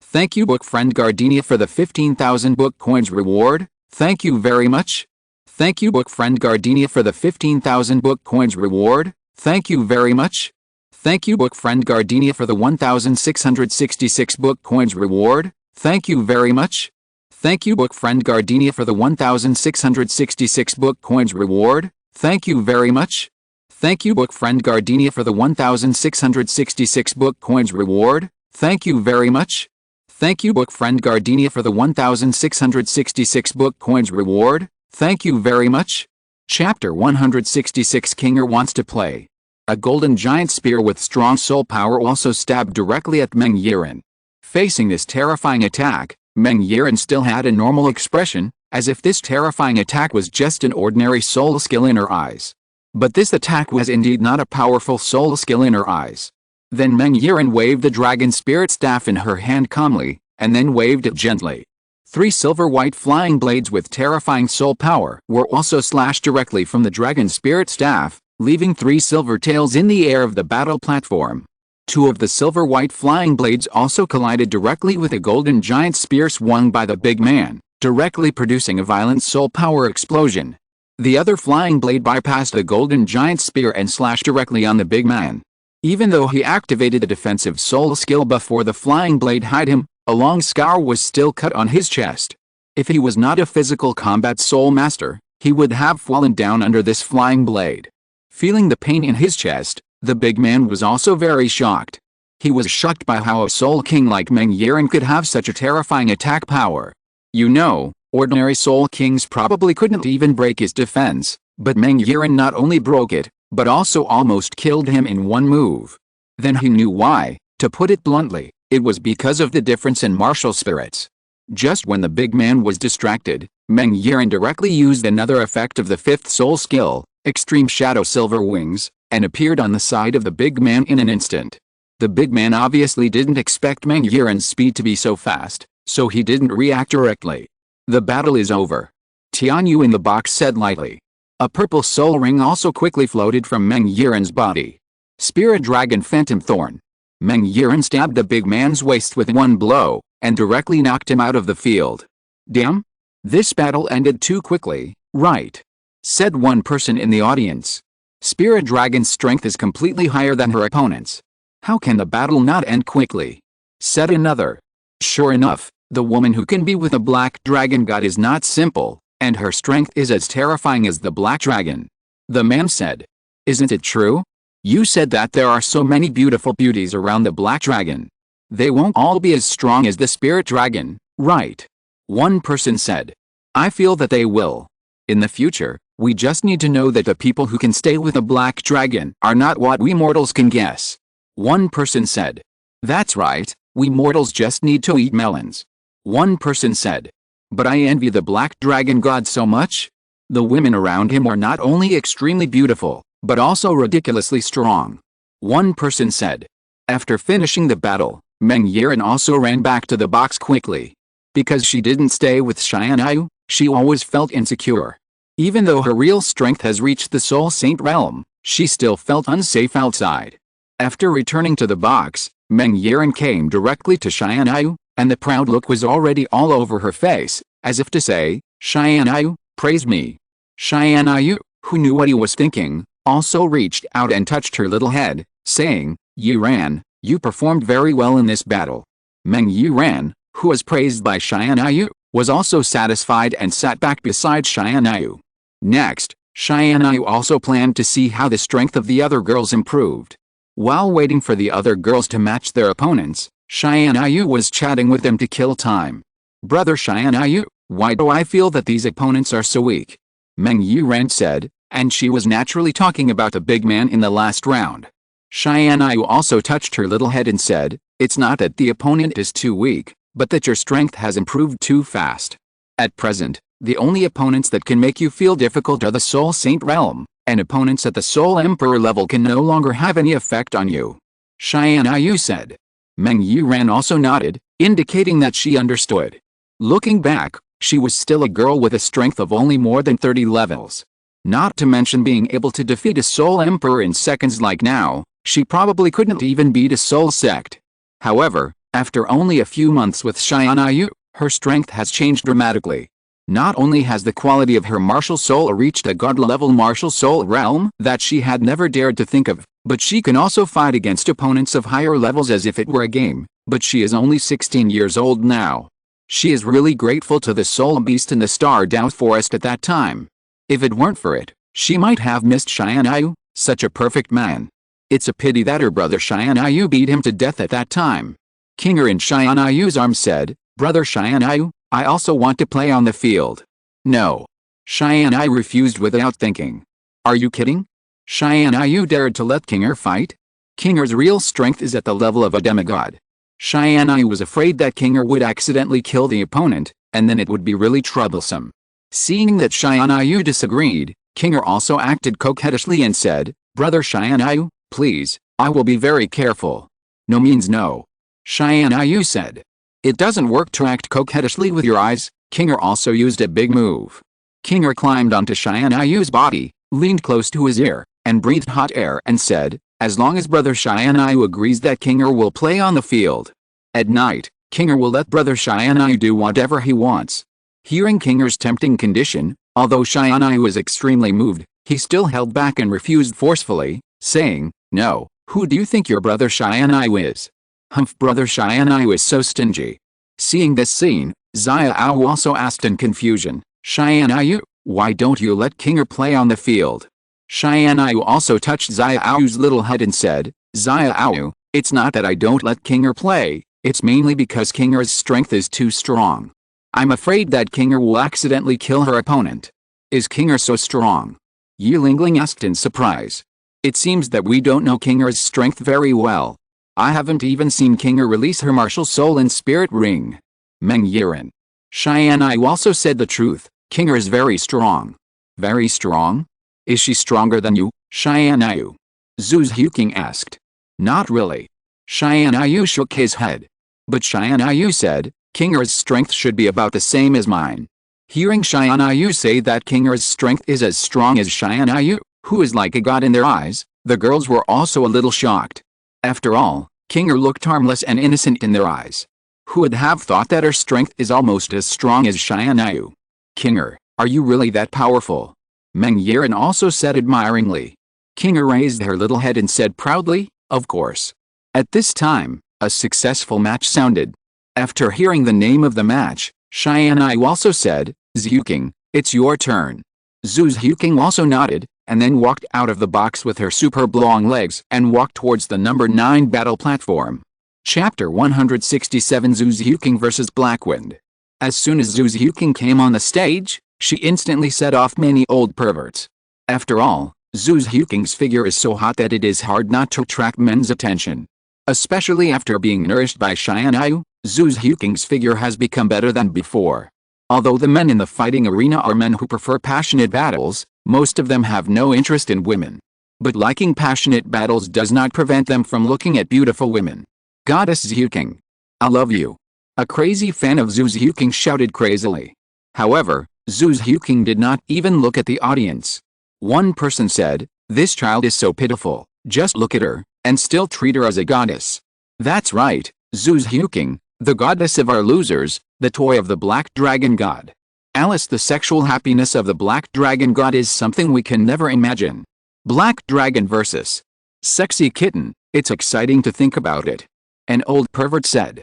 Thank you book friend Gardenia for the 15,000 book coins reward. Thank you very much. Thank you book friend Gardenia for the 15,000 book coins reward. Thank you very much. Thank you book friend Gardenia for the 1,666 book coins reward. Thank you very much. Thank you book friend Gardenia for the 1,666 book coins reward. Thank you very much. Thank you book friend Gardenia for the 1,666 book coins reward. Thank you very much. Thank you book friend Gardenia for the 1,666 book coins reward. Thank you very much. Chapter 166 Kinger wants to play. A golden giant spear with strong soul power also stabbed directly at Meng Yiren. Facing this terrifying attack, Meng Yiren still had a normal expression, as if this terrifying attack was just an ordinary soul skill in her eyes. But this attack was indeed not a powerful soul skill in her eyes. Then Meng Yiren waved the dragon spirit staff in her hand calmly, and then waved it gently. 3 silver-white flying blades with terrifying soul power were also slashed directly from the dragon spirit staff, leaving 3 silver tails in the air of the battle platform. 2 of the silver-white flying blades also collided directly with a golden giant spear swung by the big man, directly producing a violent soul power explosion. The other flying blade bypassed the golden giant spear and slashed directly on the big man. Even though he activated a defensive soul skill before the flying blade hit him, a long scar was still cut on his chest. If he was not a physical combat soul master, he would have fallen down under this flying blade. Feeling the pain in his chest, the big man was also very shocked. He was shocked by how a soul king like Meng Yiren could have such a terrifying attack power. You know, ordinary soul kings probably couldn't even break his defense, but Meng Yiren not only broke it, but also almost killed him in one move. Then he knew why. To put it bluntly, it was because of the difference in martial spirits. Just when the big man was distracted, Meng Yiren directly used another effect of the 5th soul skill, Extreme Shadow Silver Wings, and appeared on the side of the big man in an instant. The big man obviously didn't expect Meng Yiren's speed to be so fast, so he didn't react directly. The battle is over. Tianyu in the box said lightly. A purple soul ring also quickly floated from Meng Yiren's body. Spirit Dragon Phantom Thorn. Meng Yiren stabbed the big man's waist with one blow, and directly knocked him out of the field. Damn! This battle ended too quickly, right? Said one person in the audience. Spirit Dragon's strength is completely higher than her opponent's. How can the battle not end quickly? Said another. Sure enough, the woman who can be with a black dragon god is not simple, and her strength is as terrifying as the black dragon. The man said. Isn't it true? You said that there are so many beautiful beauties around the black dragon. They won't all be as strong as the spirit dragon, right? One person said. I feel that they will. In the future, we just need to know that the people who can stay with a black dragon are not what we mortals can guess. One person said. That's right, we mortals just need to eat melons. One person said. But I envy the black dragon god so much. The women around him are not only extremely beautiful, but also ridiculously strong. One person said. After finishing the battle, Meng Yiren also ran back to the box quickly. Because she didn't stay with Xianyu, she always felt insecure. Even though her real strength has reached the Soul Saint realm, she still felt unsafe outside. After returning to the box, Meng Yiren came directly to Xianyu, and the proud look was already all over her face, as if to say, Xianyu, praise me. Xianyu, who knew what he was thinking, also reached out and touched her little head, saying, Yiren, you performed very well in this battle. Meng Yiren, who was praised by Xianyu, was also satisfied and sat back beside Xianyu. Next, Xianyu also planned to see how the strength of the other girls improved. While waiting for the other girls to match their opponents, Xianyu was chatting with them to kill time. Brother Xianyu, why do I feel that these opponents are so weak? Meng Yiren said, and she was naturally talking about the big man in the last round. Tianyu also touched her little head and said, "It's not that the opponent is too weak, but that your strength has improved too fast. At present, the only opponents that can make you feel difficult are the Soul Saint realm, and opponents at the Soul Emperor level can no longer have any effect on you," Tianyu said. Meng Yiran also nodded, indicating that she understood. Looking back, she was still a girl with a strength of only more than 30 levels. Not to mention being able to defeat a Soul Emperor in seconds like now, she probably couldn't even beat a Soul Sect. However, after only a few months with Tianyu, her strength has changed dramatically. Not only has the quality of her martial soul reached a god-level martial soul realm that she had never dared to think of, but she can also fight against opponents of higher levels as if it were a game, but she is only 16 years old now. She is really grateful to the Soul Beast in the Star Dao Forest at that time. If it weren't for it, she might have missed Tianyu, such a perfect man. It's a pity that her brother Tianyu beat him to death at that time. Kinger in Tianyu's arms said, "Brother Tianyu, I also want to play on the field." "No." Tianyu refused without thinking. "Are you kidding?" Tianyu dared to let Kinger fight? Kinger's real strength is at the level of a demigod. Tianyu was afraid that Kinger would accidentally kill the opponent, and then it would be really troublesome. Seeing that Tianyu disagreed, Kinger also acted coquettishly and said, "Brother Tianyu, please, I will be very careful." "No means no," Tianyu said. "It doesn't work to act coquettishly with your eyes." Kinger also used a big move. Kinger climbed onto Tianyu's body, leaned close to his ear, and breathed hot air and said, "As long as Brother Tianyu agrees that Kinger will play on the field. At night, Kinger will let Brother Tianyu do whatever he wants." Hearing Kinger's tempting condition, although Tianyu was extremely moved, he still held back and refused forcefully, saying, "No, who do you think your brother Tianyu is? Humph, Brother Tianyu is so stingy." Seeing this scene, Xiao Wu also asked in confusion, "Tianyu, why don't you let Kinger play on the field?" Tianyu also touched Xiao Wu's little head and said, "Xiao Wu, it's not that I don't let Kinger play, it's mainly because Kinger's strength is too strong. I'm afraid that Kinger will accidentally kill her opponent." "Is Kinger so strong?" Yi Lingling asked in surprise. "It seems that we don't know Kinger's strength very well. I haven't even seen Kinger release her martial soul in Spirit Ring." Meng Yiran. Tianyu also said the truth, Kinger is very strong. "Very strong? Is she stronger than you, Tianyu?" Zhu Zhuqing asked. "Not really." Tianyu shook his head. But Tianyu said, "Kinger's strength should be about the same as mine." Hearing Tianyu say that Kinger's strength is as strong as Tianyu, who is like a god in their eyes, the girls were also a little shocked. After all, Kinger looked harmless and innocent in their eyes. Who would have thought that her strength is almost as strong as Tianyu? "Kinger, are you really that powerful?" Meng Yiran also said admiringly. Kinger raised her little head and said proudly, "Of course." At this time, a successful match sounded. After hearing the name of the match, Tianyu also said, "Zhuqing, it's your turn." Zhu Zhuqing also nodded, and then walked out of the box with her superb long legs and walked towards the number 9 battle platform. Chapter 167 Zhu Zhuqing vs. Blackwind. As soon as Zhu Zhuqing came on the stage, she instantly set off many old perverts. After all, Zhu Zhuqing's figure is so hot that it is hard not to attract men's attention. Especially after being nourished by Tianyu, Zhu Zhuqing's figure has become better than before. Although the men in the fighting arena are men who prefer passionate battles, most of them have no interest in women. But liking passionate battles does not prevent them from looking at beautiful women. "Goddess Zhuqing, I love you." A crazy fan of Zhu Zhuqing shouted crazily. However, Zhu Zhuqing did not even look at the audience. One person said, "This child is so pitiful, just look at her, and still treat her as a goddess." That's right, Zhu Zhuqing, the goddess of our losers, the toy of the Black Dragon God. Alice, the sexual happiness of the Black Dragon God is something we can never imagine. Black Dragon vs. Sexy Kitten, it's exciting to think about it. An old pervert said.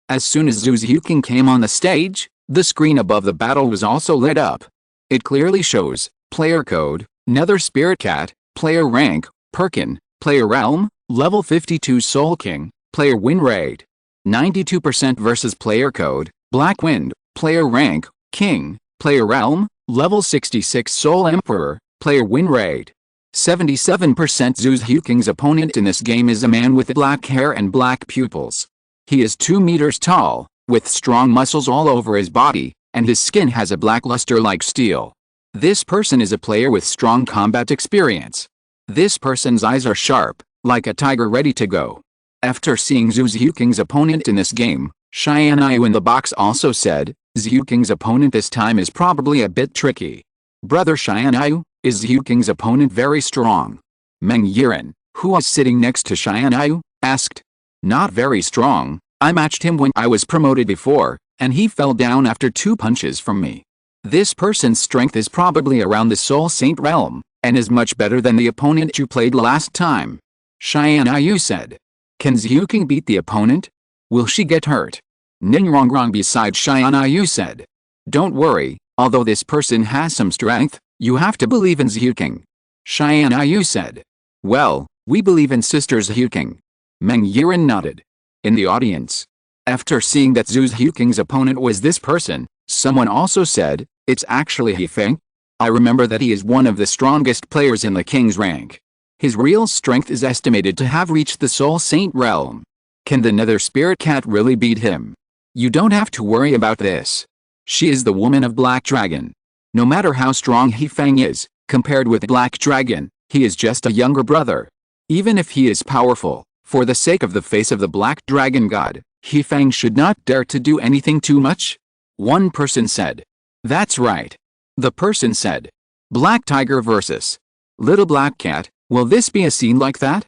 As soon as Zhu Zhuqing came on the stage, the screen above the battle was also lit up. It clearly shows, player code, Nether Spirit Cat, player rank, Perkin, player realm, level 52 Soul King, player win rate. 92% versus player code, Black Wind, player rank, King, player realm, level 66 Soul Emperor, player win rate. 77% Zhu Zhuqing's opponent in this game is a man with black hair and black pupils. He is 2 meters tall, with strong muscles all over his body, and his skin has a black luster like steel. This person is a player with strong combat experience. This person's eyes are sharp, like a tiger ready to go. After seeing Zhu Zhuqing's opponent in this game, Tianyu in the box also said, Zhuqing's opponent this time is probably a bit tricky. Brother Tianyu, is Zhuqing's opponent very strong? Meng Yiren, who was sitting next to Tianyu, asked. Not very strong. I matched him when I was promoted before, and he fell down after 2 punches from me. This person's strength is probably around the Soul Saint realm, and is much better than the opponent you played last time. Tianyu said. Can Zhuqing beat the opponent? Will she get hurt? Ning Rongrong beside Tianyu said. Don't worry, although this person has some strength, you have to believe in Zhuqing. Tianyu said. Well, we believe in Sister Zhuqing. Meng Yiren nodded. In the audience, after seeing that Zhu Zhuqing's opponent was this person, someone also said, it's actually He Feng. I remember that he is one of the strongest players in the king's rank. His real strength is estimated to have reached the Soul Saint realm. Can the Nether Spirit Cat really beat him? You don't have to worry about this. She is the woman of Black Dragon. No matter how strong He Feng is, compared with Black Dragon, he is just a younger brother. Even if he is powerful, for the sake of the face of the Black Dragon God, He Feng should not dare to do anything too much. One person said. That's right. The person said. Black Tiger versus Little Black Cat, will this be a scene like that?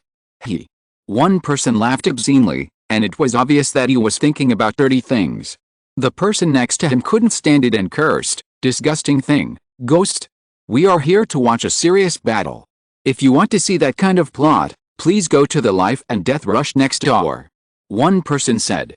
One person laughed obscenely, and it was obvious that he was thinking about dirty things. The person next to him couldn't stand it and cursed, disgusting thing, ghost. We are here to watch a serious battle. If you want to see that kind of plot, please go to the Life and Death Rush next door. One person said.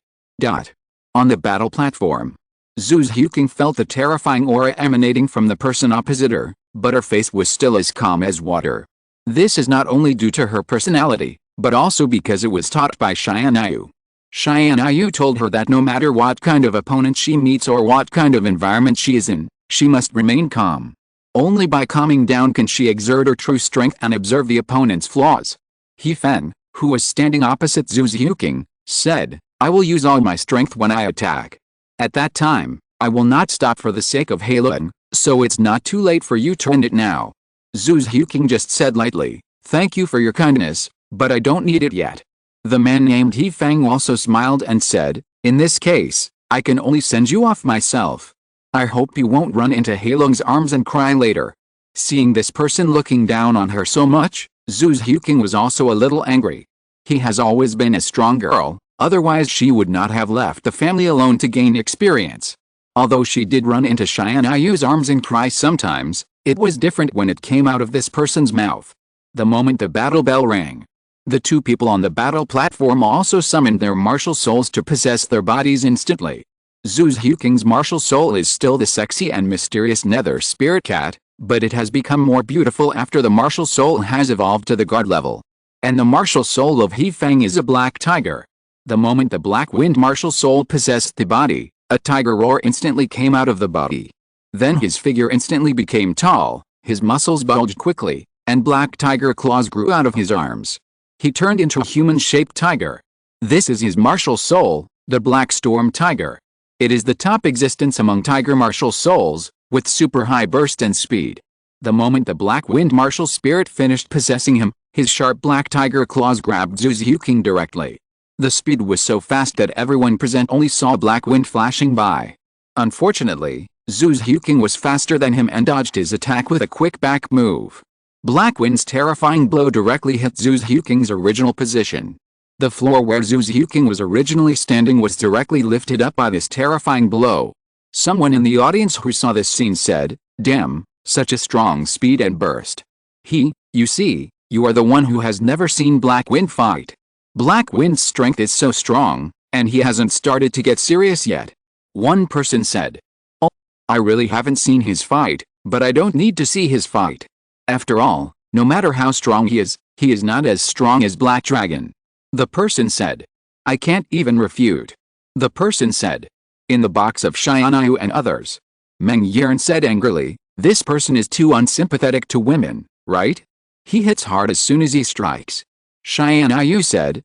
On the battle platform, Zhu Zhuqing felt the terrifying aura emanating from the person opposite her, but her face was still as calm as water. This is not only due to her personality, but also because it was taught by Tianyu. Tianyu told her that no matter what kind of opponent she meets or what kind of environment she is in, she must remain calm. Only by calming down can she exert her true strength and observe the opponent's flaws. He Feng, who was standing opposite Zhu Zhuqing, said, I will use all my strength when I attack. At that time, I will not stop for the sake of haloing, so it's not too late for you to end it now. Zhu Zhuqing just said lightly, thank you for your kindness, but I don't need it yet. The man named He Feng also smiled and said, in this case, I can only send you off myself. I hope you won't run into Halong's arms and cry later. Seeing this person looking down on her so much, Zhu Zhuqing was also a little angry. He has always been a strong girl, otherwise she would not have left the family alone to gain experience. Although she did run into Tianyu's arms and cry sometimes, it was different when it came out of this person's mouth. The moment the battle bell rang, the 2 people on the battle platform also summoned their martial souls to possess their bodies instantly. Zhu Zhuqing's martial soul is still the sexy and mysterious Nether Spirit Cat, but it has become more beautiful after the martial soul has evolved to the god level. And the martial soul of He Feng is a black tiger. The moment the Black Wind martial soul possessed the body, a tiger roar instantly came out of the body. Then his figure instantly became tall, his muscles bulged quickly, and black tiger claws grew out of his arms. He turned into a human-shaped tiger. This is his martial soul, the Black Storm Tiger. It is the top existence among tiger martial souls, with super high burst and speed. The moment the Black Wind martial spirit finished possessing him, his sharp black tiger claws grabbed Zhu Zhuqing directly. The speed was so fast that everyone present only saw Black Wind flashing by. Unfortunately, Zhu Zhuqing was faster than him and dodged his attack with a quick back move. Black Wind's terrifying blow directly hit Zhu Zhuqing's original position. The floor where Zhu Zhuqing was originally standing was directly lifted up by this terrifying blow. Someone in the audience who saw this scene said, damn, such a strong speed and burst. You see, you are the one who has never seen Black Wind fight. Black Wind's strength is so strong, and he hasn't started to get serious yet. One person said, oh, I really haven't seen his fight, but I don't need to see his fight. After all, no matter how strong he is not as strong as Black Dragon. The person said, I can't even refute. The person said, in the box of Tianyu and others. Meng Yiren said angrily, this person is too unsympathetic to women, right? He hits hard as soon as he strikes. Tianyu said,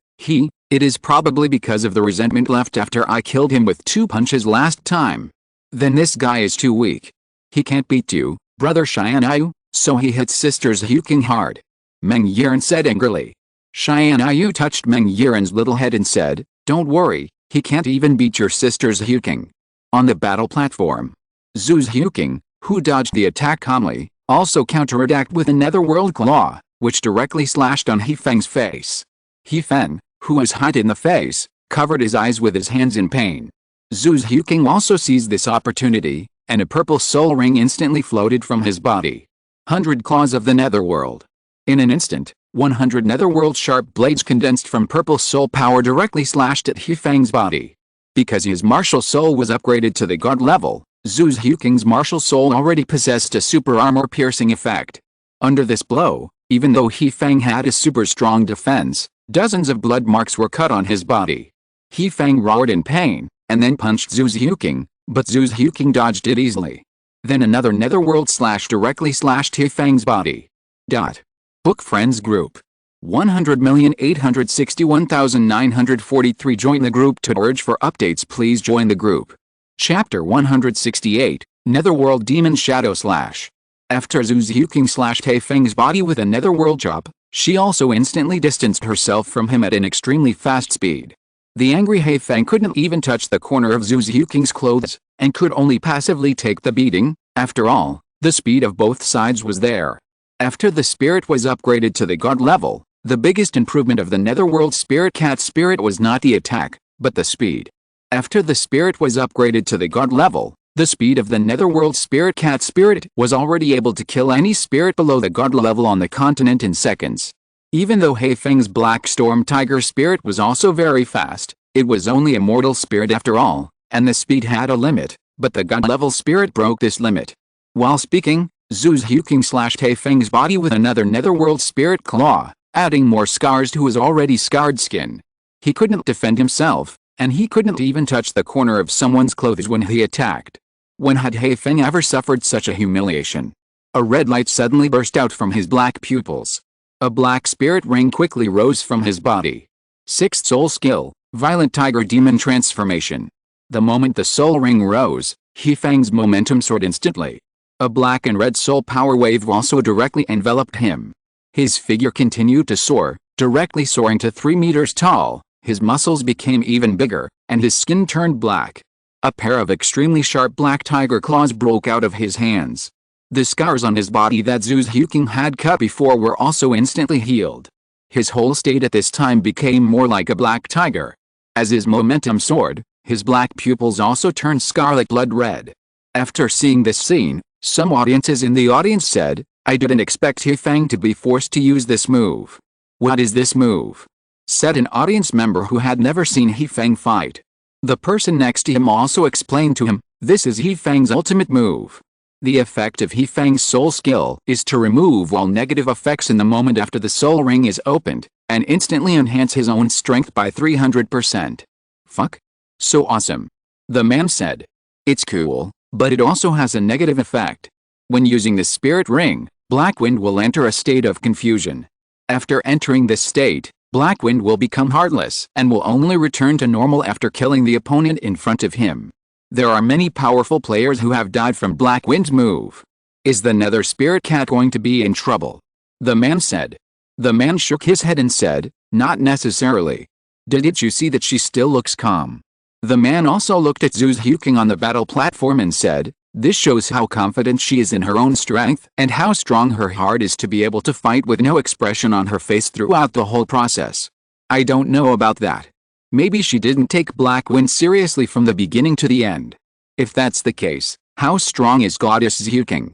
it is probably because of the resentment left after I killed him with 2 punches last time. Then this guy is too weak. He can't beat you, brother Tianyu, so he hits Sister Zhuqing hard. Meng Yiren said angrily. Tianyu touched Meng Yiren's little head and said, don't worry, he can't even beat your Sister Zhuqing. On the battle platform, Zhu Zhuqing, who dodged the attack calmly, also counterattacked with a netherworld claw, which directly slashed on He Feng's face. He Feng, who was hit in the face, covered his eyes with his hands in pain. Zhu Zhuqing also seized this opportunity, and a purple soul ring instantly floated from his body. 100 claws of the netherworld. In an instant, 100 netherworld sharp blades condensed from purple soul power directly slashed at He Feng's body. Because his martial soul was upgraded to the god level, Zhu Zhuqing's martial soul already possessed a super armor piercing effect. Under this blow, even though He Feng had a super strong defense, dozens of blood marks were cut on his body. He Feng roared in pain, and then punched Zhu Zhuqing, but Zhu Zhuqing dodged it easily. Then another netherworld slash directly slashed He Feng's body. Book Friends Group. 100,861,943 Join the group to urge for updates. Please join the group. Chapter 168, Netherworld Demon Shadow Slash. After Zhu Zhuqing slashed He Feng's body with a netherworld chop, she also instantly distanced herself from him at an extremely fast speed. The angry He Feng couldn't even touch the corner of Zhu Zhuqing's clothes, and could only passively take the beating. After all, the speed of both sides was there. After the spirit was upgraded to the god level, the biggest improvement of the netherworld spirit cat spirit was not the attack, but the speed. After the spirit was upgraded to the god level, the speed of the netherworld spirit cat spirit was already able to kill any spirit below the god level on the continent in seconds. Even though He Feng's black storm tiger spirit was also very fast, it was only a mortal spirit after all, and the speed had a limit, but the god level spirit broke this limit. While speaking, Zhu Zhuqing slashed He Feng's body with another netherworld spirit claw, adding more scars to his already scarred skin. He couldn't defend himself, and he couldn't even touch the corner of someone's clothes when he attacked. When had He Feng ever suffered such a humiliation? A red light suddenly burst out from his black pupils. A black spirit ring quickly rose from his body. 6th soul skill, Violent Tiger Demon Transformation. The moment the soul ring rose, He Feng's momentum soared instantly. A black and red soul power wave also directly enveloped him. His figure continued to soar, directly soaring to 3 meters tall. His muscles became even bigger, and his skin turned black. A pair of extremely sharp black tiger claws broke out of his hands. The scars on his body that Zhu Zhuqing had cut before were also instantly healed. His whole state at this time became more like a black tiger. As his momentum soared, his black pupils also turned scarlet blood red. After seeing this scene, some audiences in the audience said, I didn't expect He Feng to be forced to use this move. What is this move? Said an audience member who had never seen He Feng fight. The person next to him also explained to him, this is He Feng's ultimate move. The effect of He Feng's soul skill is to remove all negative effects in the moment after the soul ring is opened, and instantly enhance his own strength by 300%. Fuck? So awesome. The man said. It's cool, but it also has a negative effect. When using the spirit ring, Black Wind will enter a state of confusion. After entering this state, Black Wind will become heartless and will only return to normal after killing the opponent in front of him. There are many powerful players who have died from Black Wind's move. Is the Nether Spirit Cat going to be in trouble? The man said. The man shook his head and said, not necessarily. Did you see that she still looks calm? The man also looked at Zhu Zhuqing on the battle platform and said, this shows how confident she is in her own strength and how strong her heart is to be able to fight with no expression on her face throughout the whole process. I don't know about that. Maybe she didn't take Black Wind seriously from the beginning to the end. If that's the case, how strong is Goddess Zhuqing?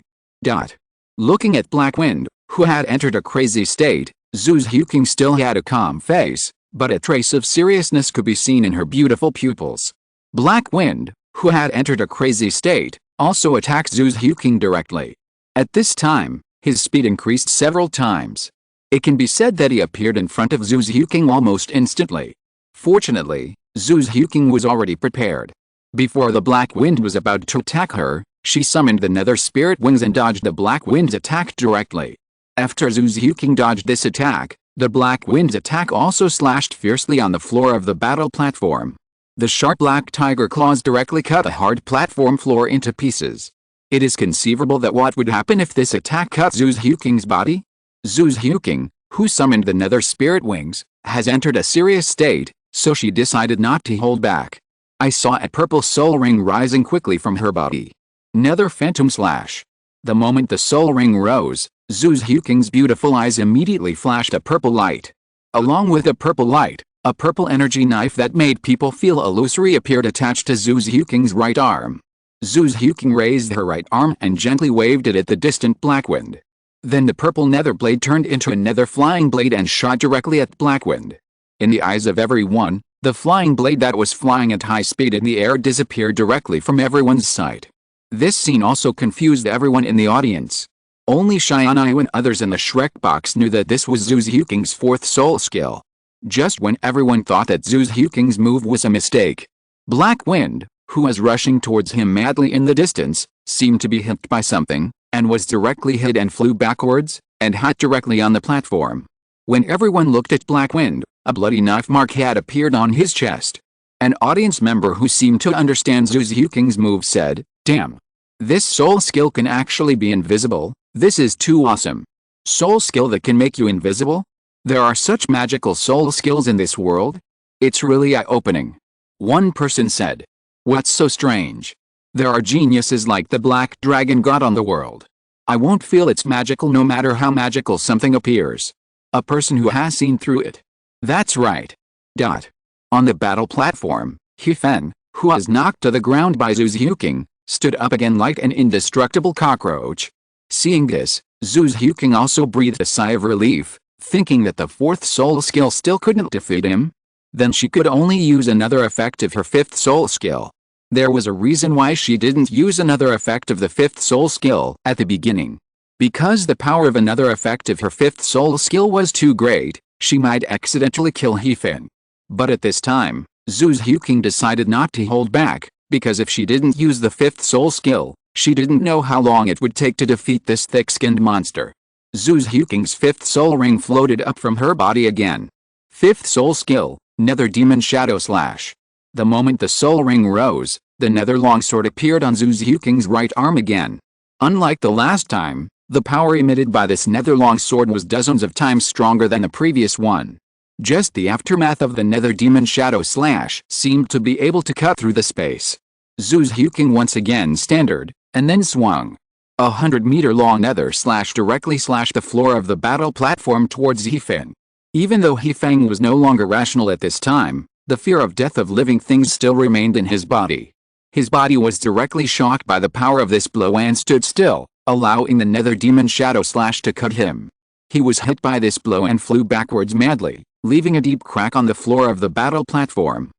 Looking at Black Wind, who had entered a crazy state, Zhu Zhuqing still had a calm face, but a trace of seriousness could be seen in her beautiful pupils. Black Wind, who had entered a crazy state, also attacked Zhu Zhuqing directly. At this time, his speed increased several times. It can be said that he appeared in front of Zhu Zhuqing almost instantly. Fortunately, Zhu Zhuqing was already prepared. Before the Black Wind was about to attack her, she summoned the Nether Spirit Wings and dodged the Black Wind's attack directly. After Zhu Zhuqing dodged this attack, the Black Wind's attack also slashed fiercely on the floor of the battle platform. The sharp black tiger claws directly cut the hard platform floor into pieces. It is conceivable that what would happen if this attack cut Zhu Zhuqing's body? Zhu Zhuqing, who summoned the Nether Spirit Wings, has entered a serious state, so she decided not to hold back. I saw a purple soul ring rising quickly from her body. Nether Phantom Slash. The moment the soul ring rose, Zhu Zhuqing's beautiful eyes immediately flashed a purple light. Along with the purple light, a purple energy knife that made people feel illusory appeared attached to Zhu Zhuqing's right arm. Zhu Zhuqing raised her right arm and gently waved it at the distant Blackwind. Then the purple nether blade turned into a nether flying blade and shot directly at Blackwind. In the eyes of everyone, the flying blade that was flying at high speed in the air disappeared directly from everyone's sight. This scene also confused everyone in the audience. Only Tianyu and others in the Shrek box knew that this was Zhu Zhuqing's fourth soul skill. Just when everyone thought that Zhu Zhuqing's move was a mistake, Blackwind, who was rushing towards him madly in the distance, seemed to be hit by something, and was directly hit and flew backwards, and hit directly on the platform. When everyone looked at Blackwind, a bloody knife mark had appeared on his chest. An audience member who seemed to understand Zhu Zhuqing's move said, "Damn. This soul skill can actually be invisible, this is too awesome. Soul skill that can make you invisible? There are such magical soul skills in this world? It's really eye-opening." One person said. "What's so strange? There are geniuses like the Black Dragon God on the world. I won't feel it's magical no matter how magical something appears." A person who has seen through it. That's right. On the battle platform, He-Fen, who was knocked to the ground by Zhu Zhuqing, stood up again like an indestructible cockroach. Seeing this, Zhu Zhuqing also breathed a sigh of relief, thinking that the fourth soul skill still couldn't defeat him. Then she could only use another effect of her fifth soul skill. There was a reason why she didn't use another effect of the fifth soul skill at the beginning. Because the power of another effect of her fifth soul skill was too great, she might accidentally kill He-Fen. But at this time, Zhu Zhuqing decided not to hold back, because if she didn't use the fifth soul skill, she didn't know how long it would take to defeat this thick-skinned monster. Zhu Zhuqing's fifth soul ring floated up from her body again. Fifth soul skill, Nether Demon Shadow Slash. The moment the soul ring rose, the nether longsword appeared on Zhu Zhuqing's right arm again. Unlike the last time, the power emitted by this nether longsword was dozens of times stronger than the previous one. Just the aftermath of the Nether Demon Shadow Slash seemed to be able to cut through the space. Zhu Zhuqing once again staggered, and then swung. 100-meter-long nether slash directly slashed the floor of the battle platform towards He-Fen. Even though He-Feng was no longer rational at this time, the fear of death of living things still remained in his body. His body was directly shocked by the power of this blow and stood still, allowing the Nether Demon Shadow Slash to cut him. He was hit by this blow and flew backwards madly, leaving a deep crack on the floor of the battle platform.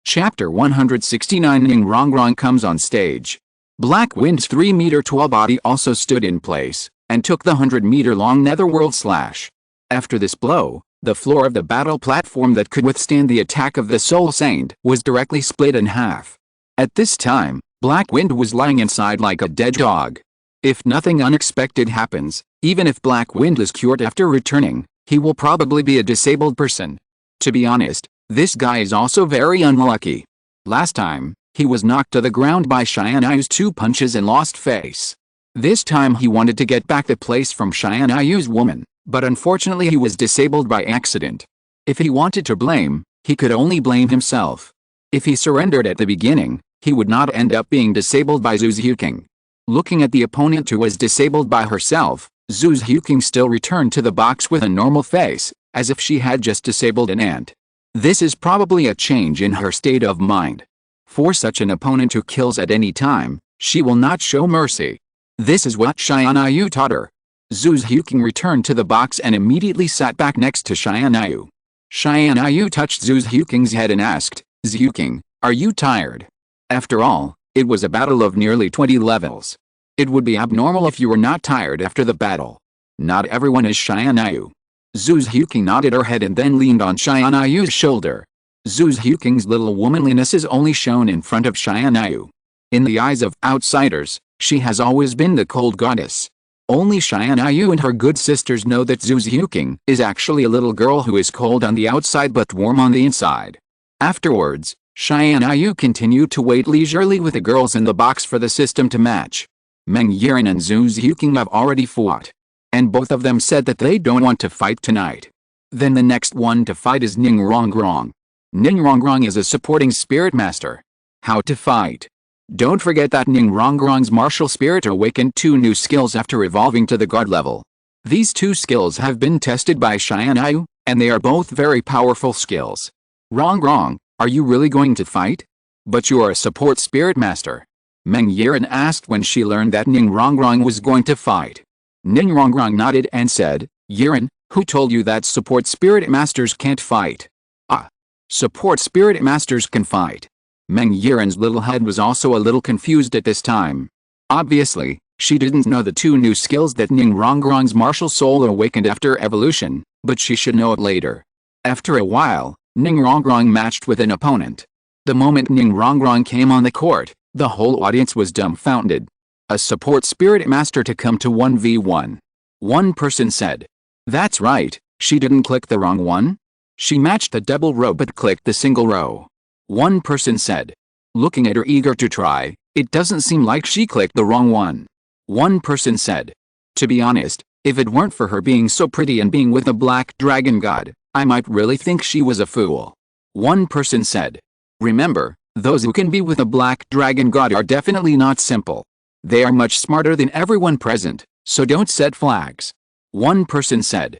Chapter 169 Ning Rongrong comes on stage. Blackwind's 3-meter-tall body also stood in place, and took the 100-meter-long netherworld slash. After this blow, the floor of the battle platform that could withstand the attack of the Soul Saint was directly split in half. At this time, Blackwind was lying inside like a dead dog. If nothing unexpected happens, even if Blackwind is cured after returning, he will probably be a disabled person. To be honest, this guy is also very unlucky. Last time, he was knocked to the ground by Tianyu's 2 punches and lost face. This time he wanted to get back the place from Tianyu's woman, but unfortunately he was disabled by accident. If he wanted to blame, he could only blame himself. If he surrendered at the beginning, he would not end up being disabled by Zhu Zhuqing. Looking at the opponent who was disabled by herself, Zhu Zhuqing still returned to the box with a normal face, as if she had just disabled an ant. This is probably a change in her state of mind. For such an opponent who kills at any time, she will not show mercy. This is what Tianyu taught her. Zhu Zhuqing returned to the box and immediately sat back next to Tianyu. Tianyu touched Zhu Zhuqing's head and asked, "Zhuqing, are you tired?" After all, it was a battle of nearly 20 levels. It would be abnormal if you were not tired after the battle. Not everyone is Tianyu. Zhu Zhuqing nodded her head and then leaned on Tianyu's shoulder. Zhu Zhuqing's little womanliness is only shown in front of Tianyu. In the eyes of outsiders, she has always been the cold goddess. Only Tianyu and her good sisters know that Zhu Zhuqing is actually a little girl who is cold on the outside but warm on the inside. Afterwards, Tianyu continued to wait leisurely with the girls in the box for the system to match. Meng Yiren and Zhu Zhuqing have already fought, and both of them said that they don't want to fight tonight. Then the next one to fight is Ning Rongrong. Ning Rongrong is a supporting spirit master. How to fight? Don't forget that Ning Rongrong's martial spirit awakened 2 new skills after evolving to the god level. These 2 skills have been tested by Tianyu, and they are both very powerful skills. Rongrong, are you really going to fight? But you are a support spirit master. Meng Yiren asked when she learned that Ning Rongrong was going to fight. Ning Rongrong nodded and said, Yiren, who told you that support spirit masters can't fight? Ah. Support spirit masters can fight. Meng Yiren's little head was also a little confused at this time. Obviously, she didn't know the 2 new skills that Ning Rongrong's martial soul awakened after evolution, but she should know it later. After a while, Ning Rongrong matched with an opponent. The moment Ning Rongrong came on the court, the whole audience was dumbfounded. A support spirit master to come to 1v1. One person said, "That's right, she didn't click the wrong one. She matched the double row but clicked the single row." One person said, "Looking at her eager to try, it doesn't seem like she clicked the wrong one." One person said, "To be honest, if it weren't for her being so pretty and being with the black dragon god, I might really think she was a fool." One person said, "Remember, those who can be with a black dragon god are definitely not simple. They are much smarter than everyone present, so don't set flags." One person said,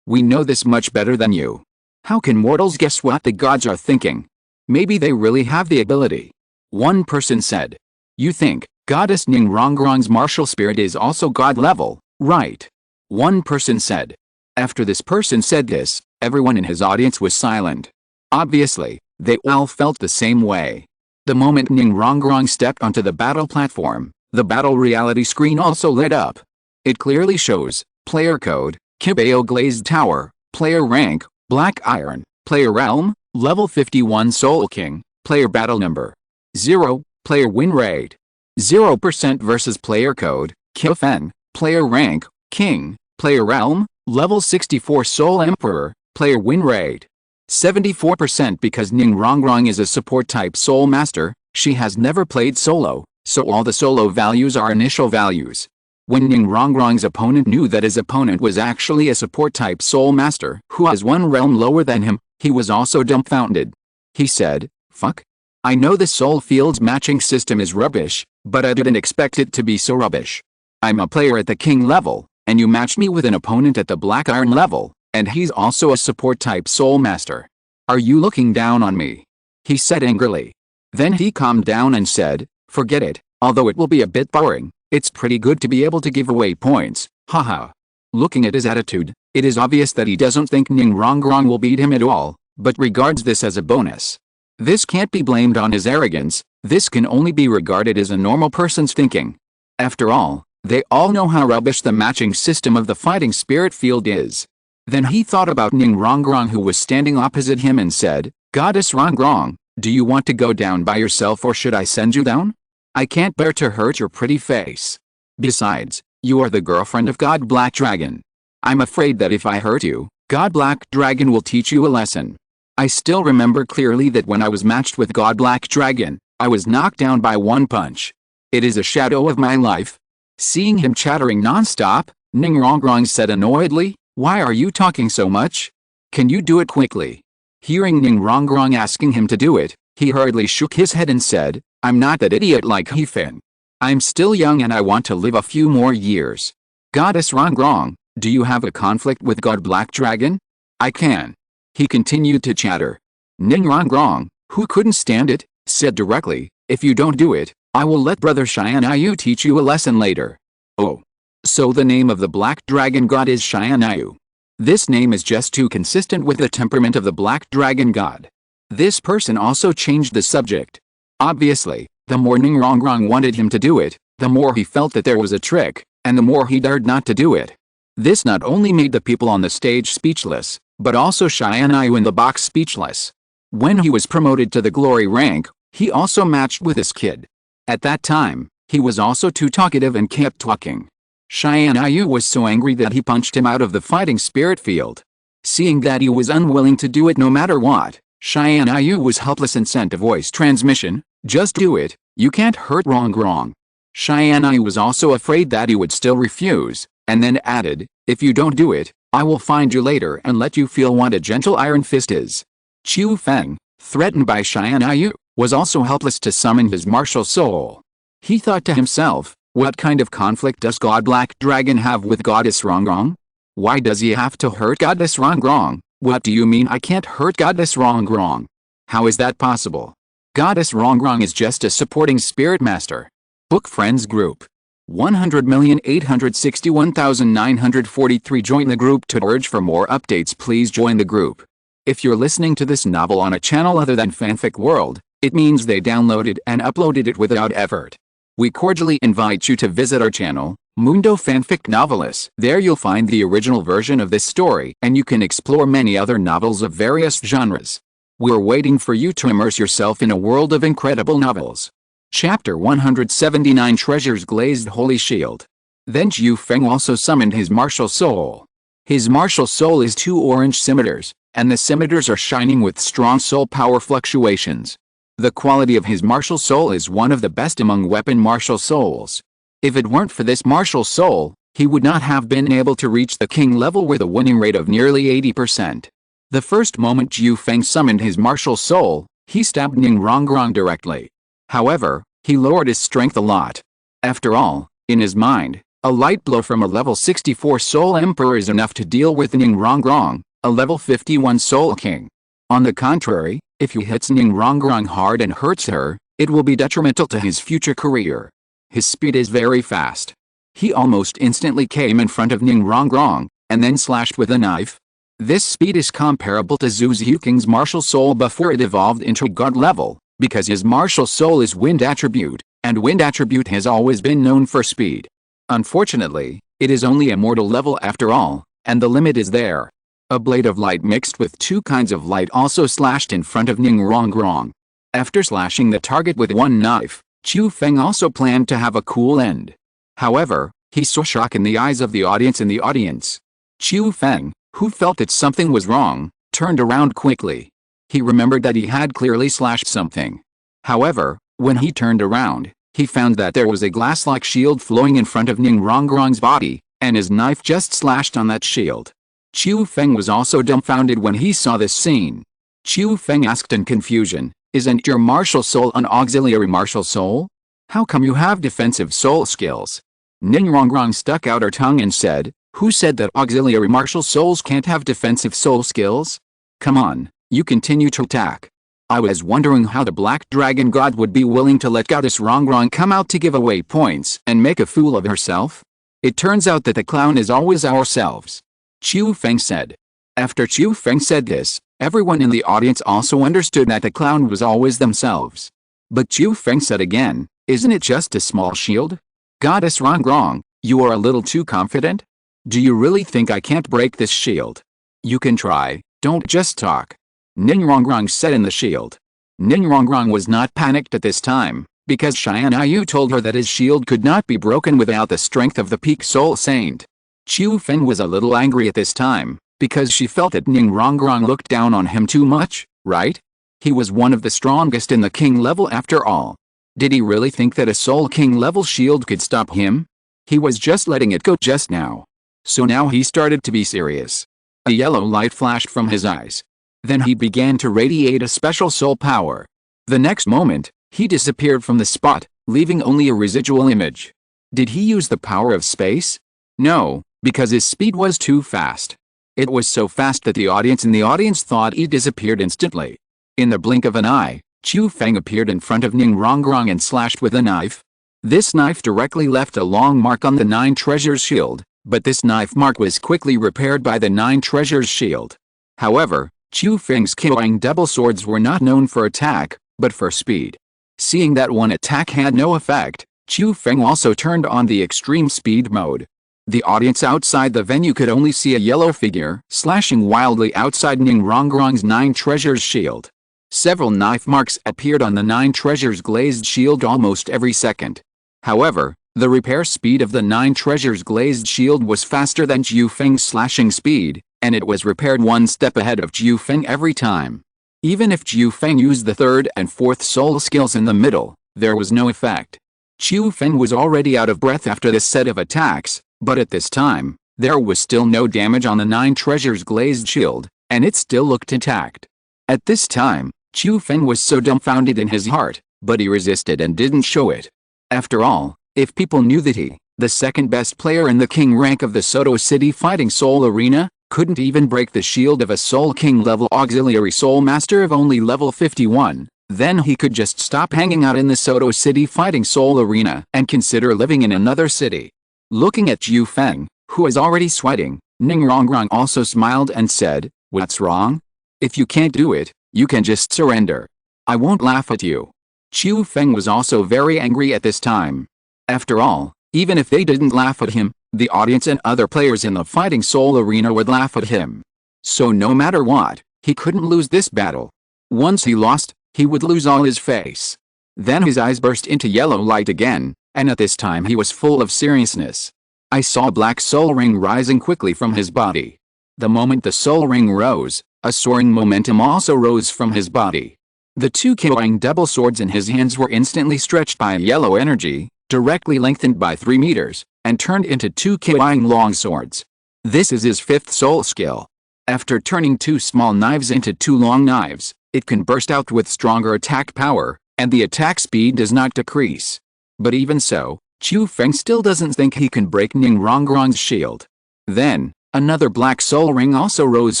We know this much better than you. How can mortals guess what the gods are thinking? Maybe they really have the ability." One person said, "You think Goddess Ning Rongrong's martial spirit is also god level, right?" One person said. After this person said this, everyone in his audience was silent. Obviously, they all felt the same way. The moment Ning Rongrong stepped onto the battle platform, the battle reality screen also lit up. It clearly shows, player code, Kibao Glazed Tower, player rank, Black Iron, player realm, level 51 Soul King, player battle number 0, player win rate 0% versus player code, Kyofen, player rank, King, player realm, level 64 Soul Emperor, player win rate 74% because Ning Rongrong is a support type Soul Master. She has never played solo, so all the solo values are initial values. When Ning Rongrong's opponent knew that his opponent was actually a support type Soul Master who has 1 realm lower than him, he was also dumbfounded. He said, "Fuck. I know the Soul Field's matching system is rubbish, but I didn't expect it to be so rubbish. I'm a player at the King level, and you matched me with an opponent at the Black Iron level, and he's also a support type Soul Master. Are you looking down on me?" he said angrily. Then he calmed down and said, "Forget it, although it will be a bit boring, it's pretty good to be able to give away points, haha." Looking at his attitude, it is obvious that he doesn't think Ning Rongrong will beat him at all, but regards this as a bonus. This can't be blamed on his arrogance, this can only be regarded as a normal person's thinking. After all, they all know how rubbish the matching system of the fighting spirit field is. Then he thought about Ning Rongrong who was standing opposite him and said, "Goddess Rongrong, do you want to go down by yourself or should I send you down? I can't bear to hurt your pretty face. Besides, you are the girlfriend of God Black Dragon. I'm afraid that if I hurt you, God Black Dragon will teach you a lesson." I still remember clearly that when I was matched with God Black Dragon, I was knocked down by 1 punch. It is a shadow of my life. Seeing him chattering non-stop, Ning Rongrong said annoyedly, "Why are you talking so much? Can you do it quickly?" Hearing Ning Rongrong asking him to do it, he hurriedly shook his head and said, "I'm not that idiot like Hefin. I'm still young and I want to live a few more years. Goddess Rongrong, do you have a conflict with God Black Dragon? I can." He continued to chatter. Ning Rongrong, who couldn't stand it, said directly, "If you don't do it, I will let Brother Tianyu teach you a lesson later." Oh. So the name of the Black Dragon God is Tianyu. This name is just too consistent with the temperament of the Black Dragon God. This person also changed the subject. Obviously, the more Ning Rongrong wanted him to do it, the more he felt that there was a trick, and the more he dared not to do it. This not only made the people on the stage speechless, but also Tianyu in the box speechless. When he was promoted to the glory rank, he also matched with this kid. At that time, he was also too talkative and kept talking. Tianyu was so angry that he punched him out of the fighting spirit field. Seeing that he was unwilling to do it no matter what, Tianyu was helpless and sent a voice transmission, "Just do it, you can't hurt Rongrong." Tianyu was also afraid that he would still refuse, and then added, "If you don't do it, I will find you later and let you feel what a gentle iron fist is." Qiu Feng, threatened by Tianyu, was also helpless to summon his martial soul. He thought to himself, what kind of conflict does God Black Dragon have with Goddess Rongrong? Why does he have to hurt Goddess Rongrong? What do you mean I can't hurt Goddess Rongrong? How is that possible? Goddess Rongrong is just a supporting spirit master. Book Friends Group. 100,861,943. Join the group to urge for more updates. Please join the group. If you're listening to this novel on a channel other than Fanfic World, it means they downloaded and uploaded it without effort. We cordially invite you to visit our channel, Mundo Fanfic Novelist. There you'll find the original version of this story and you can explore many other novels of various genres. We're waiting for you to immerse yourself in a world of incredible novels. Chapter 179. Treasures Glazed Holy Shield. Then Qiu Feng also summoned his martial soul. His martial soul is 2 orange scimitars, and the scimitars are shining with strong soul power fluctuations. The quality of his martial soul is one of the best among weapon martial souls. If it weren't for this martial soul, he would not have been able to reach the king level with a winning rate of nearly 80%. The first moment Qiu Feng summoned his martial soul, he stabbed Ning Rongrong directly. However, he lowered his strength a lot. After all, in his mind, a light blow from a level 64 Soul Emperor is enough to deal with Ning Rongrong, a level 51 Soul King. On the contrary, if he hits Ning Rongrong hard and hurts her, it will be detrimental to his future career. His speed is very fast. He almost instantly came in front of Ning Rongrong, and then slashed with a knife. This speed is comparable to Zhu Zhuqing's martial soul before it evolved into God level, because his martial soul is wind attribute, and wind attribute has always been known for speed. Unfortunately, it is only a mortal level after all, and the limit is there. A blade of light mixed with 2 kinds of light also slashed in front of Ning Rongrong. After slashing the target with one knife, Qiu Feng also planned to have a cool end. However, he saw shock in the eyes of the audience. Qiu Feng, who felt that something was wrong, turned around quickly. He remembered that he had clearly slashed something. However, when he turned around, he found that there was a glass-like shield flowing in front of Ning Rongrong's body, and his knife just slashed on that shield. Qiu Feng was also dumbfounded when he saw this scene. Qiu Feng asked in confusion, "Isn't your martial soul an auxiliary martial soul? How come you have defensive soul skills?" Ning Rongrong stuck out her tongue and said, "Who said that auxiliary martial souls can't have defensive soul skills? Come on, you continue to attack. I was wondering how the Black Dragon God would be willing to let Goddess Rongrong come out to give away points and make a fool of herself. It turns out that the clown is always ourselves," Qiu Feng said. After Qiu Feng said this, everyone in the audience also understood that the clown was always themselves. But Qiu Feng said again, "Isn't it just a small shield? Goddess Rongrong, you are a little too confident? Do you really think I can't break this shield? You can try, don't just talk," Ning Rongrong said in the shield. Ning Rongrong was not panicked at this time, because Tianyu told her that his shield could not be broken without the strength of the peak soul saint. Qiu Feng was a little angry at this time, because she felt that Ning Rongrong looked down on him too much, right? He was one of the strongest in the king level after all. Did he really think that a soul king level shield could stop him? He was just letting it go just now. So now he started to be serious. A yellow light flashed from his eyes. Then he began to radiate a special soul power. The next moment, he disappeared from the spot, leaving only a residual image. Did he use the power of space? No, because his speed was too fast. It was so fast that the audience thought he disappeared instantly. In the blink of an eye, Qiu Feng appeared in front of Ning Rongrong and slashed with a knife. This knife directly left a long mark on the 9 treasures shield, but this knife mark was quickly repaired by the 9 treasures shield. However, Qiu Feng's killing double swords were not known for attack, but for speed. Seeing that one attack had no effect, Qiu Feng also turned on the extreme speed mode. The audience outside the venue could only see a yellow figure slashing wildly outside Ning Rongrong's 9 treasures shield. Several knife marks appeared on the 9 treasures glazed shield almost every second. However, The repair speed of the 9 treasures glazed shield was faster than Zhu Feng's slashing speed, and it was repaired one step ahead of Zhu Feng every time. Even if Zhu Feng used the third and fourth soul skills in the middle, there was no effect. Zhu Feng was already out of breath after this set of attacks, but at this time, there was still no damage on the 9 treasures glazed shield, and it still looked intact. At this time, Zhu Feng was so dumbfounded in his heart, but he resisted and didn't show it. After all, if people knew that he, the second best player in the king rank of the Soto City Fighting Soul Arena, couldn't even break the shield of a Soul King level auxiliary soul master of only level 51, then he could just stop hanging out in the Soto City Fighting Soul Arena and consider living in another city. Looking at Zhu Feng, who was already sweating, Ning Rongrong also smiled and said, "What's wrong? If you can't do it, you can just surrender. I won't laugh at you." Zhu Feng was also very angry at this time. After all, even if they didn't laugh at him, the audience and other players in the Fighting Soul Arena would laugh at him. So no matter what, he couldn't lose this battle. Once he lost, he would lose all his face. Then his eyes burst into yellow light again, and at this time he was full of seriousness. I saw a black soul ring rising quickly from his body. The moment the soul ring rose, a soaring momentum also rose from his body. The 2 Kyoing double swords in his hands were instantly stretched by yellow energy, directly lengthened by 3 meters, and turned into 2 Kyoing long swords. This is his 5th soul skill. After turning 2 small knives into 2 long knives, it can burst out with stronger attack power, and the attack speed does not decrease. But even so, Zhu Feng still doesn't think he can break Ning Rongrong's shield. Then, another black soul ring also rose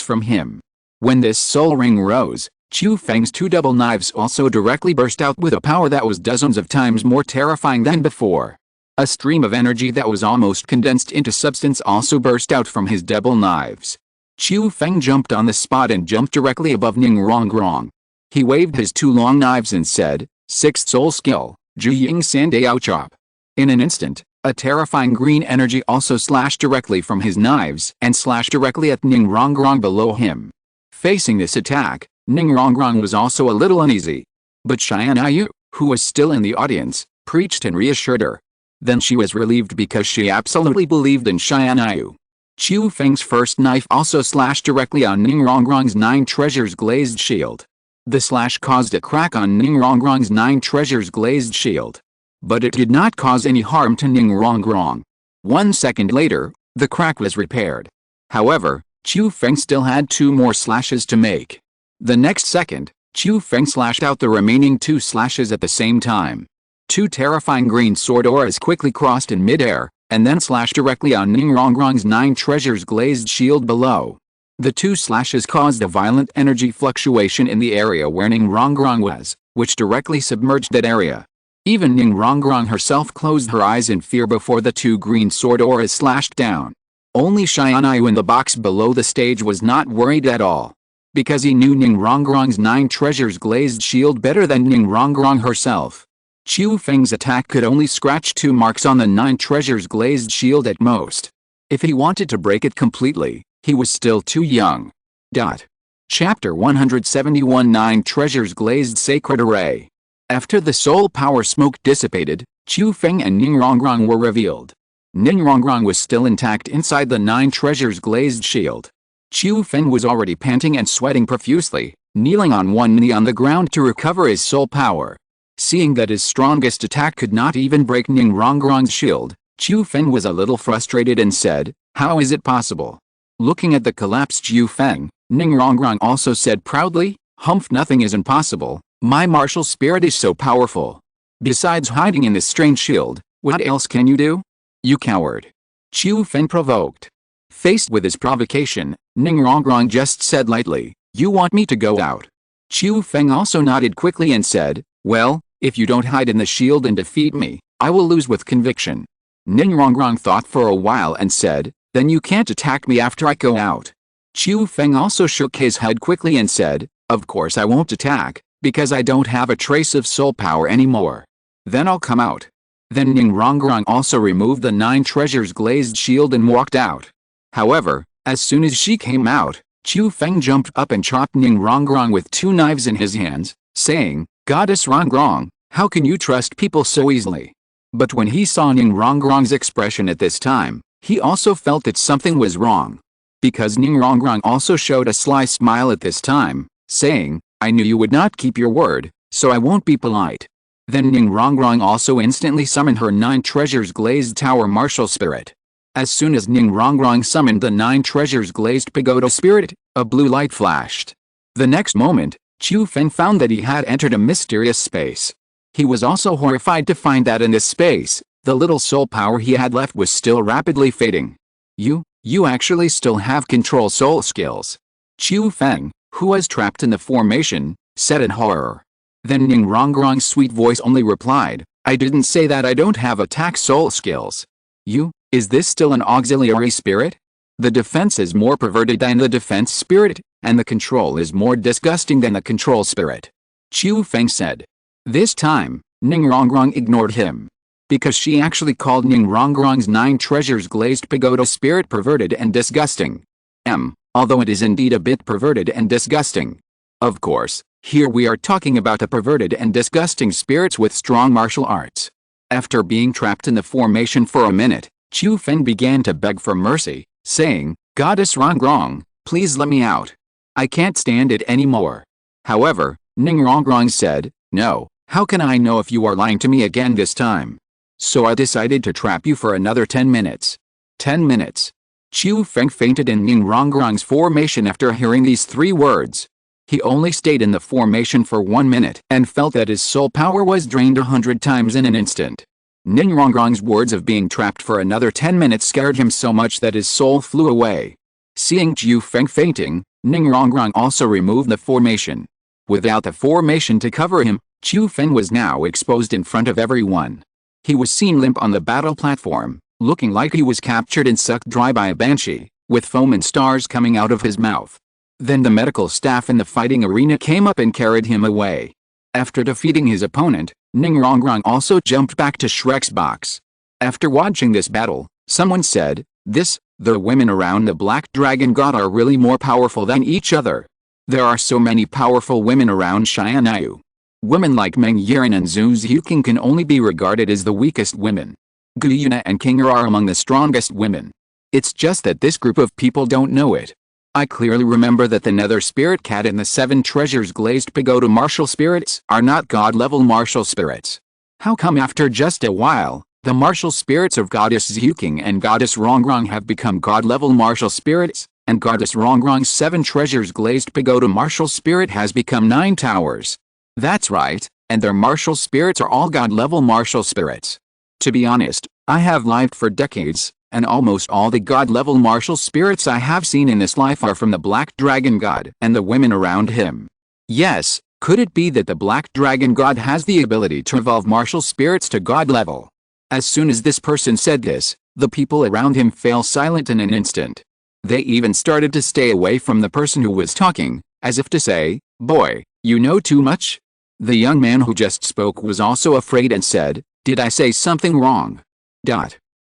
from him. When this soul ring rose, Zhu Feng's 2 double knives also directly burst out with a power that was dozens of times more terrifying than before. A stream of energy that was almost condensed into substance also burst out from his double knives. Zhu Feng jumped on the spot and jumped directly above Ning Rongrong. He waved his 2 long knives and said, "6th soul skill, Zhuying Sandao Chop." In an instant, a terrifying green energy also slashed directly from his knives and slashed directly at Ning Rongrong below him. Facing this attack, Ning Rongrong was also a little uneasy. But Tianyu, who was still in the audience, preached and reassured her. Then she was relieved because she absolutely believed in Tianyu. Zhu Feng's first knife also slashed directly on Ning Rongrong's 9 treasures glazed shield. The slash caused a crack on Ning Rongrong's 9 treasures glazed shield. But it did not cause any harm to Ning Rongrong. 1 second later, the crack was repaired. However, Zhu Feng still had 2 more slashes to make. The next second, Zhu Feng slashed out the remaining 2 slashes at the same time. 2 terrifying green sword auras quickly crossed in midair, and then slashed directly on Ning Rongrong's 9 treasures glazed shield below. The 2 slashes caused a violent energy fluctuation in the area where Ning Rongrong was, which directly submerged that area. Even Ning Rongrong herself closed her eyes in fear before the 2 green sword auras slashed down. Only Tianyu in the box below the stage was not worried at all. Because he knew Ning Rongrong's 9 treasures glazed shield better than Ning Rongrong herself. Zhu Feng's attack could only scratch 2 marks on the 9 treasures glazed shield at most. If he wanted to break it completely, he was still too young. Chapter 171 9 treasures glazed sacred array. After the soul power smoke dissipated, Zhu Feng and Ning Rongrong were revealed. Ning Rongrong was still intact inside the 9 treasures glazed shield. Zhu Feng was already panting and sweating profusely, kneeling on one knee on the ground to recover his soul power. Seeing that his strongest attack could not even break Ning Rongrong's shield, Zhu Feng was a little frustrated and said, "How is it possible?" Looking at the collapsed Zhu Feng, Ning Rongrong also said proudly, "Humph, nothing is impossible. My martial spirit is so powerful. Besides hiding in this strange shield, what else can you do? You coward." Zhu Feng provoked. Faced with his provocation, Ning Rongrong just said lightly, "You want me to go out?" Zhu Feng also nodded quickly and said, "Well, if you don't hide in the shield and defeat me, I will lose with conviction." Ning Rongrong thought for a while and said, "Then you can't attack me after I go out." Zhu Feng also shook his head quickly and said, "Of course I won't attack, because I don't have a trace of soul power anymore. Then I'll come out." Then Ning Rongrong also removed the 9 treasures glazed shield and walked out. However, as soon as she came out, Zhu Feng jumped up and chopped Ning Rongrong with 2 knives in his hands, saying, "Goddess Rongrong, how can you trust people so easily?" But when he saw Ning Rongrong's expression at this time, he also felt that something was wrong. Because Ning Rongrong also showed a sly smile at this time, saying, "I knew you would not keep your word, so I won't be polite." Then Ning Rongrong also instantly summoned her 9 treasures glazed tower martial spirit. As soon as Ning Rongrong summoned the 9 treasures glazed pagoda spirit, a blue light flashed. The next moment, Qiu Feng found that he had entered a mysterious space. He was also horrified to find that in this space, the little soul power he had left was still rapidly fading. You actually still have control soul skills." Qiu Feng, who was trapped in the formation, said in horror. Then Ning Rongrong's sweet voice only replied, "I didn't say that I don't have attack soul skills. Is this still an auxiliary spirit? The defense is more perverted than the defense spirit, and the control is more disgusting than the control spirit," Qiu Feng said. This time, Ning Rongrong ignored him. Because she actually called Ning Rongrong's 9 treasures glazed pagoda spirit perverted and disgusting. Although it is indeed a bit perverted and disgusting. Of course, here we are talking about the perverted and disgusting spirits with strong martial arts. After being trapped in the formation for a minute, Qiu Feng began to beg for mercy, saying, "Goddess Rongrong, please let me out. I can't stand it anymore." However, Ning Rongrong said, "No, how can I know if you are lying to me again this time? So I decided to trap you for another 10 minutes. 10 minutes. Qiu Feng fainted in Ning Rongrong's formation after hearing these 3 words. He only stayed in the formation for 1 minute and felt that his soul power was drained 100 times in an instant. Ning Rongrong's words of being trapped for another 10 minutes scared him so much that his soul flew away. Seeing Qiu Feng fainting, Ning Rongrong also removed the formation. Without the formation to cover him, Qiu Feng was now exposed in front of everyone. He was seen limp on the battle platform, looking like he was captured and sucked dry by a banshee, with foam and stars coming out of his mouth. Then the medical staff in the fighting arena came up and carried him away. After defeating his opponent, Ning Rongrong also jumped back to Shrek's box. After watching this battle, someone said, "The women around the Black Dragon God are really more powerful than each other. There are so many powerful women around Tianyu. Women like Meng Yiren and Zhu Zhuqing can only be regarded as the weakest women. Gu Yuna and King are among the strongest women. It's just that this group of people don't know it. I clearly remember that the Nether Spirit Cat and the 7 treasures glazed pagoda martial spirits are not god-level martial spirits. How come after just a while, the martial spirits of Goddess Zhuqing and Goddess Rongrong have become god-level martial spirits, and Goddess Rongrong's 7 treasures glazed pagoda martial spirit has become 9 towers? That's right, and their martial spirits are all god-level martial spirits. To be honest, I have lived for decades, and almost all the god-level martial spirits I have seen in this life are from the Black Dragon God and the women around him. Yes, could it be that the Black Dragon God has the ability to evolve martial spirits to god level?" As soon as this person said this, the people around him fell silent in an instant. They even started to stay away from the person who was talking, as if to say, "Boy, you know too much?" The young man who just spoke was also afraid and said, "Did I say something wrong?"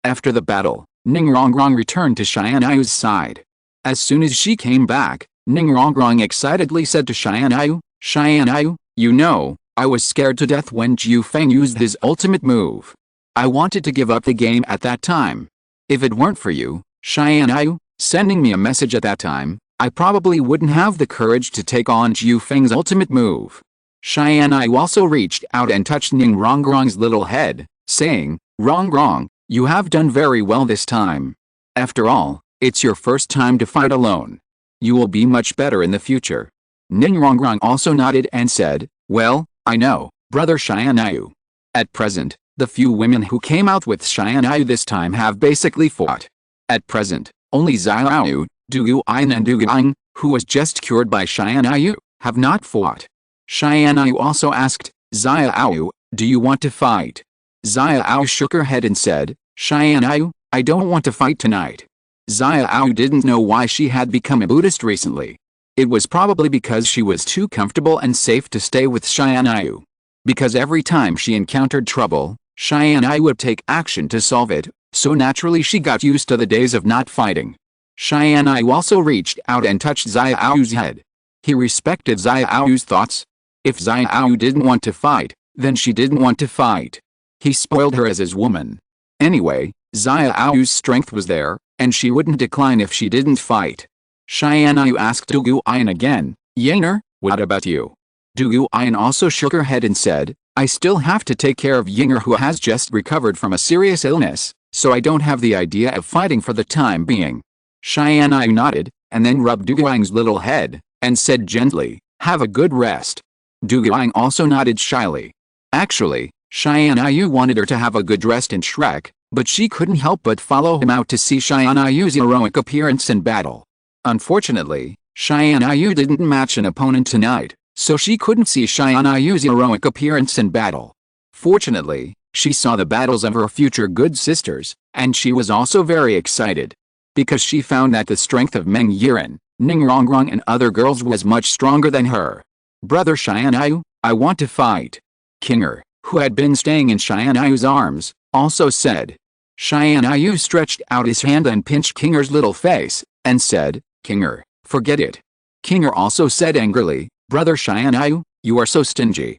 After the battle, Ning Rongrong returned to Tianyu's side. As soon as she came back, Ning Rongrong excitedly said to Tianyu, "Tianyu, you know, I was scared to death when Qiu Feng used his ultimate move. I wanted to give up the game at that time. If it weren't for you, Tianyu, sending me a message at that time, I probably wouldn't have the courage to take on Qiu Feng's ultimate move." Tianyu also reached out and touched Ning Rongrong's little head, saying, "Rongrong, you have done very well this time. After all, it's your first time to fight alone. You will be much better in the future." Ning Rongrong also nodded and said, "Well, I know, brother Tianyu. At present, the few women who came out with Tianyu this time have basically fought. At present, only Xiao Wu, Douluo and Douluo, who was just cured by Tianyu, have not fought." Tianyu also asked, "Xiao Wu, do you want to fight?" Xiao Wu shook her head and said, "Tianyu, I don't want to fight tonight." Xiao Wu didn't know why she had become a Buddhist recently. It was probably because she was too comfortable and safe to stay with Tianyu. Because every time she encountered trouble, Tianyu would take action to solve it, so naturally she got used to the days of not fighting. Tianyu also reached out and touched Xiao Wu's head. He respected Xiao Wu's thoughts. If Xiao Wu didn't want to fight, then she didn't want to fight. He spoiled her as his woman. Anyway, Xiao Wu's strength was there, and she wouldn't decline if she didn't fight. Tianyu asked Du Guiyan again, Yaner, what about you? Du Guiyan also shook her head and said, I still have to take care of Yaner who has just recovered from a serious illness, so I don't have the idea of fighting for the time being. Tianyu nodded, and then rubbed Du Guiyan's little head, and said gently, have a good rest. Du Guiyan also nodded shyly. Actually, Tianyu wanted her to have a good rest in Shrek, but she couldn't help but follow him out to see Tianyu's heroic appearance in battle. Unfortunately, Tianyu didn't match an opponent tonight, so she couldn't see Tianyu's heroic appearance in battle. Fortunately, she saw the battles of her future good sisters, and she was also very excited. Because she found that the strength of Meng Yiren, Ning Rongrong and other girls was much stronger than her. Brother Tianyu, I want to fight. Kinger, who had been staying in Tianyu's arms, also said. Tianyu stretched out his hand and pinched Kinger's little face, and said, Kinger, forget it. Kinger also said angrily, Brother Tianyu, you are so stingy.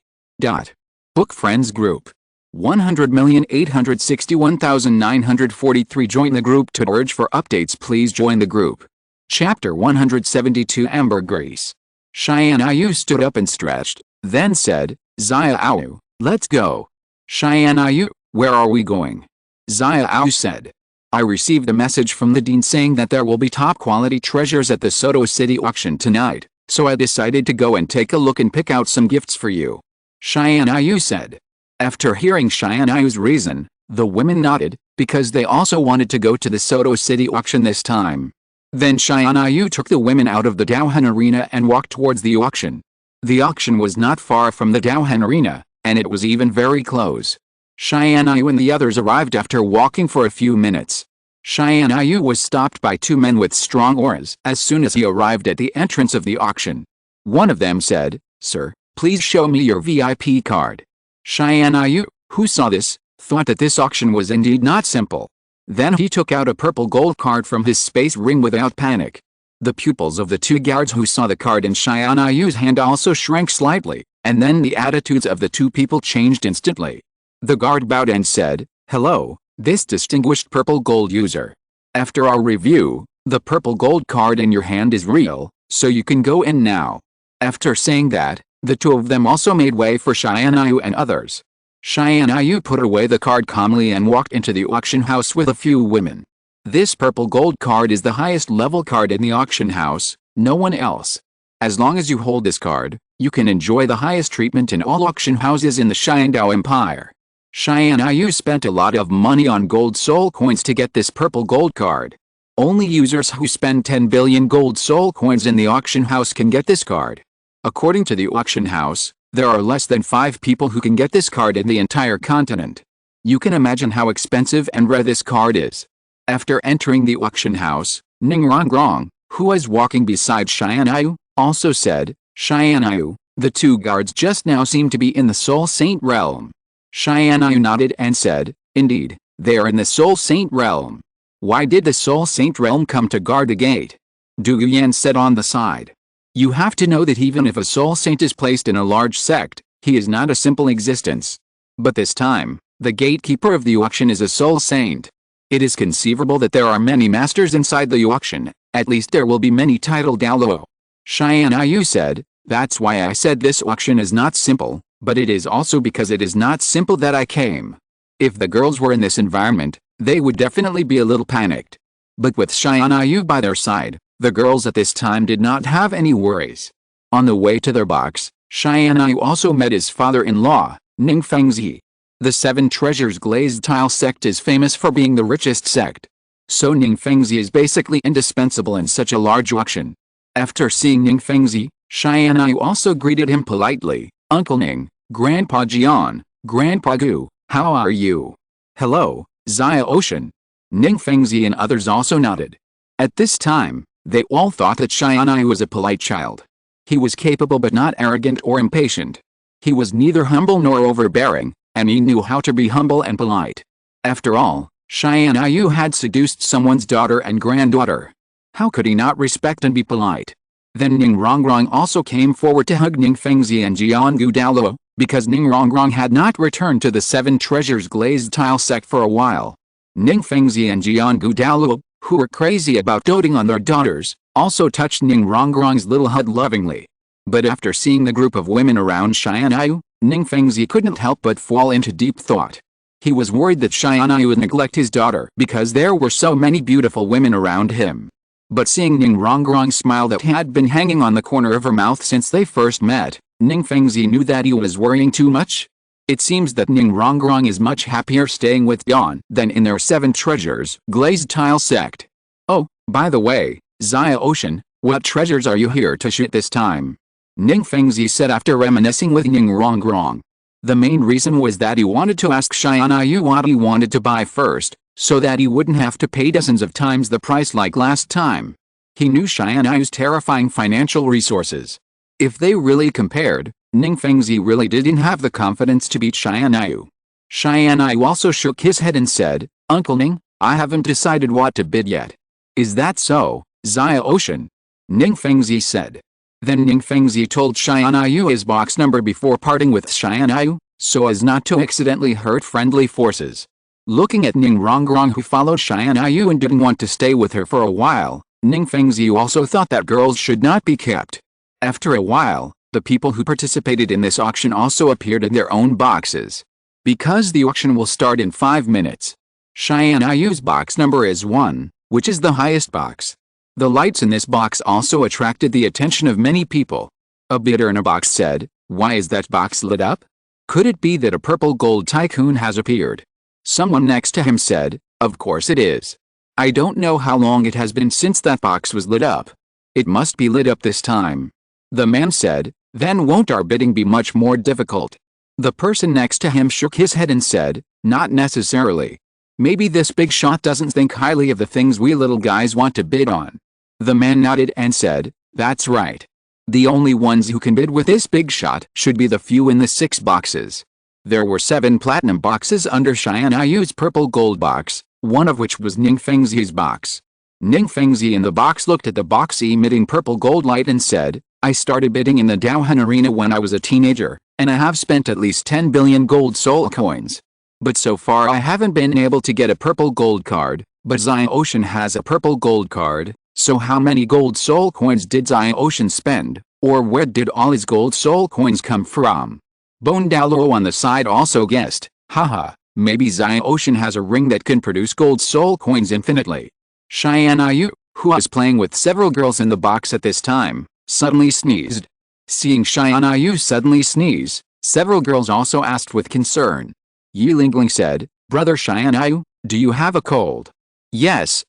Book Friends Group. 100,861,943 Join the group to urge for updates. Please join the group. Chapter 172 Ambergris. Tianyu stood up and stretched, then said, Xiao, let's go. Tianyu, where are we going? Xiao said. I received a message from the dean saying that there will be top-quality treasures at the Soto City auction tonight, so I decided to go and take a look and pick out some gifts for you. Tianyu said. After hearing Tianyu's reason, the women nodded, because they also wanted to go to the Soto City auction this time. Then Tianyu took the women out of the Daohan arena and walked towards the auction. The auction was not far from the Daohan arena, and it was even very close. Tianyu and the others arrived after walking for a few minutes. Tianyu was stopped by two men with strong auras as soon as he arrived at the entrance of the auction. One of them said, Sir, please show me your VIP card. Tianyu, who saw this, thought that this auction was indeed not simple. Then he took out a purple gold card from his space ring without panic. The pupils of the two guards who saw the card in Tianyu's hand also shrank slightly, and then the attitudes of the two people changed instantly. The guard bowed and said, Hello, this distinguished purple gold user. After our review, the purple gold card in your hand is real, so you can go in now. After saying that, the two of them also made way for Tianyu and others. Tianyu put away the card calmly and walked into the auction house with a few women. This purple gold card is the highest level card in the auction house, no one else. As long as you hold this card, you can enjoy the highest treatment in all auction houses in the Xiandao Empire. Tianyu spent a lot of money on gold soul coins to get this purple gold card. Only users who spend 10 billion gold soul coins in the auction house can get this card. According to the auction house, there are less than 5 people who can get this card in the entire continent. You can imagine how expensive and rare this card is. After entering the auction house, Ning Rongrong, who was walking beside Tianyu, also said, Tianyu, the two guards just now seem to be in the Soul Saint realm. Tianyu nodded and said, Indeed, they are in the Soul Saint realm. Why did the Soul Saint realm come to guard the gate? Du Guiyan said on the side. You have to know that even if a Soul Saint is placed in a large sect, he is not a simple existence. But this time, the gatekeeper of the auction is a Soul Saint. It is conceivable that there are many masters inside the auction, at least there will be many titled Douluo. Tianyu said, That's why I said this auction is not simple, but it is also because it is not simple that I came. If the girls were in this environment, they would definitely be a little panicked. But with Tianyu by their side, the girls at this time did not have any worries. On the way to their box, Tianyu also met his father-in-law, Ning Fengzi. The Seven Treasures Glazed Tile sect is famous for being the richest sect. So Ning Fengzi is basically indispensable in such a large auction. After seeing Ning Fengzi, Tianyu also greeted him politely, Uncle Ning, Grandpa Jian, Grandpa Gu, how are you? Hello, Xiao Ocean. Ning Fengzi and others also nodded. At this time, they all thought that Tianyu was a polite child. He was capable but not arrogant or impatient. He was neither humble nor overbearing, and he knew how to be humble and polite. After all, Tianyu had seduced someone's daughter and granddaughter. How could he not respect and be polite? Then Ning Rongrong also came forward to hug Ning Fengzi and Jian Gu Douluo, because Ning Rongrong had not returned to the Seven Treasures glazed tile sect for a while. Ning Fengzi and Jiangu Douluo, who were crazy about doting on their daughters, also touched Ning Rongrong's little hut lovingly. But after seeing the group of women around Tianyu, Ning Fengzi couldn't help but fall into deep thought. He was worried that Tianyu would neglect his daughter because there were so many beautiful women around him. But seeing Ning Rongrong's smile that had been hanging on the corner of her mouth since they first met, Ning Fengzi knew that he was worrying too much. It seems that Ning Rongrong is much happier staying with Dawn than in their Seven Treasures glazed tile sect. Oh, by the way, Xiao Ocean, what treasures are you here to shoot this time? Ning Fengzi said after reminiscing with Ning Rongrong. The main reason was that he wanted to ask Tianyu what he wanted to buy first, so that he wouldn't have to pay dozens of times the price like last time. He knew Tianyu's terrifying financial resources. If they really compared, Ning Fengzi really didn't have the confidence to beat Tianyu. Tianyu also shook his head and said, "Uncle Ning, I haven't decided what to bid yet." "Is that so, Xiao Ocean?" Ning Fengzi said. Then Ning Fengzi told Tianyu his box number before parting with Tianyu, so as not to accidentally hurt friendly forces. Looking at Ning Rongrong, who followed Tianyu and didn't want to stay with her for a while, Ning Fengzi also thought that girls should not be kept. After a while, the people who participated in this auction also appeared in their own boxes. Because the auction will start in 5 minutes. Tianyu's box number is 1, which is the highest box. The lights in this box also attracted the attention of many people. A bidder in a box said, "Why is that box lit up? Could it be that a purple gold tycoon has appeared?" Someone next to him said, "Of course it is. I don't know how long it has been since that box was lit up. It must be lit up this time." The man said, "Then won't our bidding be much more difficult?" The person next to him shook his head and said, "Not necessarily. Maybe this big shot doesn't think highly of the things we little guys want to bid on." The man nodded and said, "That's right. The only ones who can bid with this big shot should be the few in the 6 boxes." There were 7 platinum boxes under Tianyu's purple gold box, one of which was Ning Fengzi's box. Ning Fengzi in the box looked at the box emitting purple gold light and said, "I started bidding in the Daohan arena when I was a teenager, and I have spent at least 10 billion gold soul coins. But so far I haven't been able to get a purple gold card, but Xiao Ocean has a purple gold card, so how many gold soul coins did Xiao Ocean spend, or where did all his gold soul coins come from?" Bone Douluo on the side also guessed, "Haha, maybe Xiao Ocean has a ring that can produce gold soul coins infinitely." Tianyu, who was playing with several girls in the box at this time, suddenly sneezed. Seeing Tianyu suddenly sneeze, several girls also asked with concern. Yi Lingling said, "Brother Tianyu, do you have a cold?" Yes,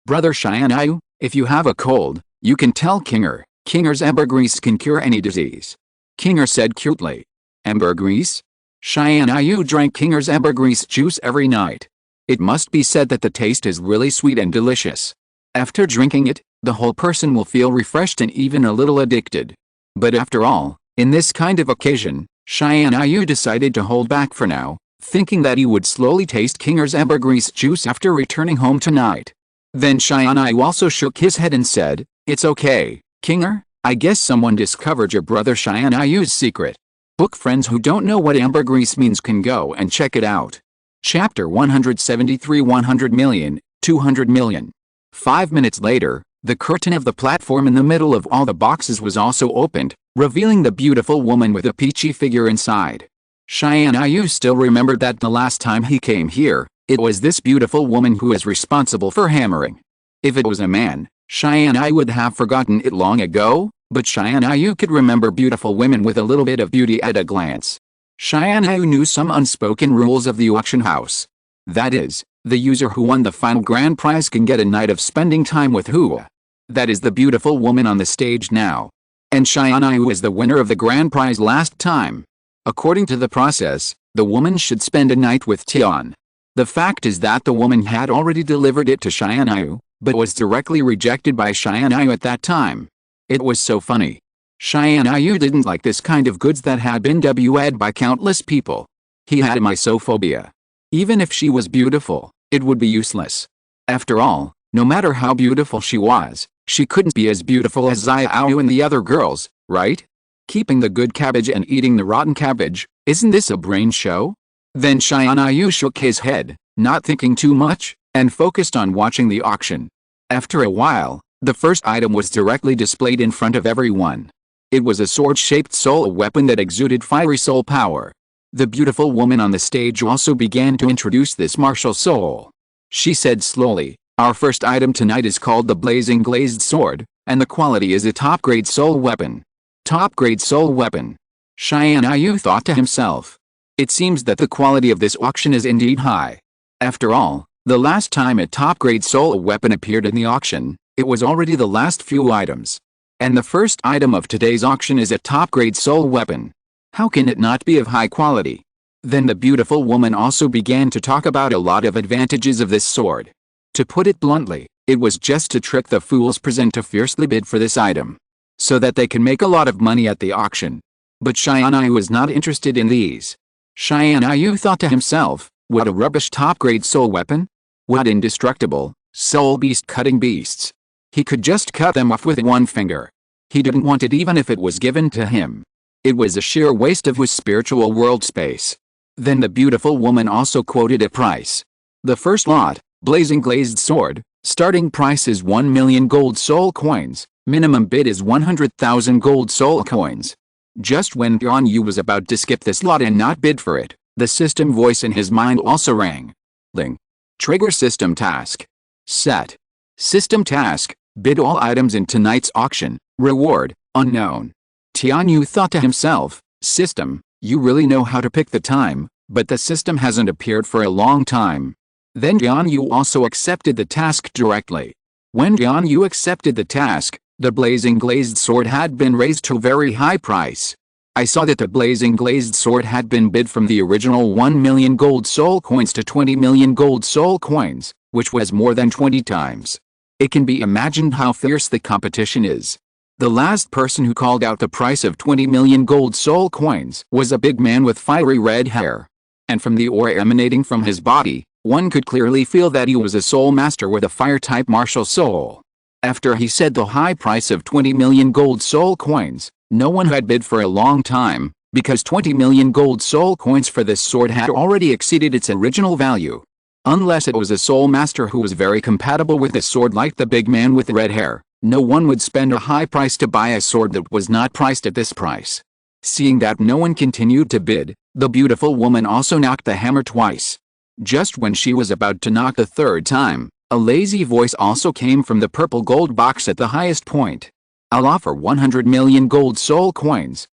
brother Tianyu, if you have a cold, you can tell Kinger. Kinger's ambergris can cure any disease." Kinger said cutely. "Ambergris?" Tianyu drank Kinger's ambergris juice every night. It must be said that the taste is really sweet and delicious. After drinking it, the whole person will feel refreshed and even a little addicted. But after all, in this kind of occasion, Tianyu decided to hold back for now, thinking that he would slowly taste Kinger's ambergris juice after returning home tonight. Then Tianyu also shook his head and said, "It's okay, Kinger, I guess someone discovered your brother Tianyu's secret." Book friends who don't know what ambergris means can go and check it out. Chapter 173 100 million, 200 million. 5 minutes later, the curtain of the platform in the middle of all the boxes was also opened, revealing the beautiful woman with a peachy figure inside. Tianyu still remembered that the last time he came here, it was this beautiful woman who was responsible for hammering. If it was a man, Tianyu would have forgotten it long ago, but Tianyu could remember beautiful women with a little bit of beauty at a glance. Tianyu knew some unspoken rules of the auction house. That is, the user who won the final grand prize can get a night of spending time with Hua. That is the beautiful woman on the stage now. And Tianyu is the winner of the grand prize last time. According to the process, the woman should spend a night with Tian. The fact is that the woman had already delivered it to Tianyu, but was directly rejected by Tianyu at that time. It was so funny. Tianyu didn't like this kind of goods that had been WA'd by countless people. He had misophobia. Even if she was beautiful, it would be useless. After all, no matter how beautiful she was, she couldn't be as beautiful as Xiao Wu and the other girls, right? Keeping the good cabbage and eating the rotten cabbage, isn't this a brain show? Then Tianyu shook his head, not thinking too much, and focused on watching the auction. After a while, the first item was directly displayed in front of everyone. It was a sword-shaped soul weapon that exuded fiery soul power. The beautiful woman on the stage also began to introduce this martial soul. She said slowly, "Our first item tonight is called the Blazing Glazed Sword, and the quality is a top-grade soul weapon." Top-grade soul weapon. Tianyu thought to himself. It seems that the quality of this auction is indeed high. After all, the last time a top-grade soul weapon appeared in the auction, it was already the last few items. And the first item of today's auction is a top-grade soul weapon. How can it not be of high quality? Then the beautiful woman also began to talk about a lot of advantages of this sword. To put it bluntly, it was just to trick the fools present to fiercely bid for this item, so that they can make a lot of money at the auction. But Tianyu was not interested in these. Tianyu thought to himself, what a rubbish top-grade soul weapon? What indestructible, soul beast-cutting beasts. He could just cut them off with one finger. He didn't want it even if it was given to him. It was a sheer waste of his spiritual world space. Then the beautiful woman also quoted a price. The first lot, Blazing Glazed Sword, starting price is 1 million gold soul coins, minimum bid is 100,000 gold soul coins. Just when Tianyu was about to skip this lot and not bid for it, the system voice in his mind also rang. Ling. Trigger system task. Set. System task, bid all items in tonight's auction, reward, unknown. Tianyu thought to himself, system, you really know how to pick the time, but the system hasn't appeared for a long time. Then Tianyu also accepted the task directly. When Tianyu accepted the task, the Blazing Glazed Sword had been raised to a very high price. I saw that the Blazing Glazed Sword had been bid from the original 1 million gold soul coins to 20 million gold soul coins, which was more than 20 times. It can be imagined how fierce the competition is. The last person who called out the price of 20 million gold soul coins was a big man with fiery red hair. And from the aura emanating from his body, one could clearly feel that he was a soul master with a fire-type martial soul. After he said the high price of 20 million gold soul coins, no one had bid for a long time, because 20 million gold soul coins for this sword had already exceeded its original value. Unless it was a soul master who was very compatible with a sword like the big man with red hair, no one would spend a high price to buy a sword that was not priced at this price. Seeing that no one continued to bid, the beautiful woman also knocked the hammer twice. Just when she was about to knock the third time, a lazy voice also came from the purple gold box at the highest point. I'll offer 100 million gold soul coins.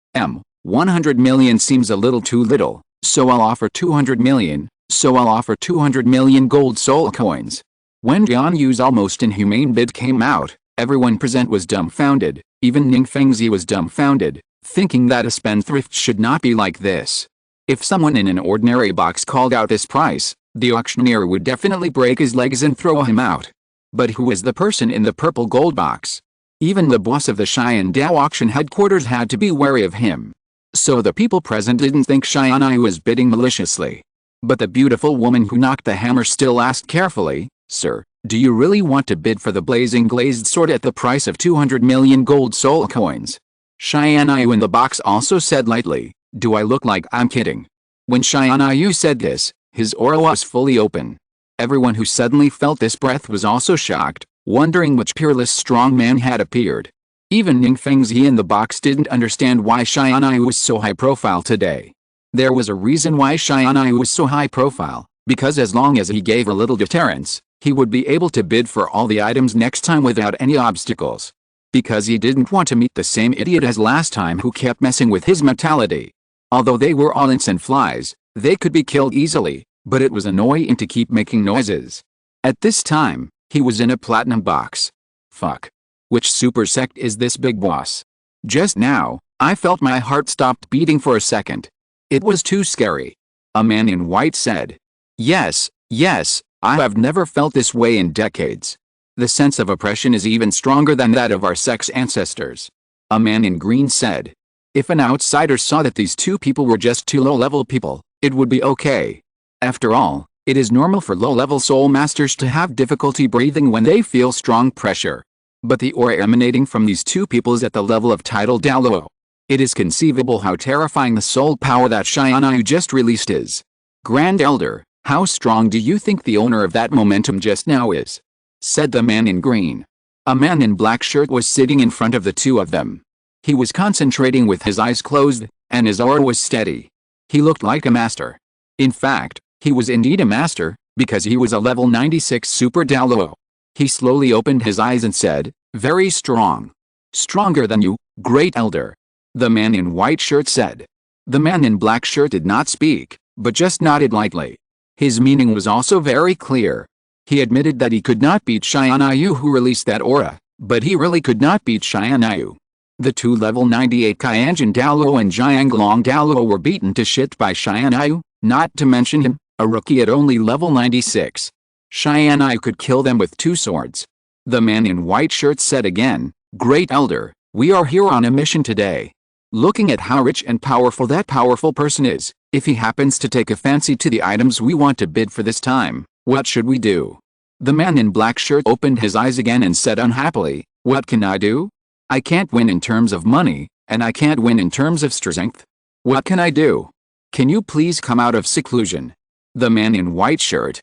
100 million seems a little too little, so I'll offer 200 million, gold soul coins. When Tianyu's almost inhumane bid came out, everyone present was dumbfounded, even Ning Fengzi was dumbfounded, thinking that a spendthrift should not be like this. If someone in an ordinary box called out this price, the auctioneer would definitely break his legs and throw him out. But who was the person in the purple gold box? Even the boss of the Xiandao auction headquarters had to be wary of him. So the people present didn't think Tianyu was bidding maliciously. But the beautiful woman who knocked the hammer still asked carefully, "Sir, do you really want to bid for the Blazing Glazed Sword at the price of 200 million gold soul coins?" Tianyu in the box also said lightly, "Do I look like I'm kidding?" When Tianyu said this, his aura was fully open. Everyone who suddenly felt this breath was also shocked, wondering which peerless strong man had appeared. Even Ning Fengzi in the box didn't understand why Tianyu was so high profile today. There was a reason why Tianyu was so high profile, because as long as he gave a little deterrence, he would be able to bid for all the items next time without any obstacles. Because he didn't want to meet the same idiot as last time who kept messing with his mentality. Although they were all ants and flies, they could be killed easily, but it was annoying to keep making noises. At this time, he was in a platinum box. Fuck. Which super sect is this big boss? Just now, I felt my heart stopped beating for a second. It was too scary. A man in white said. Yes, I have never felt this way in decades. The sense of oppression is even stronger than that of our sect's ancestors. A man in green said. If an outsider saw that these two people were just two low-level people, it would be okay. After all, it is normal for low-level soul masters to have difficulty breathing when they feel strong pressure. But the aura emanating from these two people is at the level of tidal Douluo. It is conceivable how terrifying the soul power that Xianyu just released is. Grand Elder, how strong do you think the owner of that momentum just now is? Said the man in green. A man in black shirt was sitting in front of the two of them. He was concentrating with his eyes closed, and his aura was steady. He looked like a master. In fact, he was indeed a master, because he was a level 96 Super Douluo. He slowly opened his eyes and said, "Very strong. Stronger than you, Great Elder." The man in white shirt said. The man in black shirt did not speak, but just nodded lightly. His meaning was also very clear. He admitted that he could not beat Xianyu who released that aura, but he really could not beat Xianyu. The two level 98 Qianjin Douluo and Jianglong Douluo were beaten to shit by Xianyu, not to mention him, a rookie at only level 96. Xianyu could kill them with two swords. The man in white shirt said again, "Great Elder, we are here on a mission today. Looking at how rich and powerful that powerful person is, if he happens to take a fancy to the items we want to bid for this time, what should we do?" The man in black shirt opened his eyes again and said unhappily, "What can I do? I can't win in terms of money, and I can't win in terms of strength. What can I do? Can you please come out of seclusion?" The man in white shirt.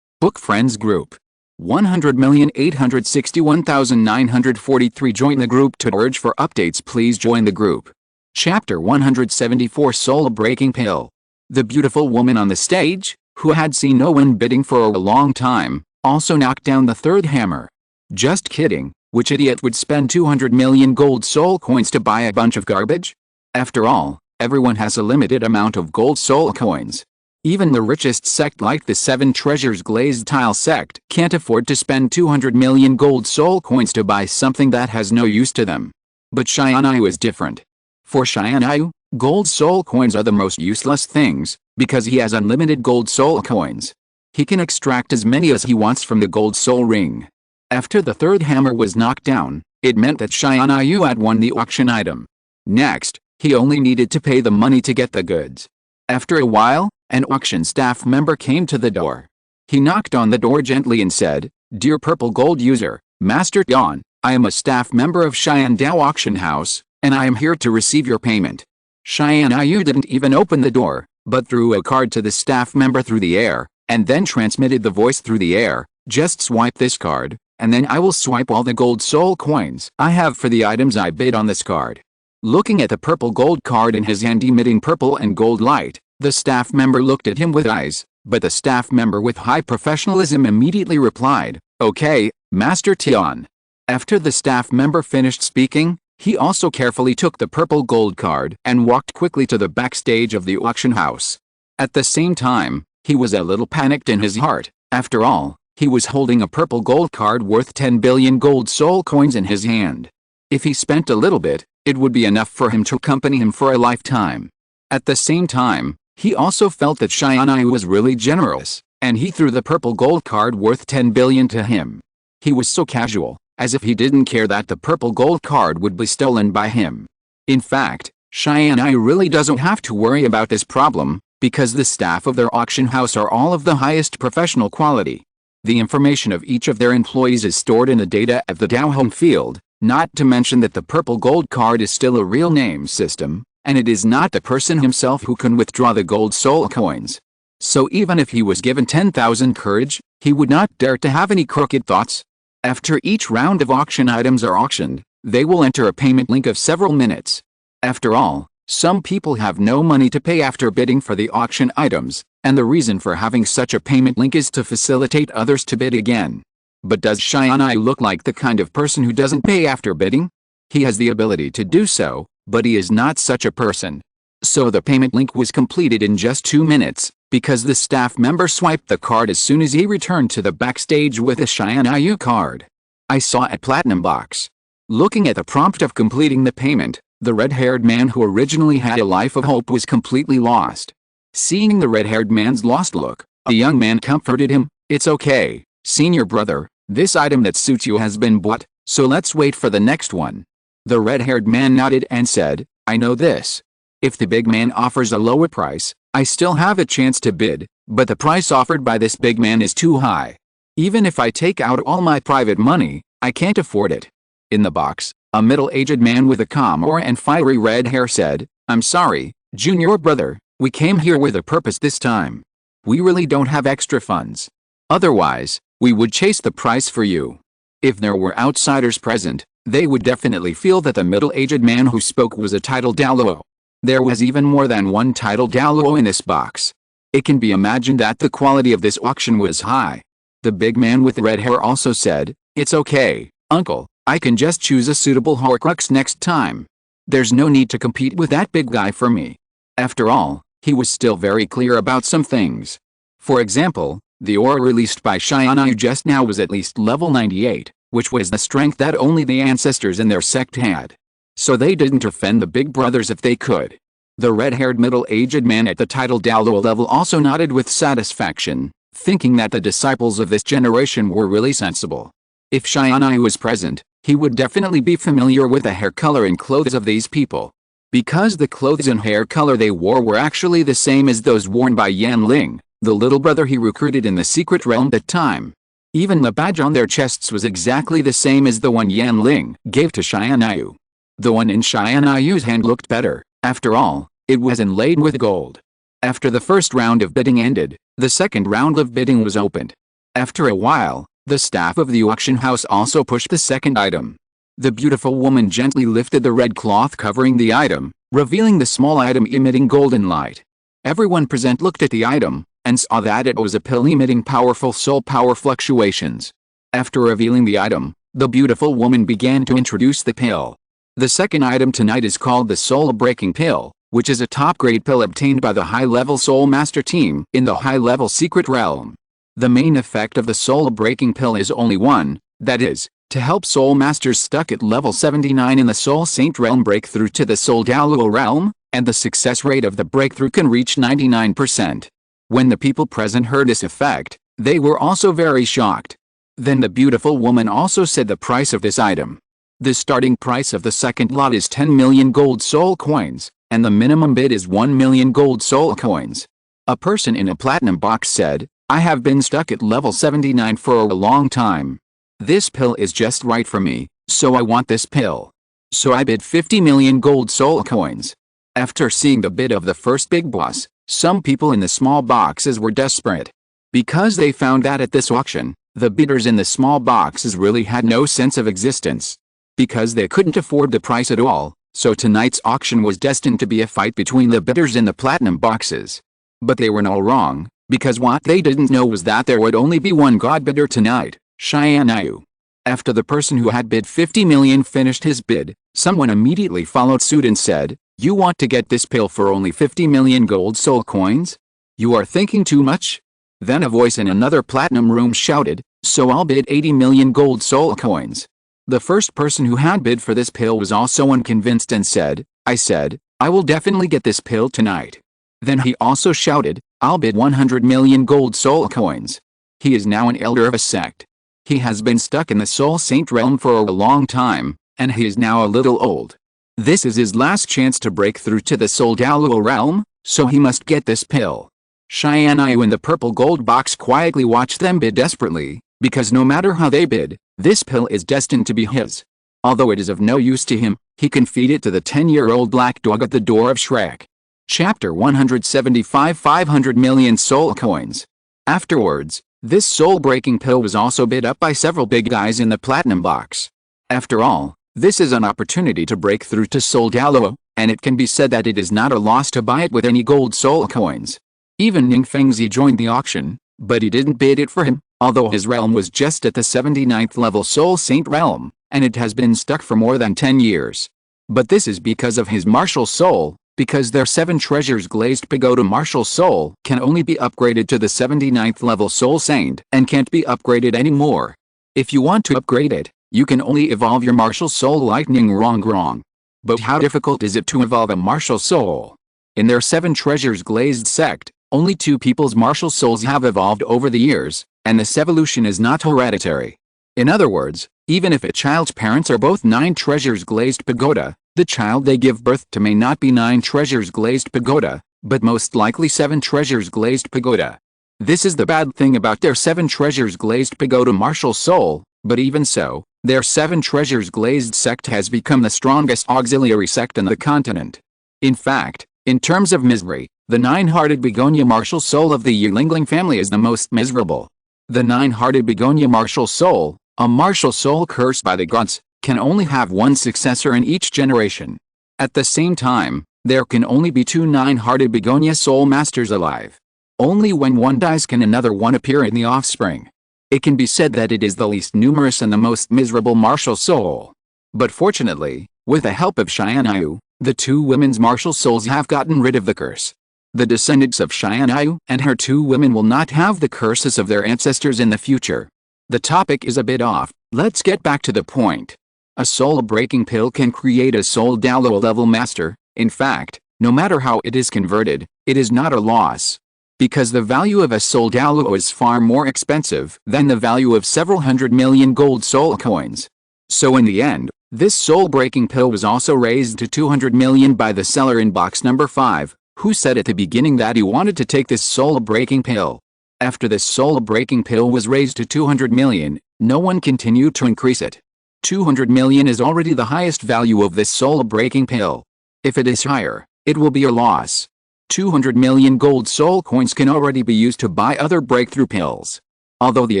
Book Friends Group. 100,861,943 Join the group to urge for updates. Please join the group. Chapter 174 Soul Breaking Pill. The beautiful woman on the stage, who had seen no one bidding for a long time, also knocked down the third hammer. Just kidding, which idiot would spend 200 million gold soul coins to buy a bunch of garbage? After all, everyone has a limited amount of gold soul coins. Even the richest sect like the Seven Treasures Glazed Tile sect can't afford to spend 200 million gold soul coins to buy something that has no use to them. But Xianyu is different. For Xianyu, gold soul coins are the most useless things, because he has unlimited gold soul coins. He can extract as many as he wants from the gold soul ring. After the third hammer was knocked down, it meant that Xianyu had won the auction item. Next, he only needed to pay the money to get the goods. After a while, an auction staff member came to the door. He knocked on the door gently and said, "Dear Purple Gold user, Master Tian, I am a staff member of Xiandao Auction House, and I am here to receive your payment." Xianyu didn't even open the door, but threw a card to the staff member through the air, and then transmitted the voice through the air, "Just swipe this card, and then I will swipe all the gold soul coins I have for the items I bid on this card." Looking at the purple gold card in his hand emitting purple and gold light, the staff member looked at him with eyes, but the staff member with high professionalism immediately replied, "Okay, Master Tian." After the staff member finished speaking, he also carefully took the purple gold card and walked quickly to the backstage of the auction house. At the same time, he was a little panicked in his heart. After all, he was holding a purple gold card worth 10 billion gold soul coins in his hand. If he spent a little bit, it would be enough for him to accompany him for a lifetime. At the same time, he also felt that Xianyu was really generous, and he threw the purple gold card worth 10 billion to him. He was so casual, as if he didn't care that the purple gold card would be stolen by him. In fact, Xianyu really doesn't have to worry about this problem, because the staff of their auction house are all of the highest professional quality. The information of each of their employees is stored in the data of the Dao home field, not to mention that the purple gold card is still a real name system, and it is not the person himself who can withdraw the gold soul coins. So even if he was given 10,000 courage, he would not dare to have any crooked thoughts. After each round of auction items are auctioned, they will enter a payment link of several minutes. After all, some people have no money to pay after bidding for the auction items, and the reason for having such a payment link is to facilitate others to bid again. But does Xianyu look like the kind of person who doesn't pay after bidding? He has the ability to do so, but he is not such a person. So the payment link was completed in just 2 minutes, because the staff member swiped the card as soon as he returned to the backstage with a Xianyu card. I saw a platinum box. Looking at the prompt of completing the payment, the red-haired man who originally had a life of hope was completely lost. Seeing the red-haired man's lost look, a young man comforted him, "It's okay, senior brother, this item that suits you has been bought, so let's wait for the next one." The red-haired man nodded and said, "I know this. If the big man offers a lower price, I still have a chance to bid, but the price offered by this big man is too high. Even if I take out all my private money, I can't afford it." In the box, A middle-aged man with a calm aura and fiery red hair said, "I'm sorry, junior brother, we came here with a purpose this time. We really don't have extra funds. Otherwise, we would chase the price for you." If there were outsiders present, they would definitely feel that the middle-aged man who spoke was a titled Douluo. There was even more than one titled Douluo in this box. It can be imagined that the quality of this auction was high. The big man with red hair also said, "It's okay, uncle, I can just choose a suitable Horcrux next time. There's no need to compete with that big guy for me." After all, he was still very clear about some things. For example, the aura released by Tianyu just now was at least level 98, which was the strength that only the ancestors in their sect had. So they didn't offend the big brothers if they could. The red-haired middle-aged man at the title Douluo level also nodded with satisfaction, thinking that the disciples of this generation were really sensible. If Tianyu was present, he would definitely be familiar with the hair color and clothes of these people. Because the clothes and hair color they wore were actually the same as those worn by Yan Ling, the little brother he recruited in the secret realm that time. Even the badge on their chests was exactly the same as the one Yan Ling gave to Tianyu. The one in Tianyu's hand looked better. After all, it was inlaid with gold. After the first round of bidding ended, the second round of bidding was opened. After a while, the staff of the auction house also pushed the second item. The beautiful woman gently lifted the red cloth covering the item, revealing the small item emitting golden light. Everyone present looked at the item, and saw that it was a pill emitting powerful soul power fluctuations. After revealing the item, the beautiful woman began to introduce the pill. The second item tonight is called the Soul Breaking Pill, which is a top-grade pill obtained by the high-level Soul Master team in the high-level secret realm. The main effect of the Soul Breaking Pill is only one, that is, to help Soul Masters stuck at level 79 in the Soul Saint realm break through to the Soul Douluo realm, and the success rate of the breakthrough can reach 99%. When the people present heard this effect, they were also very shocked. Then the beautiful woman also said the price of this item. The starting price of the second lot is 10 million gold soul coins, and the minimum bid is 1 million gold soul coins. A person in a platinum box said, "I have been stuck at level 79 for a long time. This pill is just right for me, so I want this pill. So I bid 50 million gold soul coins." After seeing the bid of the first big boss, some people in the small boxes were desperate. Because they found that at this auction, the bidders in the small boxes really had no sense of existence. Because they couldn't afford the price at all, so tonight's auction was destined to be a fight between the bidders in the platinum boxes. But they were not wrong, because what they didn't know was that there would only be one god bidder tonight, Tianyu. After the person who had bid 50 million finished his bid, someone immediately followed suit and said, "You want to get this pill for only 50 million gold soul coins? You are thinking too much?" Then a voice in another platinum room shouted, "So I'll bid 80 million gold soul coins." The first person who had bid for this pill was also unconvinced and said, I will definitely get this pill tonight." Then he also shouted, "I'll bid 100 million gold soul coins." He is now an elder of a sect. He has been stuck in the Soul Saint realm for a long time, and he is now a little old. This is his last chance to break through to the Soul Douluo realm, so he must get this pill. Tianyu in the purple gold box quietly watched them bid desperately, because no matter how they bid, this pill is destined to be his. Although it is of no use to him, he can feed it to the 10-year-old black dog at the door of Shrek. Chapter 175 500 million soul coins. Afterwards, this soul-breaking pill was also bid up by several big guys in the platinum box. After all, this is an opportunity to break through to Soul Douluo, and it can be said that it is not a loss to buy it with any gold soul coins. Even Ning Fengzi joined the auction, but he didn't bid it for him, although his realm was just at the 79th level Soul Saint realm, and it has been stuck for more than 10 years. But this is because of his martial soul, because their 7 treasures glazed pagoda martial soul can only be upgraded to the 79th level Soul Saint and can't be upgraded anymore. If you want to upgrade it, you can only evolve your martial soul like Ning Rongrong. But how difficult is it to evolve a martial soul? In their 7 treasures glazed sect, only 2 people's martial souls have evolved over the years, and this evolution is not hereditary. In other words, even if a child's parents are both 9 treasures glazed pagoda, the child they give birth to may not be 9 treasures glazed pagoda, but most likely 7 treasures glazed pagoda. This is the bad thing about their 7 treasures glazed pagoda martial soul, But even so, their 7 treasures glazed sect has become the strongest auxiliary sect in the continent. In fact, in terms of misery, the 9-hearted begonia martial soul of the Yulingling family is the most miserable. The 9-hearted begonia martial soul, a martial soul cursed by the gods, can only have one successor in each generation. At the same time, there can only be 2 9-hearted begonia soul masters alive. Only when one dies can another one appear in the offspring. It can be said that it is the least numerous and the most miserable martial soul. But fortunately, with the help of Tianyu, the 2 women's martial souls have gotten rid of the curse. The descendants of Tianyu and her 2 women will not have the curses of their ancestors in the future. The topic is a bit off, let's get back to the point. A soul-breaking pill can create a soul Douluo level master. In fact, no matter how it is converted, it is not a loss. Because the value of a soul Douluo is far more expensive than the value of several 100 million gold soul coins. So in the end, this soul-breaking pill was also raised to 200 million by the seller in box number 5, who said at the beginning that he wanted to take this soul-breaking pill. After this soul-breaking pill was raised to 200 million, no one continued to increase it. 200 million is already the highest value of this soul-breaking pill. If it is higher, it will be a loss. 200 million gold soul coins can already be used to buy other breakthrough pills. Although the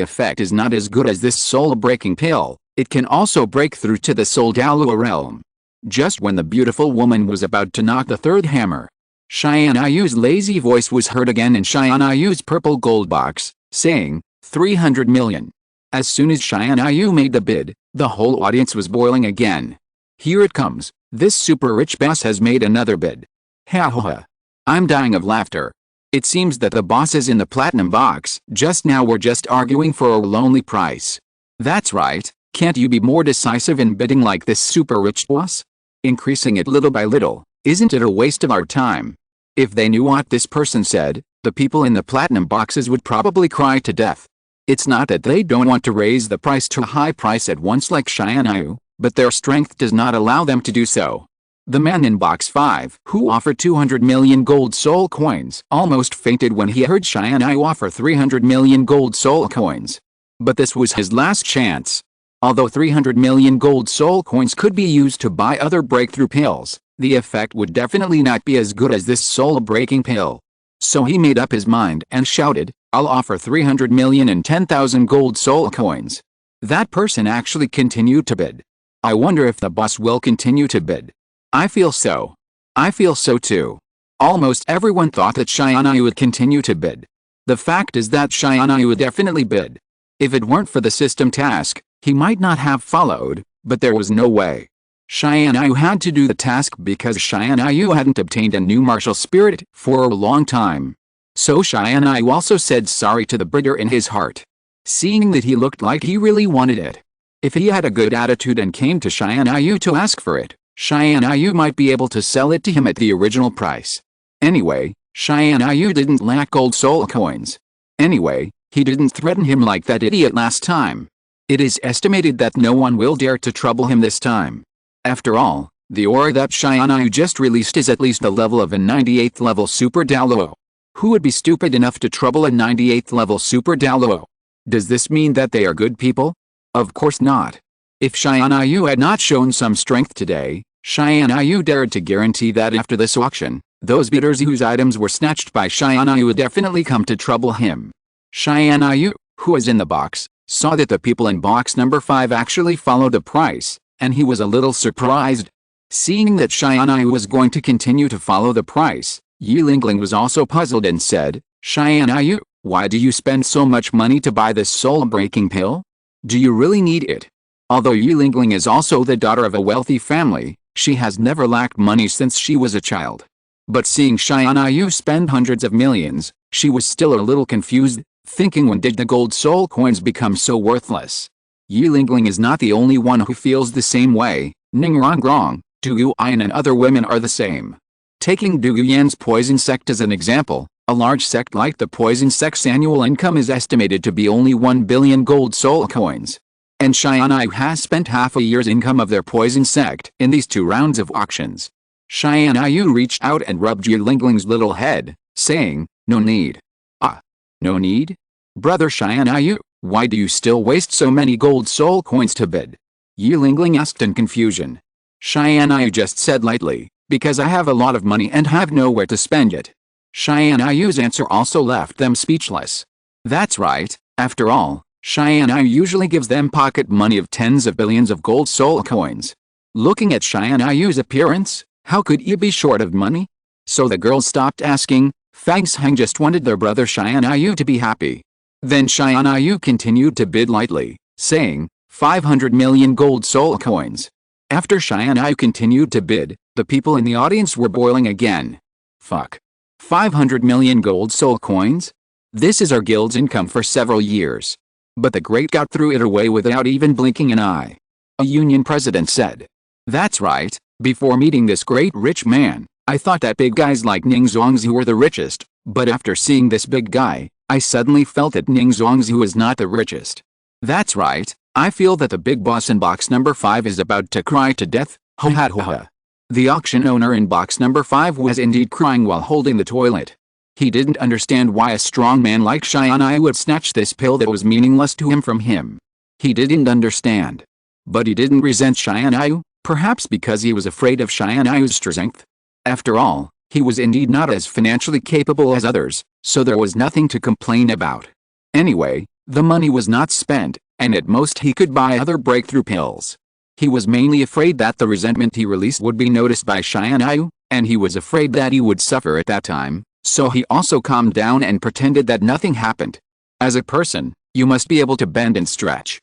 effect is not as good as this soul-breaking pill, it can also break through to the soul Douluo realm. Just when the beautiful woman was about to knock the 3rd hammer, Tianyu's lazy voice was heard again in Tianyu's purple gold box, saying, 300 million. As soon as Tianyu made the bid, the whole audience was boiling again. Here it comes, this super rich boss has made another bid. Ha ha ha. I'm dying of laughter. It seems that the bosses in the platinum box just now were just arguing for a lonely price. That's right, can't you be more decisive in bidding like this super rich boss? Increasing it little by little, isn't it a waste of our time? If they knew what this person said, the people in the platinum boxes would probably cry to death. It's not that they don't want to raise the price to a high price at once like Tianyu, but their strength does not allow them to do so. The man in box 5, who offered 200 million gold soul coins, almost fainted when he heard Tianyu offer 300 million gold soul coins. But this was his last chance. Although 300 million gold soul coins could be used to buy other breakthrough pills, the effect would definitely not be as good as this soul-breaking pill. So he made up his mind and shouted, I'll offer 300 million and 10,000 gold soul coins. That person actually continued to bid. I wonder if the boss will continue to bid. I feel so. I feel so too. Almost everyone thought that Tianyu would continue to bid. The fact is that Tianyu would definitely bid. If it weren't for the system task, he might not have followed, but there was no way. Tianyu had to do the task because Tianyu hadn't obtained a new martial spirit for a long time. So Tianyu also said sorry to the bidder in his heart. Seeing that he looked like he really wanted it. If he had a good attitude and came to Tianyu to ask for it, Tianyu might be able to sell it to him at the original price. Anyway, Tianyu didn't lack gold soul coins. Anyway, he didn't threaten him like that idiot last time. It is estimated that no one will dare to trouble him this time. After all, the aura that Tianyu just released is at least the level of a 98th level Super Douluo. Who would be stupid enough to trouble a 98th level Super Douluo? Does this mean that they are good people? Of course not. If Tianyu had not shown some strength today, Tianyu dared to guarantee that after this auction, those bidders whose items were snatched by Tianyu would definitely come to trouble him. Tianyu, who was in the box, saw that the people in box number 5 actually followed the price, and he was a little surprised. Seeing that Tianyu was going to continue to follow the price, Yulingling was also puzzled and said, Tianyu, why do you spend so much money to buy this soul-breaking pill? Do you really need it? Although Yulingling is also the daughter of a wealthy family, she has never lacked money since she was a child. But seeing Tianyu spend hundreds of millions, she was still a little confused, thinking when did the gold soul coins become so worthless? Yulingling is not the only one who feels the same way. Ning Rongrong, Zhu Zhuqing and other women are the same. Taking Zhu Yan's poison sect as an example, a large sect like the poison sect's annual income is estimated to be only 1 billion gold soul coins. And Tianyu has spent half a year's income of their poison sect in these 2 rounds of auctions. Tianyu reached out and rubbed Yulingling's little head, saying, no need. Ah, no need? Brother Tianyu, Why do you still waste so many gold soul coins to bid? Yi Lingling asked in confusion. Xianyu just said lightly, because I have a lot of money and have nowhere to spend it. Xianyu's answer also left them speechless. That's right, after all, Xianyu usually gives them pocket money of tens of billions of gold soul coins. Looking at Xianyu's appearance, how could he be short of money? So the girls stopped asking. Fang Heng just wanted their brother Xianyu to be happy. Then Xianyu continued to bid lightly, saying, 500 million gold soul coins. After Xianyu continued to bid, the people in the audience were boiling again. Fuck. 500 million gold soul coins? This is our guild's income for several years. But the great got threw it away without even blinking an eye. A union president said. That's right, before meeting this great rich man, I thought that big guys like Ning Rongrong were the richest, but after seeing this big guy, I suddenly felt that Ning Rongrong is not the richest. That's right, I feel that the big boss in box number 5 is about to cry to death, ho ha ho ha. The auction owner in box number 5 was indeed crying while holding the toilet. He didn't understand why a strong man like Xianyu would snatch this pill that was meaningless to him from him. He didn't understand. But he didn't resent Xianyu, perhaps because he was afraid of Xianyu's strength. After all, he was indeed not as financially capable as others, so there was nothing to complain about. Anyway, the money was not spent, and at most he could buy other breakthrough pills. He was mainly afraid that the resentment he released would be noticed by Xianyu, and he was afraid that he would suffer at that time, so he also calmed down and pretended that nothing happened. As a person, you must be able to bend and stretch.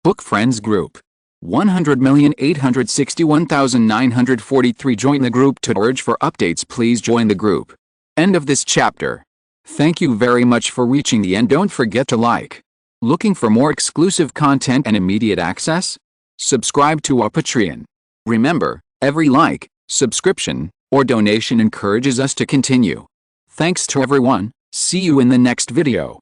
Book Friends Group 100,861,943. Join the group to urge for updates. Please join the group. End of this chapter. Thank you very much for reaching the end. Don't forget to like. Looking for more exclusive content and immediate access? Subscribe to our Patreon. Remember, every like, subscription, or donation encourages us to continue. Thanks to everyone. See you in the next video.